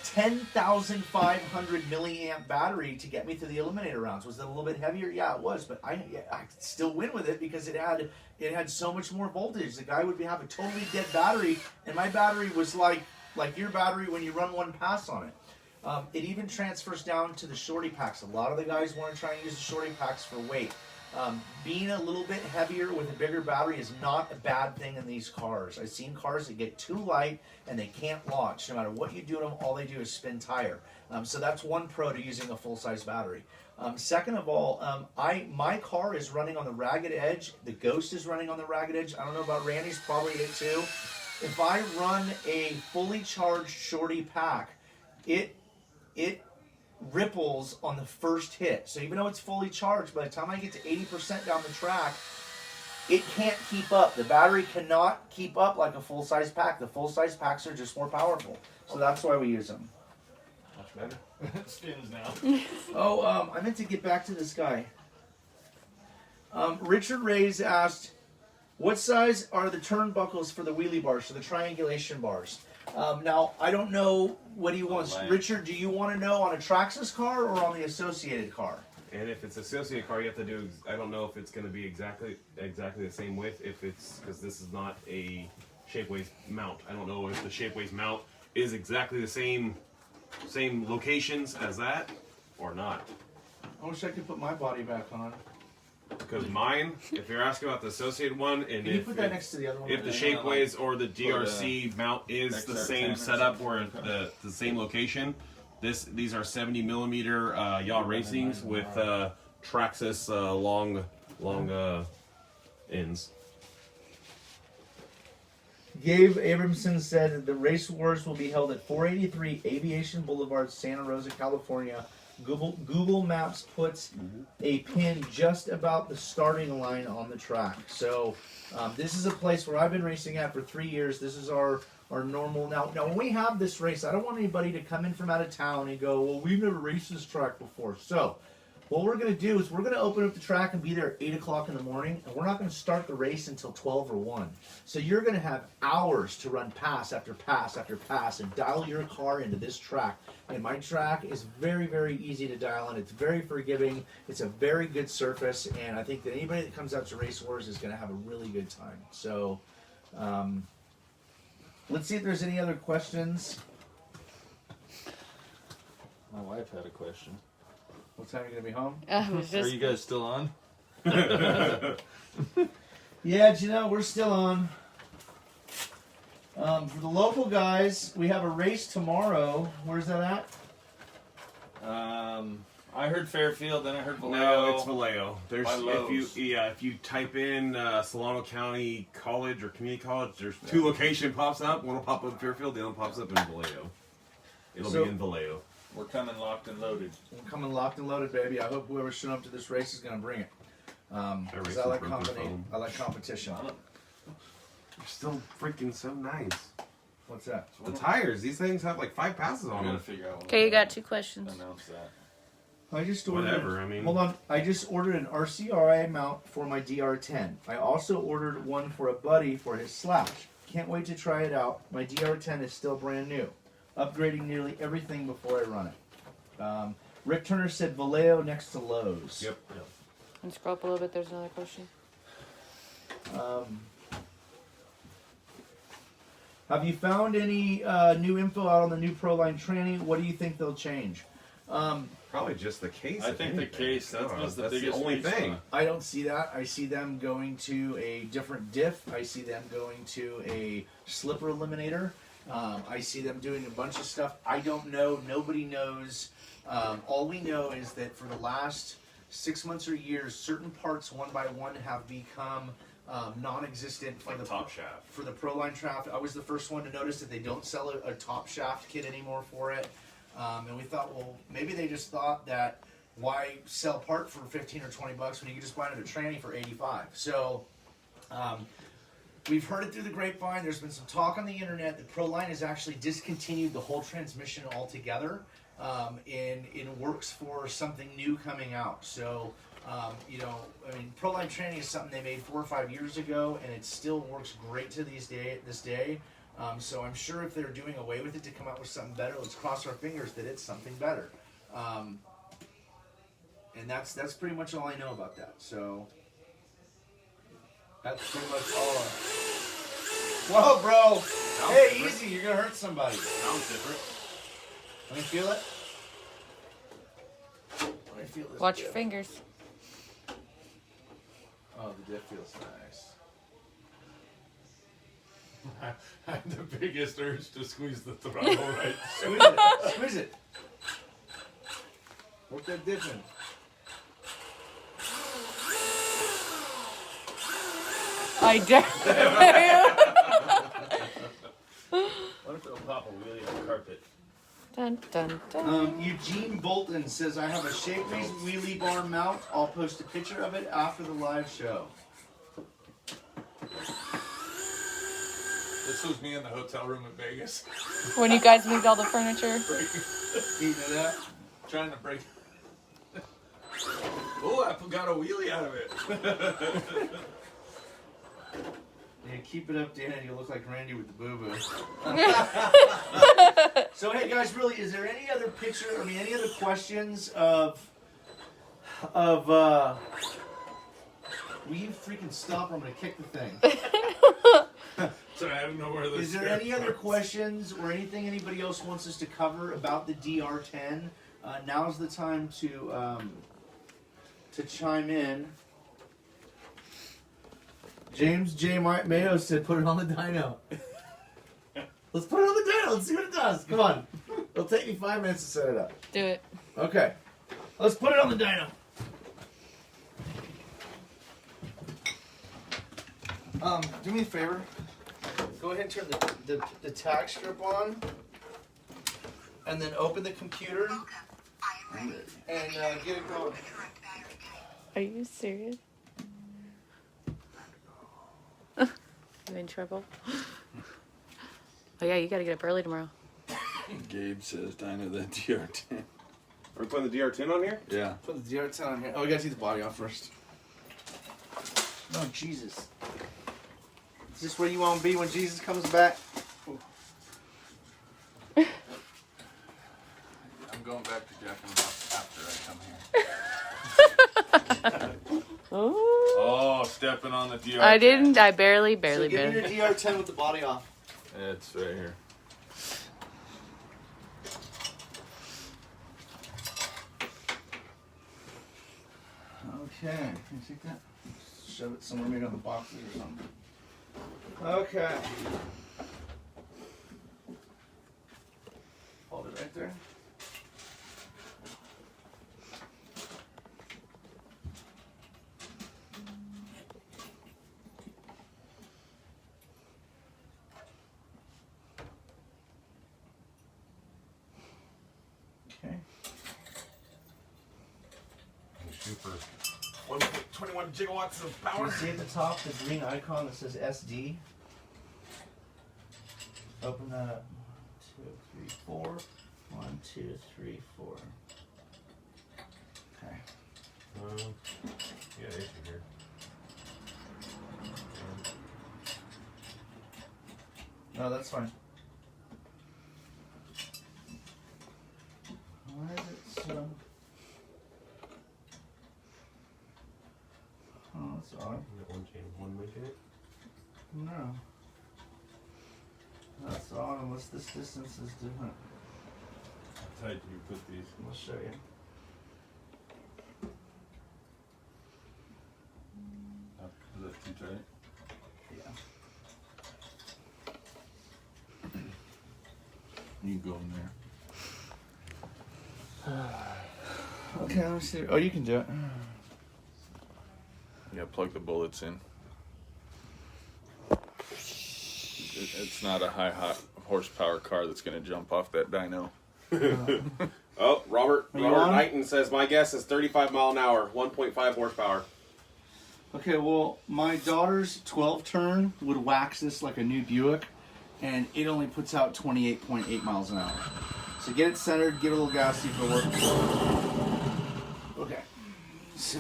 S3: 10,500 milliamp battery to get me through the eliminator rounds. Was it a little bit heavier? Yeah, it was, but I could still win with it because it had so much more voltage. The guy would have a totally dead battery, and my battery was like your battery when you run one pass on it. It even transfers down to the shorty packs. A lot of the guys want to try and use the shorty packs for weight. Being a little bit heavier with a bigger battery is not a bad thing in these cars. I've seen cars that get too light and they can't launch. No matter what you do to them, all they do is spin tire. So that's one pro to using a full-size battery. Second of all, my car is running on the ragged edge. The Ghost is running on the ragged edge. I don't know about Randy's, probably it too. If I run a fully charged shorty pack, it ripples on the first hit. So even though it's fully charged, by the time I get to 80% down the track, it can't keep up. The battery cannot keep up like a full-size pack. The full-size packs are just more powerful. So that's why we use them.
S2: Much better. It spins now.
S3: Oh, I meant to get back to this guy. Richard Reyes asked, what size are the turnbuckles for the wheelie bars, for the triangulation bars? Now, I don't know what he wants. Richard, do you want to know on a Traxxas car or on the Associated car?
S5: And if it's associated car, you have to do. I don't know if it's going to be exactly the same width. If it's because this is not a Shapeways mount. I don't know if the Shapeways mount is exactly the same locations as that or not.
S3: I wish I could put my body back on.
S5: Because mine, if you're asking about the associated one, and
S3: Can you put that next to the other one?
S5: if the Shapeways or the DRC mount is the same setup or the same location, these are 70 millimeter yaw racings with Traxxas long ends.
S3: Gabe Abramson said the race wars will be held at 483 Aviation Boulevard, Santa Rosa, California. Google Maps puts a pin just about the starting line on the track. So this is a place where I've been racing at for 3 years. This is our normal. Now when we have this race, I don't want anybody to come in from out of town and go, well, we've never raced this track before. So what we're going to do is we're going to open up the track and be there at 8 o'clock in the morning, and we're not going to start the race until 12 or 1. So you're going to have hours to run pass after pass after pass and dial your car into this track. And my track is very, very easy to dial in. It's very forgiving. It's a very good surface, and I think that anybody that comes out to Race Wars is going to have a really good time. So let's see if there's any other questions.
S2: My wife had a question.
S3: What time are you going to be home?
S2: Are you guys still on?
S3: Yeah, we're still on. For the local guys, we have a race tomorrow. Where's that at?
S2: I heard Fairfield, then I heard Vallejo.
S5: No, it's Vallejo. There's if you type in Solano County College or Community College, there's two locations pops up. One will pop up in Fairfield, the other one pops up in Vallejo. It'll be in Vallejo.
S2: We're coming locked and loaded.
S3: We're coming locked and loaded, baby. I hope whoever's showing up to this race is going to bring it. Because I like competition.
S5: They're still freaking so nice.
S3: What's that?
S5: The tires, these things have like 5 passes on
S2: I'm gonna
S5: them.
S2: figure out.
S1: Okay, you got 2 questions.
S2: Announce that.
S3: I just ordered.
S5: Whatever, I mean.
S3: Hold on. I just ordered an RCRI mount for my DR10. I also ordered one for a buddy for his Slash. Can't wait to try it out. My DR10 is still brand new. Upgrading nearly everything before I run it. Rick Turner said Vallejo next to Lowe's.
S5: Yep.
S1: And scroll up a little bit. There's another question.
S3: Have you found any new info out on the new Proline tranny? What do you think they'll change?
S5: Probably just the case.
S2: I think the case, that was the biggest
S5: only
S2: weak
S5: thing.
S2: spot.
S3: I don't see that. I see them going to a different diff. I see them going to a slipper eliminator. I see them doing a bunch of stuff. I don't know. Nobody knows. All we know is that for the last 6 months or years, certain parts one by one have become non-existent for
S5: Like
S3: the
S5: top shaft.
S3: For the Proline shaft. I was the first one to notice that they don't sell a top shaft kit anymore for it. And we thought, well, maybe they just thought that why sell part for 15 or 20 bucks when you can just buy another tranny for 85. So we've heard it through the grapevine. There's been some talk on the internet that Proline has actually discontinued the whole transmission altogether, and it works for something new coming out. So You know, I mean, Proline training is something they made 4 or 5 years ago, and it still works great to this day. So I'm sure if they're doing away with it to come out with something better, let's cross our fingers that it's something better. And that's pretty much all I know about that. So that's pretty much all. Whoa, bro! Hey, easy! You're gonna hurt somebody.
S4: Sounds different.
S3: Let me feel it. Let me feel this.
S1: Watch your fingers.
S3: Oh, the dip feels nice.
S2: I had the biggest urge to squeeze the throttle right.
S3: Squeeze it. Squeeze it. Work that dip in.
S1: I dare
S4: What if it'll pop a wheelie on the carpet?
S1: Dun, dun, dun.
S3: Eugene Bolton says, I have a Shapeways wheelie bar mount. I'll post a picture of it after the live show.
S2: This was me in the hotel room in Vegas.
S1: When you guys moved all the furniture.
S3: You know that?
S2: Trying to break. Oh, I got a wheelie out of it.
S3: Yeah, keep it up, Dan, and you'll look like Randy with the boo-boo. So, hey, guys, really, is there any other any other questions of, will you freaking stop or I'm going to kick the thing.
S2: Sorry, I don't know where this
S3: Is there any other questions or anything anybody else wants us to cover about the DR10? Now's the time to chime in. James J. Mayo said, put it on the dyno. Let's put it on the dyno. Let's see what it does. Come on. It'll take me 5 minutes to set it up.
S1: Do it.
S3: Okay. Let's put it on the dyno. Do me a favor. Go ahead and turn the tag strip on. And then open the computer. And get it going.
S1: Are you serious? You in trouble? Oh yeah, you gotta get up early tomorrow.
S6: Gabe says Dyno the DR10.
S5: Are we putting the DR10 on here?
S6: Yeah.
S3: Put the DR10 on here. Oh, we gotta take the body off first. Oh, Jesus. Is this where you want to be when Jesus comes back?
S6: I'm going back to Jack in the Box after I come here.
S1: Oh.
S2: Oh, stepping on the DR10.
S1: I didn't. I barely.
S3: So give me your
S1: barely.
S3: DR10 with the body off.
S2: It's right here.
S3: Okay. Can you take that? Shove it somewhere, maybe on the boxes or something. Okay. Hold it right there. Okay.
S4: Super.
S2: 1.21 gigawatts of
S3: Do
S2: power.
S3: you see at the top the green icon that says SD? Open that up. 1, 2, 3, 4. 1, 2, 3, 4. Okay.
S4: Yeah, issue here.
S3: No, that's fine. Why is it so? Oh, that's odd.
S4: One chain, one link in it.
S3: No. That's odd unless this distance is different.
S2: How tight do you put these?
S3: I'll show you.
S2: Is that too tight?
S3: Yeah.
S2: You can go in there.
S3: Okay, let me see. Oh, you can do it.
S2: Yeah, plug the bullets in. It's not a high horsepower car that's going to jump off that dyno.
S5: Oh, Robert
S3: Are you on?
S5: Knighton says, my guess is 35 mile an hour, 1.5 horsepower.
S3: Okay, well, my daughter's 12 turn would wax this like a new Buick, and it only puts out 28.8 miles an hour. So get it centered, give it a little gas, see if it'll work. Okay, so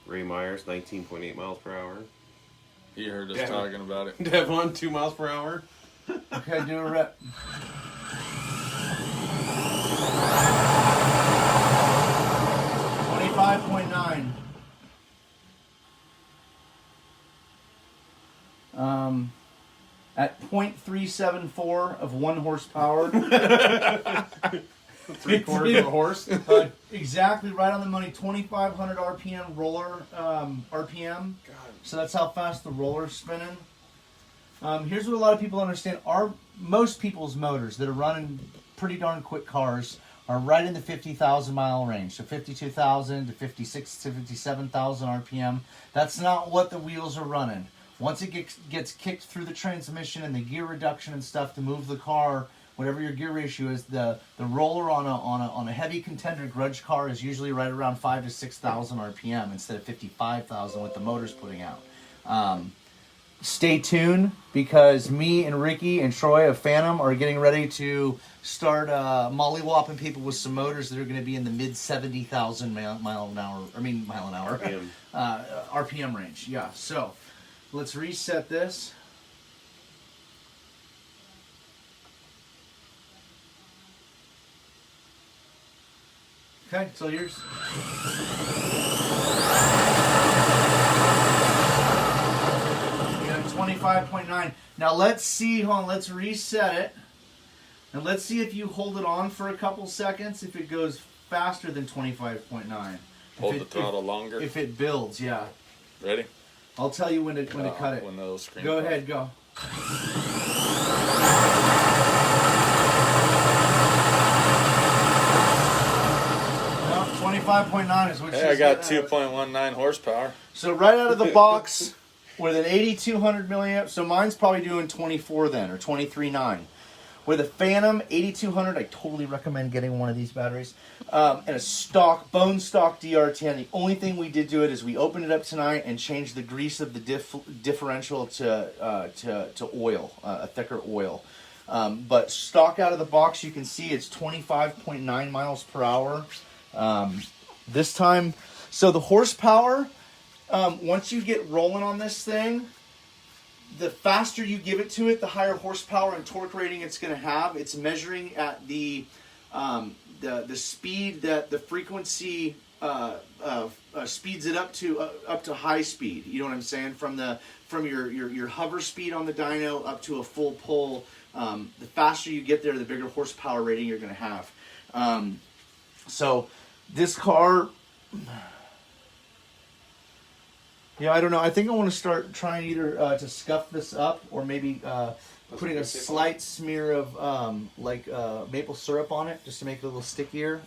S5: Ray Myers, 19.8 miles per hour.
S6: He heard us
S4: Yeah.
S6: talking about it.
S4: Devon, 2 miles per hour.
S3: Okay, do a rep. $25.9. At 0.374 of 1 horsepower.
S4: 3/4 of a horse.
S3: Exactly right on the money. 2,500 RPM roller RPM. So that's how fast the roller's spinning. Here's what a lot of people understand. Most people's motors that are running pretty darn quick cars are right in the 50,000 mile range. So 52,000 to 56 to 57,000 RPM. That's not what the wheels are running. Once it gets kicked through the transmission and the gear reduction and stuff to move the car, whatever your gear ratio is, the roller on a heavy contender grudge car is usually right around 5 to 6,000 RPM instead of 55,000 what the motor's putting out. Stay tuned, because me and Ricky and Troy of Phantom are getting ready to start mollywopping people with some motors that are going to be in the mid 70,000 mile an hour
S5: RPM.
S3: RPM range. Yeah. So let's reset this. Okay, it's all yours. You got 25.9. Now let's see, hold on, let's reset it. And let's see if you hold it on for a couple seconds, if it goes faster than 25.9.
S6: Hold the throttle longer.
S3: If it builds, yeah.
S6: Ready?
S3: I'll tell you when to cut it.
S6: When the little screen
S3: Go
S6: comes.
S3: ahead, go. No, 25.9 is what
S6: Hey, I got 2.19 horsepower.
S3: So right out of the box with an 8200 milliamp, so mine's probably doing 24 then, or 23.9. With a Phantom 8200, I totally recommend getting one of these batteries. And a bone stock dr10. The only thing we did to it is we opened it up tonight and changed the grease of the differential to oil, a thicker oil. But stock out of the box, you can see it's 25.9 miles per hour. This time, so the horsepower, once you get rolling on this thing, the faster you give it to it, the higher horsepower and torque rating it's going to have. It's measuring at the speed that the frequency speeds it up to high speed. You know what I'm saying? From your hover speed on the dyno up to a full pull. The faster you get there, the bigger horsepower rating you're going to have. So this car. Yeah, I don't know. I think I want to start trying either to scuff this up or maybe putting a slight smear of maple syrup on it just to make it a little stickier.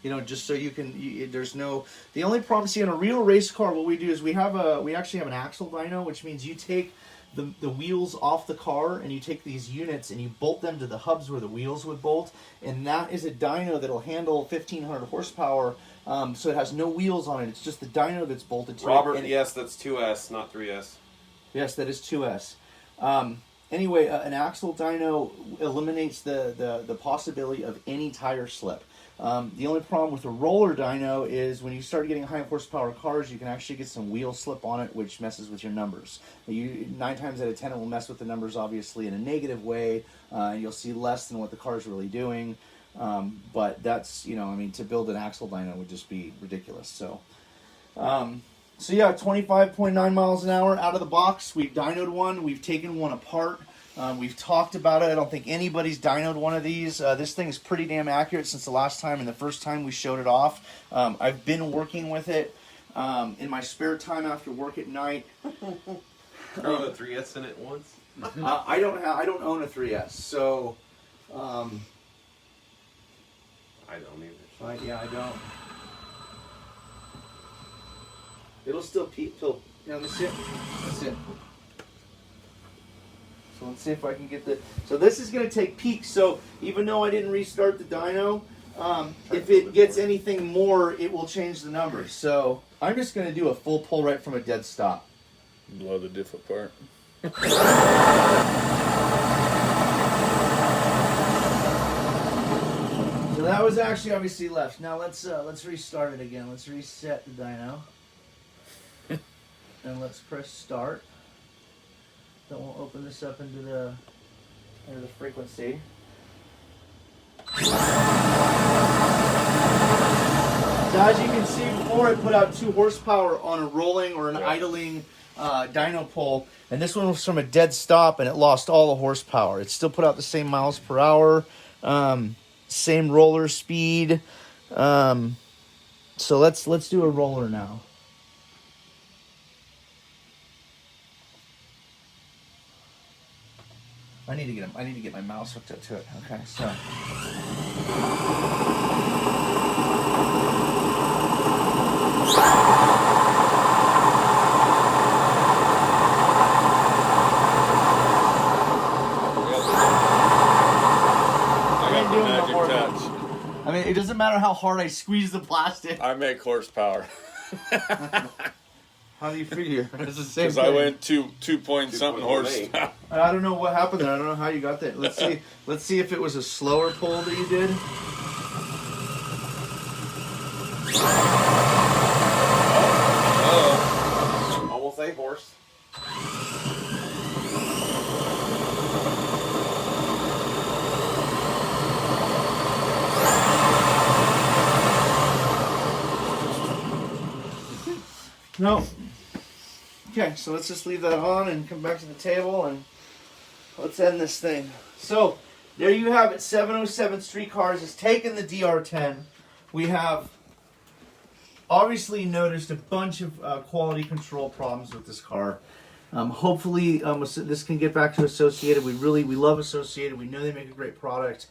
S3: You know, just so you can. There's no. The only problem, see, in a real race car, what we do is we actually have an axle dyno, which means you take the wheels off the car and you take these units and you bolt them to the hubs where the wheels would bolt, and that is a dyno that'll handle 1,500 horsepower. So it has no wheels on it. It's just the dyno that's bolted to it.
S5: Robert, yes, that's 2S, not 3S.
S3: Yes, that is 2S. Anyway, an axle dyno eliminates the possibility of any tire slip. The only problem with a roller dyno is when you start getting high horsepower cars, you can actually get some wheel slip on it, which messes with your numbers. 9 times out of 10, it will mess with the numbers, obviously, in a negative way. You'll see less than what the car's really doing. But that's, to build an axle dyno would just be ridiculous. So yeah, 25.9 miles an hour out of the box. We've dynoed one. We've taken one apart. We've talked about it. I don't think anybody's dynoed one of these. This thing is pretty damn accurate since the last time and the first time we showed it off. I've been working with it in my spare time after work at night.
S4: Throw a 3S in it once.
S3: I don't own a 3S, so
S5: I don't either.
S3: yeah, I don't. It'll still peak till. Let's see it. Let's see it. So let's see if I can get the. So this is going to take peaks. So even though I didn't restart the dyno, if it gets anything more, it will change the numbers. So I'm just going to do a full pull right from a dead stop.
S6: Blow the diff apart.
S3: So that was actually obviously left. Now let's restart it again. Let's reset the dyno. and let's press start. Then we'll open this up into the frequency. So as you can see, before it put out 2 horsepower on a rolling or an idling dyno pole, and this one was from a dead stop, and it lost all the horsepower. It still put out the same miles per hour, same roller speed. So let's do a roller now. I need to get my mouse hooked up to it. Okay, so. I mean, it doesn't matter how hard I squeeze the plastic.
S6: I make horsepower.
S3: How do you figure? It's the same
S6: Because
S3: thing.
S6: I went two point something horsepower.
S3: I don't know what happened there. I don't know how you got that. Let's see. Let's see if it was a slower pull that you did.
S5: Almost a horse.
S3: No. Okay, so let's just leave that on and come back to the table and let's end this thing. So, there you have it. 707 Streetcars has taken the DR10. We have obviously noticed a bunch of quality control problems with this car. Hopefully, this can get back to Associated. We love Associated. We know they make a great product.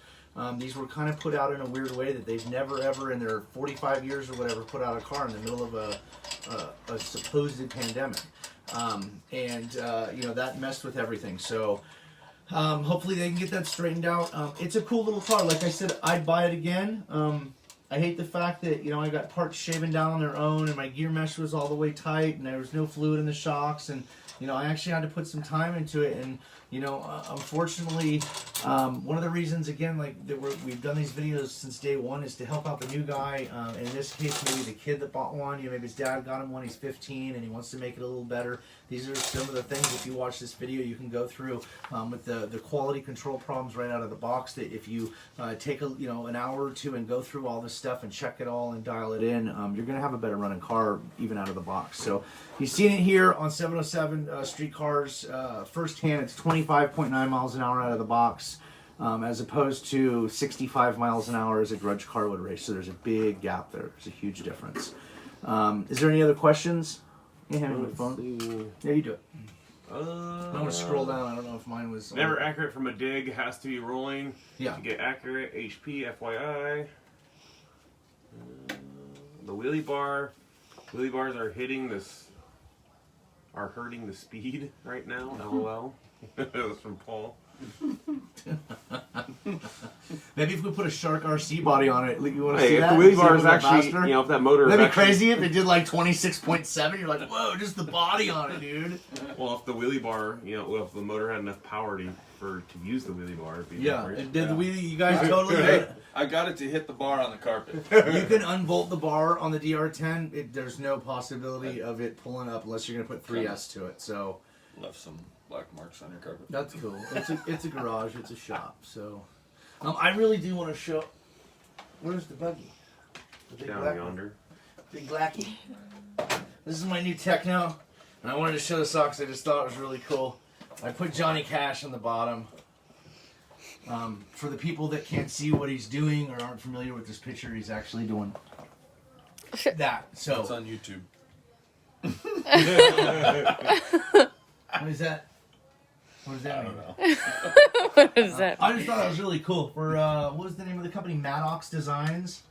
S3: These were kind of put out in a weird way that they've never ever in their 45 years or whatever put out a car in the middle of a supposed pandemic. That messed with everything. So hopefully they can get that straightened out. It's a cool little car. Like I said, I'd buy it again. I hate the fact that, I got parts shaven down on their own and my gear mesh was all the way tight and there was no fluid in the shocks and, I actually had to put some time into it and, unfortunately, one of the reasons, again, we've done these videos since day one is to help out the new guy. In this case, maybe the kid that bought one, maybe his dad got him one, he's 15, and he wants to make it a little better. These are some of the things, if you watch this video, you can go through with the quality control problems right out of the box, that if you take an hour or two and go through all this stuff and check it all and dial it in, you're going to have a better running car even out of the box. So you've seen it here on 707 Streetcars. Firsthand, it's 25.9 miles an hour out of the box, as opposed to 65 miles an hour as a grudge car would race. So there's a big gap there. There's a huge difference. Is there any other questions? You have my phone? Yeah, you do it. I'm going to scroll down. I don't know if mine was...
S5: Never accurate from a dig. Has to be rolling.
S3: Yeah.
S5: To get accurate. HP, FYI. The wheelie bar. Wheelie bars are hurting the speed right now. LOL. That was from Paul.
S3: Maybe if we put a Shark RC body on it, you want to
S5: Hey,
S3: see
S5: if
S3: that?
S5: the wheelie
S3: See
S5: bar
S3: if
S5: is
S3: it was
S5: actually,
S3: faster?
S5: if that motor
S3: That'd
S5: is
S3: be
S5: actually,
S3: crazy if it did like 26.7. You're like, whoa, just the body on it, dude.
S5: Well, if the wheelie bar, if the motor had enough power to use the wheelie bar, it'd be
S3: Yeah,
S5: different.
S3: and did the wheelie, you guys totally did it.
S6: I got it to hit the bar on the carpet.
S3: You can unbolt the bar on the DR10. There's no possibility of it pulling up unless you're going to put 3S to it. So
S6: Left some black marks on your carpet.
S3: that's cool. It's a garage. It's a shop. So I really do want to show. Where's the buggy? The big
S5: Down
S3: black
S5: yonder.
S3: Big Blackie. This is my new Techno, and I wanted to show this off because I just thought it was really cool. I put Johnny Cash on the bottom. For the people that can't see what he's doing or aren't familiar with this picture, he's actually doing that. So
S6: It's on YouTube.
S3: what is that? What does that mean?
S1: What is that?
S3: I just thought that was really cool. For what was the name of the company? Maddox Designs.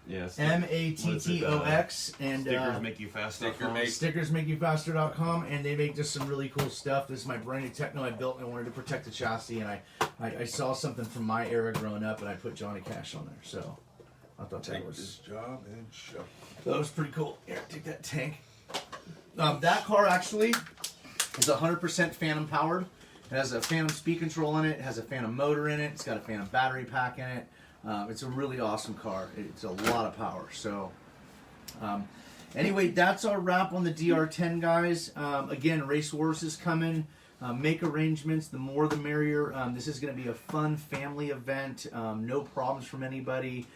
S5: Yes.
S3: MATTOX, and
S5: Stickers make you faster.
S3: stickersmakeyoufaster.com, and they make just some really cool stuff. This is my brand new Techno I built, and I wanted to protect the chassis, and I saw something from my era growing up, and I put Johnny Cash on there. So I thought that was
S6: job and show.
S3: that was pretty cool. Here, take that tank. That car actually is 100% Phantom powered. It has a Phantom speed control in it. It has a Phantom motor in it. It's got a Phantom battery pack in it. It's a really awesome car. It's a lot of power. So, Anyway, that's our wrap on the DR10, guys. Again, Race Wars is coming. Make arrangements. The more the merrier. This is going to be a fun family event. No problems from anybody.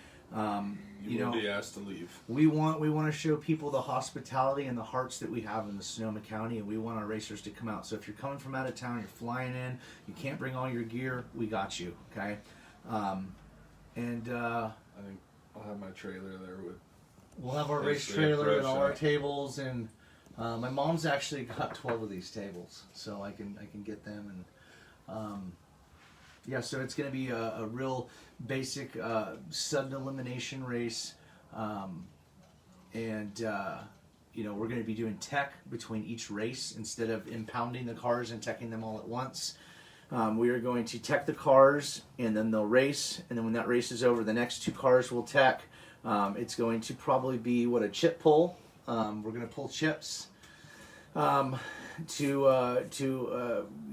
S2: You will be asked to leave.
S3: We want to show people the hospitality and the hearts that we have in the Sonoma County, and we want our racers to come out. So if you're coming from out of town, you're flying in, you can't bring all your gear, we got you, okay?
S2: I think I'll have my trailer there with.
S3: We'll have our race
S2: Basically a
S3: trailer
S2: pro
S3: and all our
S2: shop.
S3: tables, and my mom's actually got 12 of these tables, so I can get them, and yeah, so it's going to be a real basic sudden elimination race, and you know, we're going to be doing tech between each race instead of impounding the cars and teching them all at once. We are going to tech the cars, and then they'll race, and then when that race is over, the next 2 cars will tech. It's going to probably be a chip pull. We're going to pull chips to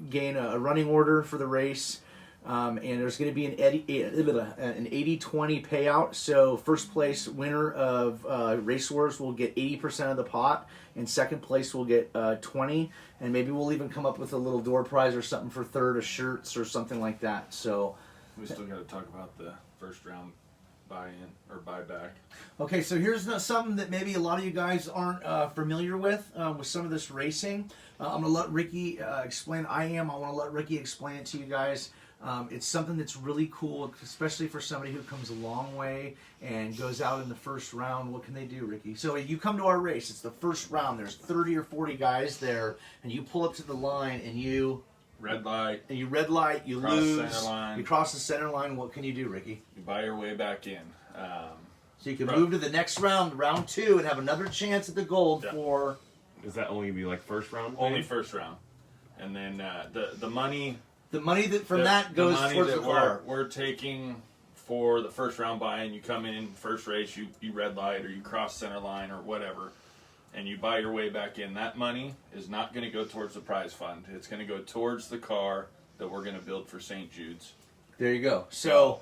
S3: gain a running order for the race. And there's going to be an 80-20 payout. So first place winner of Race Wars will get 80% of the pot, and second place will get 20. And maybe we'll even come up with a little door prize or something for third, of shirts or something like that. So
S2: We still got to talk about the first round buy-in or buyback.
S3: okay, so here's something that maybe a lot of you guys aren't familiar with some of this racing. I'm going to let Ricky explain. I want to let Ricky explain it to you guys. It's something that's really cool, especially for somebody who comes a long way and goes out in the first round. What can they do, Ricky? So you come to our race. It's the first round. There's 30 or 40 guys there, and you pull up to the line, and you
S2: Red light.
S3: you
S2: Cross
S3: lose.
S2: center line.
S3: You cross the center line. What can you do, Ricky?
S2: You buy your way back in.
S3: So you can move to the next round, round 2, and have another chance at the gold
S2: Yeah.
S3: for.
S5: Is that only be like first round?
S2: Only first round, and then the money.
S3: The money that from
S2: the-
S3: that goes
S2: the money
S3: towards
S2: that
S3: the car.
S2: we're taking for the first round buy-in. You come in first race, you red light or you cross center line or whatever, and you buy your way back in. That money is not going to go towards the prize fund. It's going to go towards the car that we're going to build for St. Jude's.
S3: There you go. So,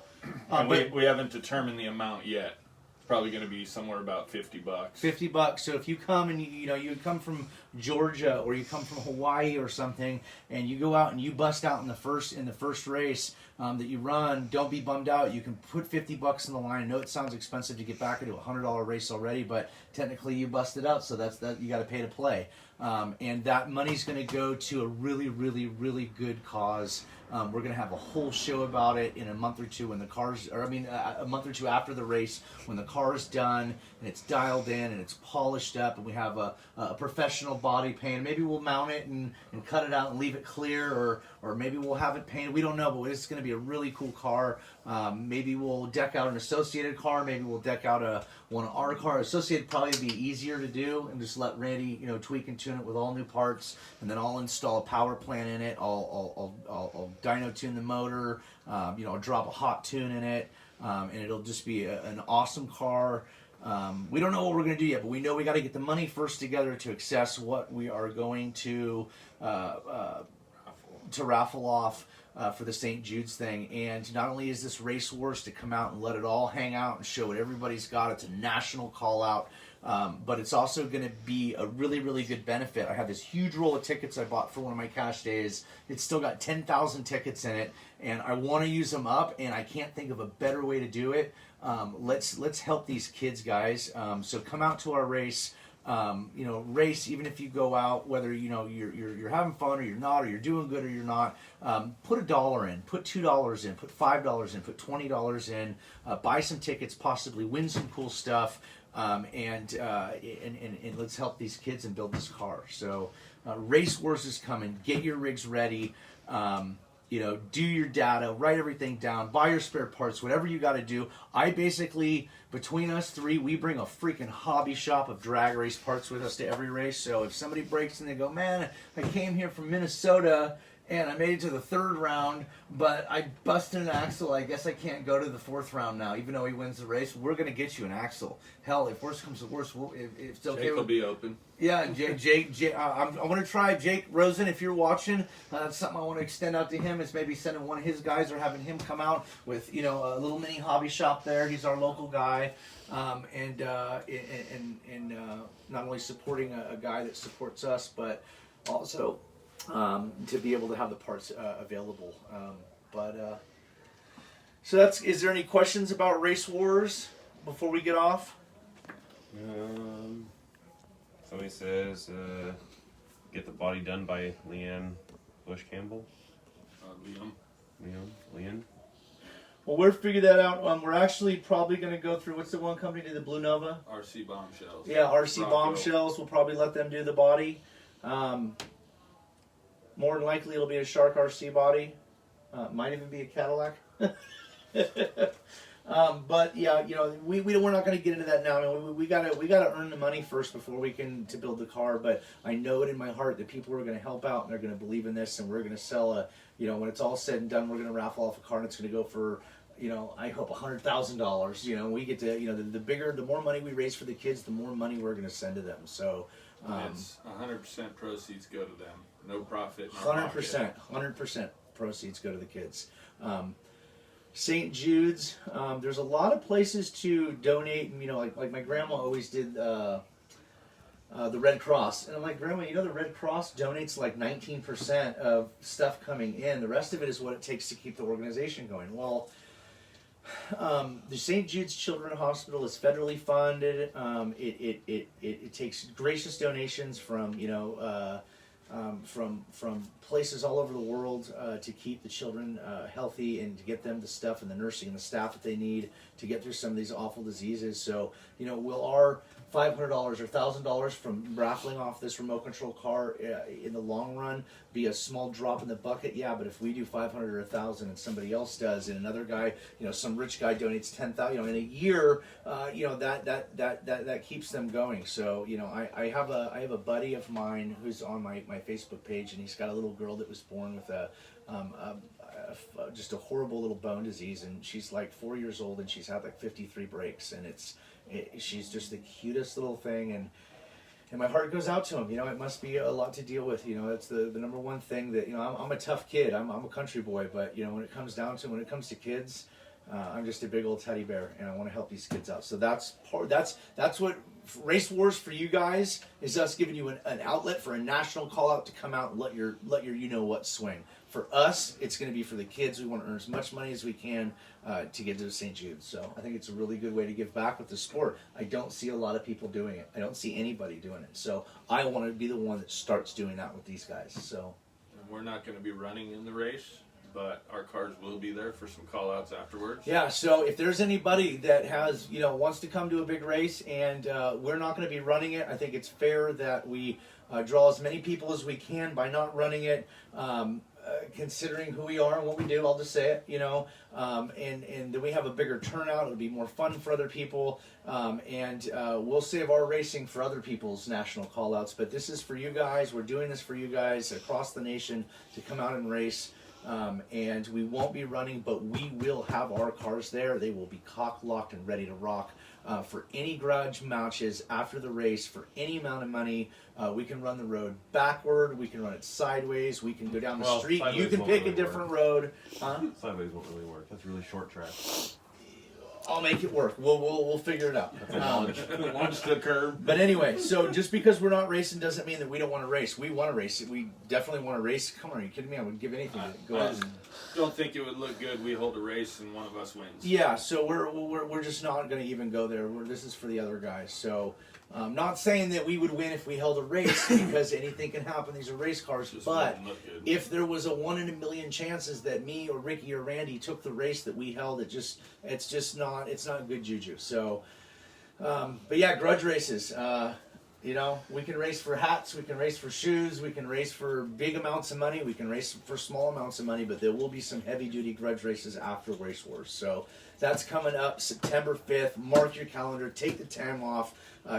S2: And
S3: but
S2: we haven't determined the amount yet. It's probably going to be somewhere about $50.
S3: $50. So if you come and you come from Georgia or you come from Hawaii or something, and you go out and you bust out in the first race that you run, don't be bummed out. You can put $50 in the line. I know it sounds expensive to get back into a $100 race already, but technically you busted out, so that's you got to pay to play. And that money's going to go to a really, really, really good cause. We're going to have a whole show about it in a month or two when the car's, a month or two after the race when the car's done and it's dialed in and it's polished up and we have a professional body paint. Maybe we'll mount it and cut it out and leave it clear, or maybe we'll have it painted. We don't know, but it's going to be a really cool car. Maybe we'll deck out an Associated car. Maybe we'll deck out one of our cars. Associated probably be easier to do and just let Randy, tweak and tune it with all new parts, and then I'll install a power plant in it. I'll dyno tune the motor. I'll drop a hot tune in it, and it'll just be an awesome car. We don't know what we're going to do yet, but we know we got to get the money first together to assess what we are going to raffle off for the St. Jude's thing. And not only is this Race Wars to come out and let it all hang out and show what everybody's got, it's a national call out, but it's also going to be a really, really good benefit. I have this huge roll of tickets I bought for one of my cash days. It's still got 10,000 tickets in it, and I want to use them up, and I can't think of a better way to do it. Let's help these kids, guys. So come out to our race. Race, even if you go out, whether you're having fun or you're not, or you're doing good or you're not, put $1 in, put $2 in, put $5 in, put $20 in, buy some tickets, possibly win some cool stuff, and let's help these kids and build this car. So Race Wars is coming. Get your rigs ready. Do your data, write everything down, buy your spare parts, whatever you got to do. I basically, between us three, we bring a freaking hobby shop of drag race parts with us to every race. So if somebody breaks and they go, man, I came here from Minnesota and I made it to the 3rd round, but I busted an axle. I guess I can't go to the 4th round now, even though he wins the race. We're gonna get you an axle. Hell, if worse comes to worse, if it's okay.
S2: Jake will be open.
S3: Yeah, Jake, I want to try Jake Rosen if you're watching. That's something I want to extend out to him. Is maybe sending one of his guys or having him come out with a little mini hobby shop there. He's our local guy, and not only supporting a guy that supports us, but also to be able to have the parts available. So that's. Is there any questions about Race Wars before we get off?
S4: Somebody says, get the body done by Leanne Bush Campbell. Leanne.
S3: Well, we'll figure that out. We're actually probably going to go through, what's the one company did the Blue Nova?
S6: RC Bombshells.
S3: Yeah, RC
S6: Bronco.
S3: Bombshells. We'll probably let them do the body. More than likely it'll be a Shark RC body. Might even be a Cadillac. But yeah, we're not going to get into that now. I mean, we gotta earn the money first before we can to build the car. But I know it in my heart that people are going to help out and they're going to believe in this, and we're going to sell when it's all said and done, we're going to raffle off a car and it's going to go for, I hope $100,000. We get to, the more money we raise for the kids, the more money we're going to send to them. So
S6: It's 100% proceeds go to them. No profit.
S3: 100% proceeds go to the kids. St. Jude's, there's a lot of places to donate, and like my grandma always did the Red Cross, and I'm like, Grandma, the Red Cross donates like 19% of stuff coming in. The rest of it is what it takes to keep the organization going. Well, the St. Jude's Children's Hospital is federally funded. It takes gracious donations from from places all over the world to keep the children healthy and to get them the stuff and the nursing and the staff that they need to get through some of these awful diseases. So, will our $500 or $1,000 from raffling off this remote control car in the long run be a small drop in the bucket? Yeah, but if we do 500 or 1,000 and somebody else does, and another guy, some rich guy donates 10,000, in a year, that keeps them going. So, I have a buddy of mine who's on my Facebook page, and he's got a little girl that was born with just a horrible little bone disease, and she's like 4 years old, and she's had like 53 breaks, and she's just the cutest little thing, and my heart goes out to him. It must be a lot to deal with. That's the number one thing that I'm a tough kid. I'm a country boy, but when it comes to kids, I'm just a big old teddy bear, and I want to help these kids out. So that's what Race Wars for you guys is, us giving you an outlet for a national call out to come out and let your what swing. For us, it's going to be for the kids. We want to earn as much money as we can to get to St. Jude. So I think it's a really good way to give back with the sport. I don't see a lot of people doing it. I don't see anybody doing it. So I want to be the one that starts doing that with these guys. So
S2: We're not going to be running in the race, but our cars will be there for some call outs afterwards.
S3: yeah, so if there's anybody that has, wants to come to a big race and we're not going to be running it, I think it's fair that we draw as many people as we can by not running it. Considering who we are and what we do, I'll just say it, and then we have a bigger turnout. It'll be more fun for other people, and we'll save our racing for other people's national call-outs. But this is for you guys. We're doing this for you guys across the nation to come out and race, and we won't be running, but we will have our cars there. They will be cock-locked and ready to rock. For any garage matches after the race, for any amount of money, we can run the road backward, we can run it sideways, we can go down the street, you can pick a different road.
S5: Sideways won't really work. That's really short track.
S3: I'll make it work. We'll figure it out.
S5: Launch the curb.
S3: But anyway, so just because we're not racing doesn't mean that we don't want to race. We want to race. We definitely want to race. Come on, are you kidding me? I would give anything to go out.
S2: Don't think it would look good. We hold a race and one of us wins.
S3: Yeah, so we're just not going to even go there. This is for the other guys. So not saying that we would win if we held a race, because anything can happen. These are race cars.
S2: Just
S3: but
S2: wouldn't look good.
S3: if there was a 1 in a million chances that me or Ricky or Randy took the race that we held, it's not good juju. So, but yeah, grudge races. We can race for hats, we can race for shoes, we can race for big amounts of money, we can race for small amounts of money, but there will be some heavy-duty grudge races after Race Wars. So that's coming up September 5th. Mark your calendar, take the time off,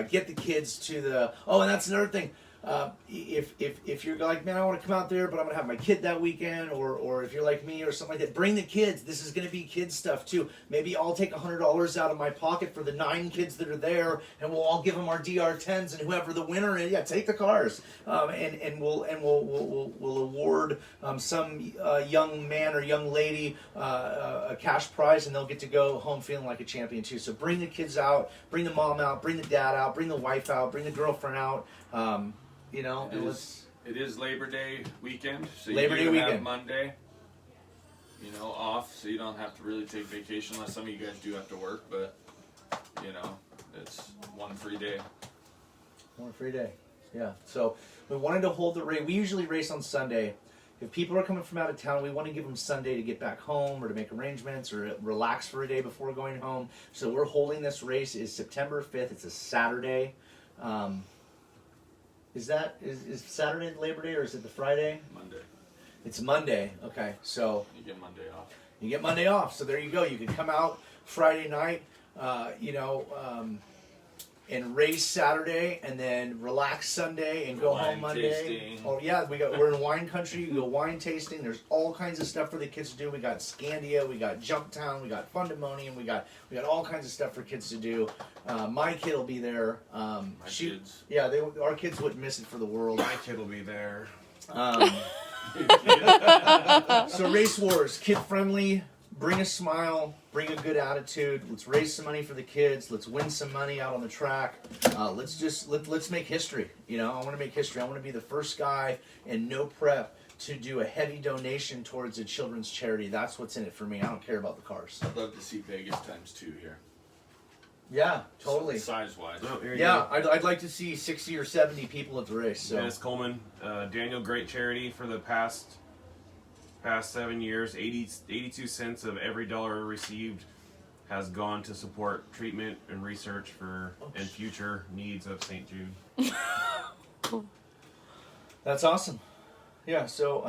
S3: get the kids to the... Oh, and that's another thing. if you're like, man, I want to come out there, but I'm gonna have my kid that weekend, or if you're like me or something like that, bring the kids. This is gonna be kids stuff too. Maybe I'll take $100 out of my pocket for the 9 kids that are there, and we'll all give them our DR10s, and whoever the winner is, yeah, take the cars, and we'll award some young man or young lady a cash prize, and they'll get to go home feeling like a champion too. So bring the kids out, bring the mom out, bring the dad out, bring the wife out, bring the girlfriend out. You know,
S6: It is Labor Day weekend, so
S3: Labor Day
S6: you have
S3: weekend.
S6: Monday, off, so you don't have to really take vacation unless some of you guys do have to work, but, it's one free day.
S3: One free day. Yeah. So we wanted to hold the race. We usually race on Sunday. If people are coming from out of town, we want to give them Sunday to get back home or to make arrangements or relax for a day before going home. So we're holding this race is September 5th. It's a Saturday. Is Saturday Labor Day or is it the Friday?
S6: Monday.
S3: It's Monday. Okay. So
S6: You get Monday off.
S3: you get Monday off. So there you go. You can come out Friday night, and race Saturday, and then relax Sunday and go
S6: Wine
S3: home Monday.
S6: tasting.
S3: Oh yeah, we're in wine country. You can go wine tasting. There's all kinds of stuff for the kids to do. We got Scandia, we got Jumptown, we got Fundemonium, we got all kinds of stuff for kids to do. My kid will be there.
S6: My kids.
S3: Yeah, our kids wouldn't miss it for the world.
S5: My kid will be there.
S3: So Race Wars, kid friendly. Bring a smile, bring a good attitude. Let's raise some money for the kids. Let's win some money out on the track. Let's make history. I want to make history. I want to be the first guy in no prep to do a heavy donation towards a children's charity. That's what's in it for me. I don't care about the cars.
S6: I'd love to see Vegas ×2 here.
S3: Yeah, totally.
S6: Size-wise.
S5: Oh, here you
S3: Yeah,
S5: go.
S3: I'd like to see 60 or 70 people at the race. So.
S5: Dennis Coleman, Daniel, great charity for the past 7 years. 82 cents of every dollar received has gone to support treatment and research and future needs of St. Jude.
S3: That's awesome. Yeah, so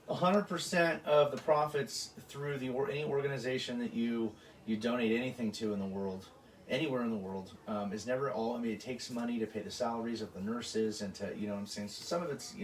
S3: 100% of the profits through any organization that you donate anything to in the world, anywhere in the world, is never all. I mean, it takes money to pay the salaries of the nurses and to, what I'm saying. So some of it's,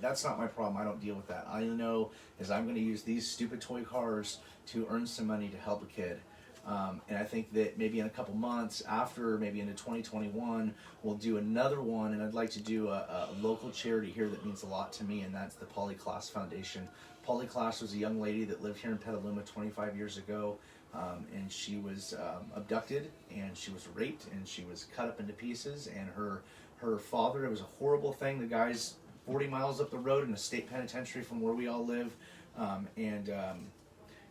S3: that's not my problem. I don't deal with that. All I know is I'm going to use these stupid toy cars to earn some money to help a kid. And I think that maybe in a couple months, after maybe into 2021, we'll do another one. And I'd like to do a local charity here that means a lot to me, and that's the Polyclass Foundation. Polyclass was a young lady that lived here in Petaluma 25 years ago. And she was abducted, and she was raped, and she was cut up into pieces. And her father, it was a horrible thing. The guy's 40 miles up the road in a state penitentiary from where we all live, and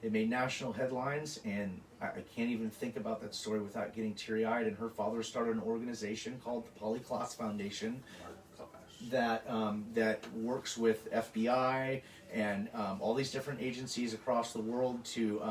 S3: it made national headlines. And I can't even think about that story without getting teary-eyed. And her father started an organization called the Polyclass Foundation that works with FBI and all these different agencies across the world to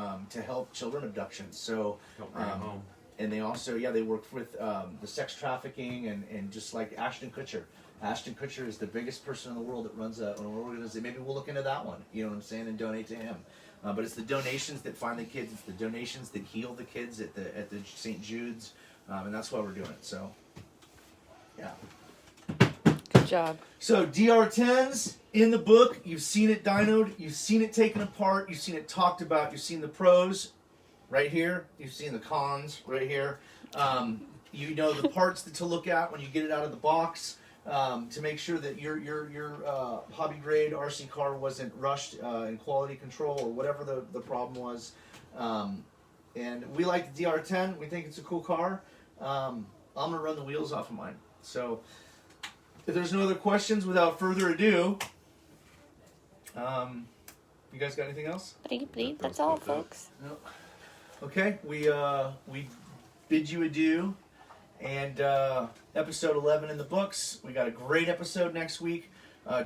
S3: help children abductions. So,
S5: Help bring them home.
S3: and they also they work with the sex trafficking and just like Ashton Kutcher. Ashton Kutcher is the biggest person in the world that runs an organization. Maybe we'll look into that one. You know what I'm saying, and donate to him. But it's the donations that find the kids. It's the donations that heal the kids at the St. Jude's, and that's why we're doing it. So, yeah.
S1: Good job.
S3: So DR10s in the book. You've seen it dynoed. You've seen it taken apart. You've seen it talked about. You've seen the pros right here. You've seen the cons right here. You know the parts to look at when you get it out of the box to make sure that your hobby grade RC car wasn't rushed in quality control or whatever the problem was. And we like the DR10. We think it's a cool car. I'm gonna run the wheels off of mine. So. If there's no other questions, without further ado, you guys got anything else?
S1: That's all, folks.
S3: No. Okay, we bid you adieu, and episode 11 in the books. We got a great episode next week.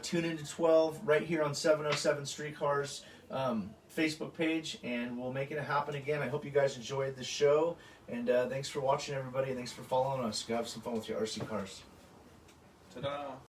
S3: Tune into 12 right here on 707 Streetcars Facebook page, and we'll make it happen again. I hope you guys enjoyed the show, and thanks for watching, everybody, and thanks for following us. Go have some fun with your RC cars.
S6: Ta-da!